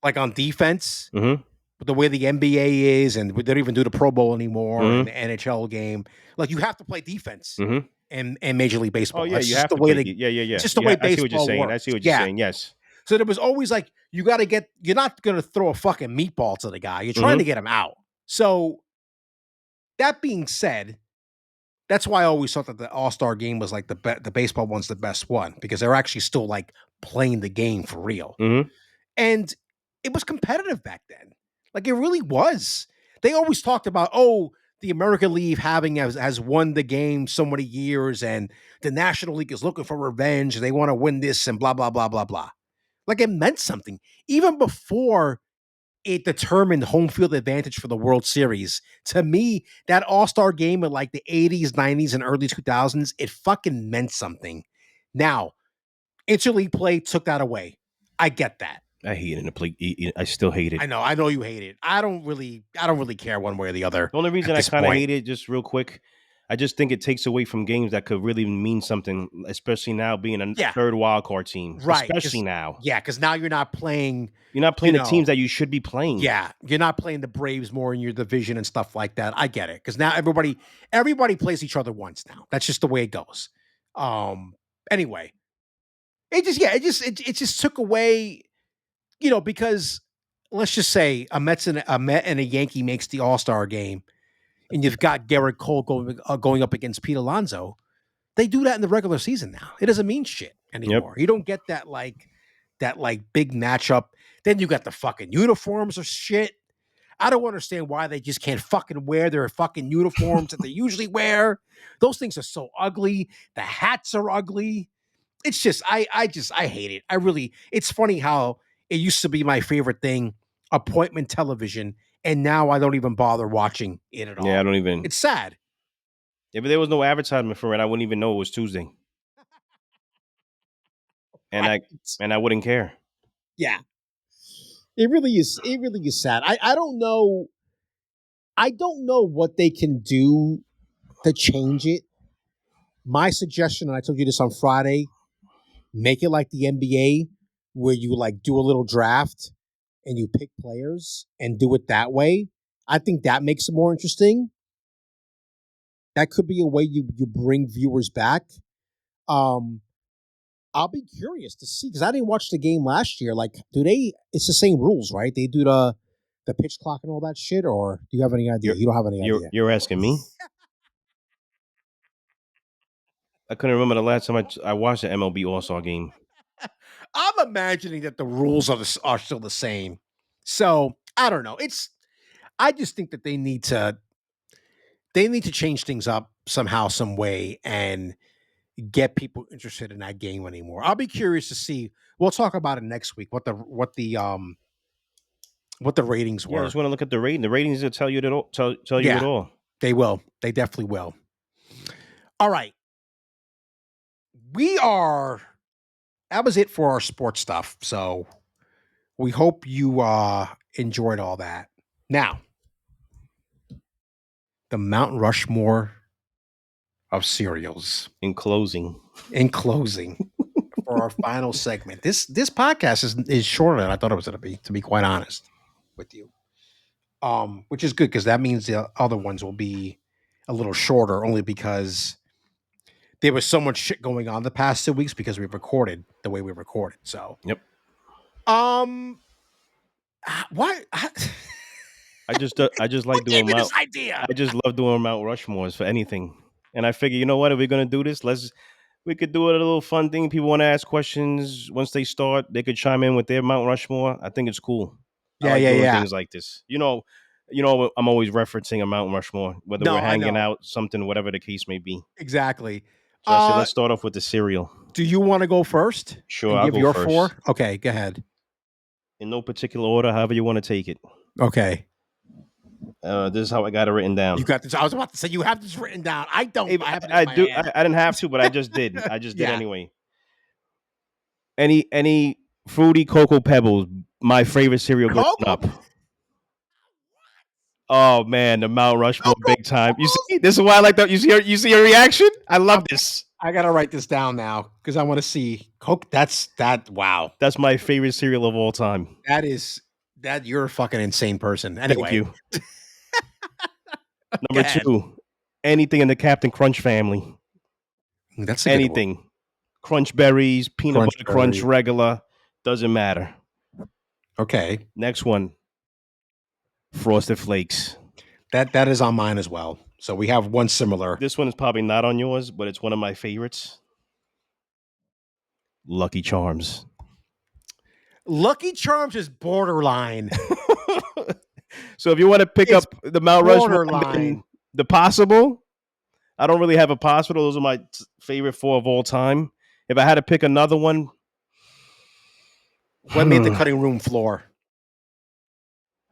like on defense. The way the NBA is, and they don't even do the Pro Bowl anymore and the NHL game. Like you have to play defense and Major League Baseball. Oh yeah, that's you just have the to way play. It's just the way baseball I see what you're saying. works. I see what you're saying. Yes. So there was always like you're not going to throw a fucking meatball to the guy. You're trying to get him out. So that being said, that's why I always thought that the All Star Game was like the baseball one's the best one because they're actually still like playing the game for real, and it was competitive back then. Like it really was. They always talked about the American League has won the game so many years, and the National League is looking for revenge. They want to win this and blah blah blah blah blah. Like it meant something even before it determined home field advantage for the World Series. To me, that All-Star game in like the 80s, 90s, and early 2000s, it fucking meant something. Now, interleague play took that away. I get that. I hate it in the play. I still hate it. I know you hate it. I don't really care one way or the other. The only reason I kind of hate it, just real quick, I just think it takes away from games that could really mean something, especially now being a third wild card team. Right. Especially now. Yeah, because now you're not playing the teams that you should be playing. Yeah. You're not playing the Braves more in your division and stuff like that. I get it. Because now everybody plays each other once now. That's just the way it goes. Anyway. It just took away, because let's just say a Met and a Yankee makes the All-Star game, and you've got Garrett Cole going up against Pete Alonso. They do that in the regular season now. It doesn't mean shit anymore. You don't get that big matchup. Then you got the fucking uniforms or shit. I don't understand why they just can't fucking wear their fucking uniforms that they usually wear. Those things are so ugly. The hats are ugly. It's just, I hate it. It's funny how it used to be my favorite thing, appointment television, and now I don't even bother watching it at all. Yeah, I don't even. It's sad. If there was no advertisement for it, I wouldn't even know it was Tuesday. And I wouldn't care. Yeah. It really is sad. I don't know. I don't know what they can do to change it. My suggestion, and I told you this on Friday, make it like the NBA where you like do a little draft and you pick players and do it that way. I think that makes it more interesting. That could be a way you bring viewers back. I'll be curious to see because I didn't watch the game last year. Like, it's the same rules, right? They do the pitch clock and all that shit, or do you have any idea? You don't have any idea. You're asking me? I couldn't remember the last time I watched the MLB All Star Game. I'm imagining that the rules are still the same. So I don't know. I just think that they need to change things up somehow, some way, and get people interested in that game anymore. I'll be curious to see. We'll talk about it next week. What the ratings Yeah, I were. just want to look at the rating. The ratings will tell you it all. Tell you Yeah, it all. they will. They definitely will. All right. That was it for our sports stuff. So we hope you enjoyed all that. Now, the Mount Rushmore of cereals. In closing, In closing, for our final segment. This podcast is shorter than I thought it was going to be quite honest with you. Which is good because that means the other ones will be a little shorter, only because there was so much shit going on the past 2 weeks because we recorded the way we recorded. So, yep. why? I just like What gave doing me Mount. this idea? I just love doing Mount Rushmores for anything. And I figure, you know what? If we're gonna do this, we could do it a little fun thing. People want to ask questions once they start. They could chime in with their Mount Rushmore. I think it's cool. I Yeah, like yeah, doing yeah. things like this. I'm always referencing a Mount Rushmore, whether No, we're I hanging know out, something, whatever the case may be. exactly. So I said, let's start off with the cereal. Do you want to go first Sure, and I'll give go your first. 4? Okay, go ahead. In no particular order, however you want to take it. Okay, This is how I got it written you down. got this. I was about to say you have this written down. I don't. I have it in I my do. head. I didn't have to, but I just did. I just did Yeah. anyway. Any fruity cocoa pebbles, my favorite cereal growing Cocoa, up. Oh man, the Mount Rushmore Cocoa big time. You Pebbles. see, this is why I like that. You see her reaction? I love this. I gotta write this down now because I want to see Coke. That. Wow. That's my favorite cereal of all time. That is that. You're a fucking insane person. Thank Anyway, you. go Number ahead. 2, anything in the Captain Crunch family. That's a good one. Anything. Crunch berries, peanut Crunch butter crunch, berry. regular, doesn't matter. Okay, Next one, Frosted Flakes. that is on mine as well. So we have one similar. This one is probably not on yours, but it's one of my favorites. Lucky Charms. Lucky Charms is borderline. So if you want to pick It's up the Mount Rushmore and borderline. the possible, I don't really have a possible. Those are my favorite 4 of all time. If I had to pick another one, What made the cutting room floor?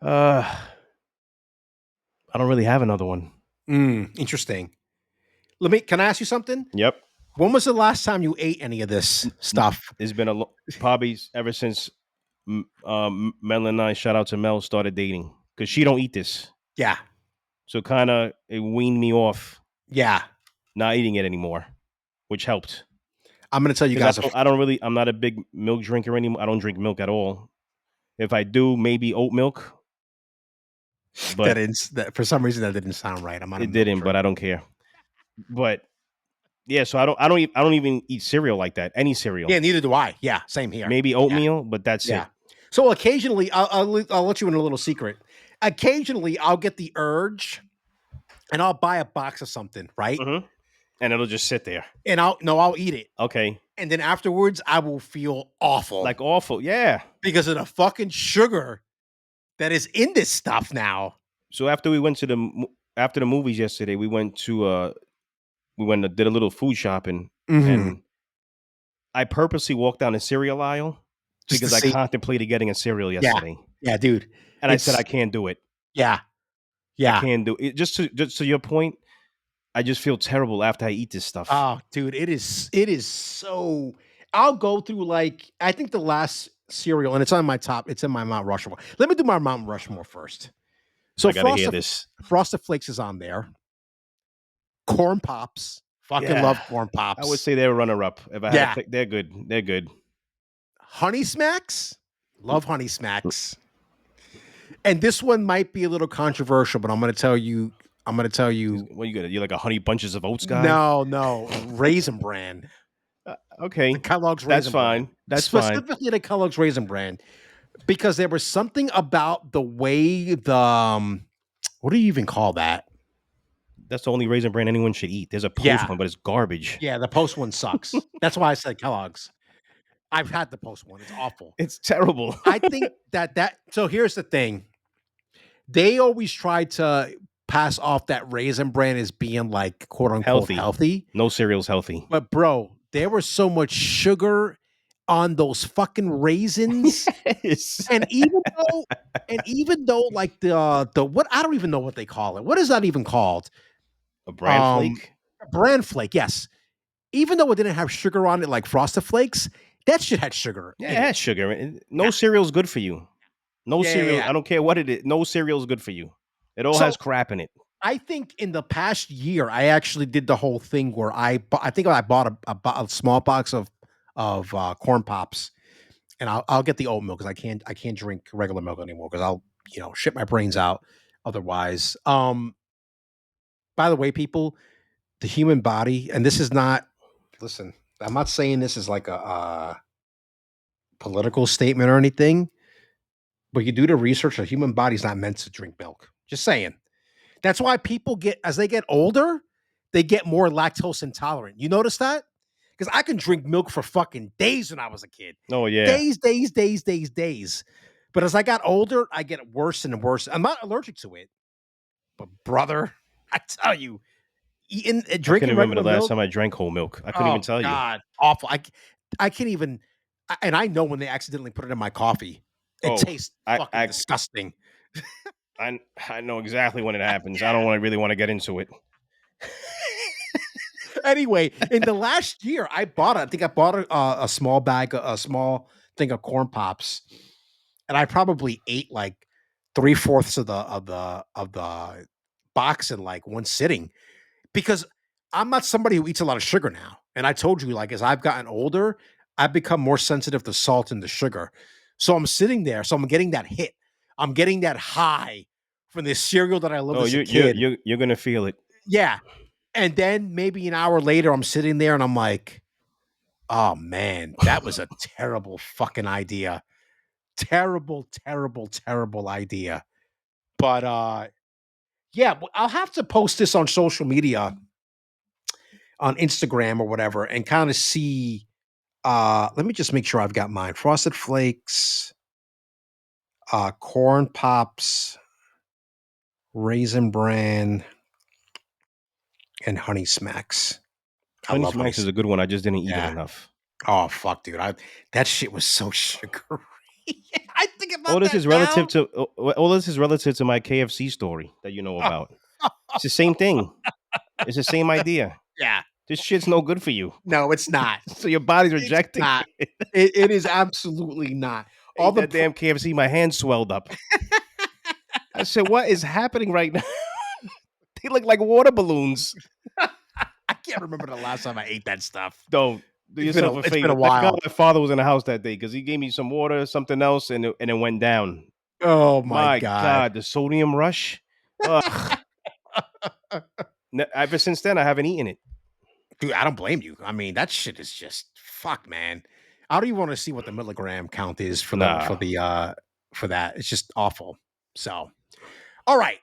I don't really have another one. Interesting. Can I ask you something? Yep. When was the last time you ate any of this stuff? It's been probably ever since Mel and I, shout out to Mel, started dating because she don't eat this. Yeah. So kind of it weaned me off Yeah. not eating it anymore, which helped. I'm going to tell you guys. I'm not a big milk drinker anymore. I don't drink milk at all. If I do, maybe oat milk. But that for some reason that didn't sound right. I'm not. it didn't, but I don't care. But yeah, so I don't even eat cereal like that. Any cereal. Yeah, neither do I. Yeah, same here. Maybe oatmeal, but that's it. So occasionally, I'll let you in a little secret. Occasionally, I'll get the urge, and I'll buy a box of something, right? Mm-hmm. And it'll just sit there. And I'll eat it. Okay. And then afterwards, I will feel awful. Like awful, yeah. Because of the fucking sugar that is in this stuff now. So after we went to after the movies yesterday, we went to did a little food shopping, and I purposely walked down the cereal aisle because I contemplated getting a cereal yesterday. Yeah, dude. And I said I can't do it. Yeah. I can't do it. Just to your point, I just feel terrible after I eat this stuff. Oh, dude, it is so. I'll go through I think the last cereal, and it's on my top. It's in my Mount Rushmore. Let me do my Mount Rushmore first. So I gotta hear this. Frosted Flakes is on there. Corn Pops, fucking love Corn Pops. I would say they're runner up. If I had to pick, they're good. They're good. Honey Smacks, love Honey Smacks. And this one might be a little controversial, but I'm going to tell you. What you got? You like a Honey Bunches of Oats guy? No, Raisin Bran. Okay, the Kellogg's Raisin that's fine. Bran. That's fine. Specifically the Kellogg's Raisin Bran, because there was something about the way the what do you even call that? That's the only Raisin Bran anyone should eat. There's a Post one, but it's garbage. Yeah, the Post one sucks. That's why I said Kellogg's. I've had the Post one. It's awful. It's terrible. I think that so here's the thing. They always try to pass off that Raisin Bran as being like quote unquote healthy. No cereal's healthy. But bro, there was so much sugar on those fucking raisins. Yes. And even though like the what I don't even know what they call it. What is that even called? A bran flake? Bran flake, yes. Even though it didn't have sugar on it like Frosted Flakes, that shit had sugar. Yeah, it has sugar. No cereal's good for you. No cereal. I don't care what it is. No cereal's good for you. It all has crap in it. I think in the past year, I actually did the whole thing where I think I bought a small box of corn pops, and I'll get the oat milk because I can't drink regular milk anymore because I'll shit my brains out otherwise. By the way, people, the human body, and this is not. Listen, I'm not saying this is like a political statement or anything, but you do the research. The human body's not meant to drink milk. Just saying. That's why people as they get older, they get more lactose intolerant. You notice that? Because I can drink milk for fucking days when I was a kid. Oh yeah, days. But as I got older, I get worse and worse. I'm not allergic to it, but brother, I tell you, drinking I can't remember the last milk, time I drank whole milk. I couldn't even tell God, awful. I can't even. And I know when they accidentally put it in my coffee, it tastes fucking disgusting. I know exactly when it happens. I don't really want to get into it. Anyway, in the last year, I think I bought a small bag, a small thing of corn pops, and I probably ate like 3/4 of the box in like one sitting because I'm not somebody who eats a lot of sugar now. And I told you, like, as I've gotten older, I've become more sensitive to salt and the sugar. So I'm sitting there, so I'm getting that hit. I'm getting that high from this cereal that I love as a kid. You're gonna feel it. Yeah. And then maybe an hour later, I'm sitting there and I'm like, oh man, that was a terrible fucking idea. Terrible idea. But yeah, I'll have to post this on social media, on Instagram or whatever, and kind of see. Let me just make sure I've got mine. Frosted Flakes, corn pops, Raisin Bran, and Honey Smacks. Honey Smacks is a good one. I just didn't eat it enough. Oh fuck, dude! That shit was so sugary. I think about all this that is relative to all this is relative to my KFC story that you know about. It's the same thing. It's the same idea. Yeah, this shit's no good for you. No, it's not. So your body's rejecting it. It is absolutely not. All the damn KFC, my hand swelled up. I said, "What is happening right now?" They look like water balloons. I can't remember the last time I ate that stuff. Don't do yourself a favor. It's been a while. Thank God my father was in the house that day because he gave me some water, something else, and it went down. Oh my God! The sodium rush. Ever since then, I haven't eaten it. Dude, I don't blame you. I mean, that shit is just fuck, man. I don't even want to see what the milligram count is for that. It's just awful. So, all right.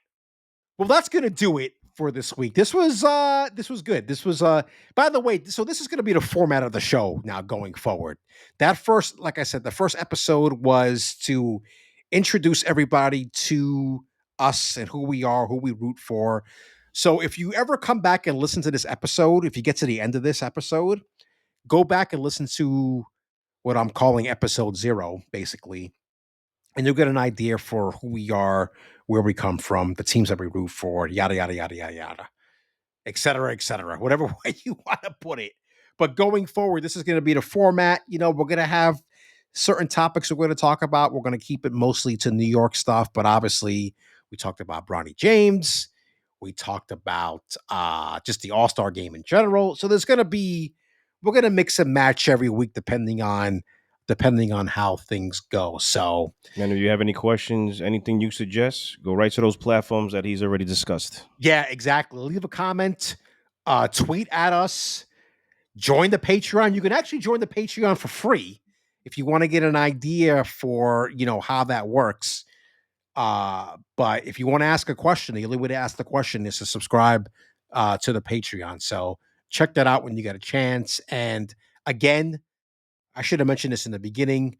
Well, that's gonna do it for this week. This was good. This was by the way, so this is gonna be the format of the show now going forward. That first, like I said, the first episode was to introduce everybody to us and who we are, who we root for. So if you ever come back and listen to this episode, if you get to the end of this episode, go back and listen to what I'm calling episode 0, basically. And you'll get an idea for who we are, where we come from, the teams that we root for, yada, yada, yada, yada, yada, et cetera, whatever way you want to put it. But going forward, this is going to be the format. We're going to have certain topics we're going to talk about. We're going to keep it mostly to New York stuff, but obviously we talked about Bronny James. We talked about just the All Star Game in general. So we're going to mix and match every week depending on how things go. So, and if you have any questions, anything you suggest, go right to those platforms that he's already discussed. Yeah, exactly. Leave a comment, tweet at us, join the Patreon. You can actually join the Patreon for free if you want to get an idea for, how that works. But if you want to ask a question, the only way to ask the question is to subscribe to the Patreon. So check that out when you get a chance. And again, I should have mentioned this in the beginning.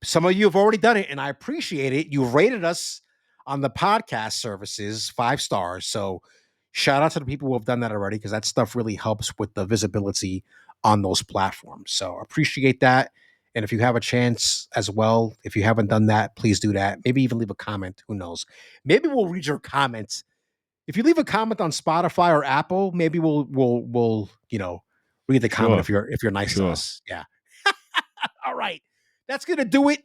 Some of you have already done it, and I appreciate it. You've rated us On the podcast services, 5 stars. So shout out to the people who have done that already, because that stuff really helps with the visibility on those platforms. So appreciate that. And if you have a chance as well, if you haven't done that, please do that. Maybe even leave a comment. Who knows? Maybe we'll read your comments. If you leave a comment on Spotify or Apple, maybe we'll read the comment Sure. if you're nice to Sure. us. Yeah. All right. That's gonna do it.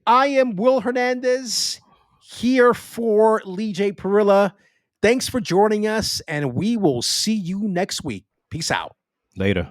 I am Will Hernandez here for LeeJay Parrilla. Thanks for joining us, and we will see you next week. Peace out. Later.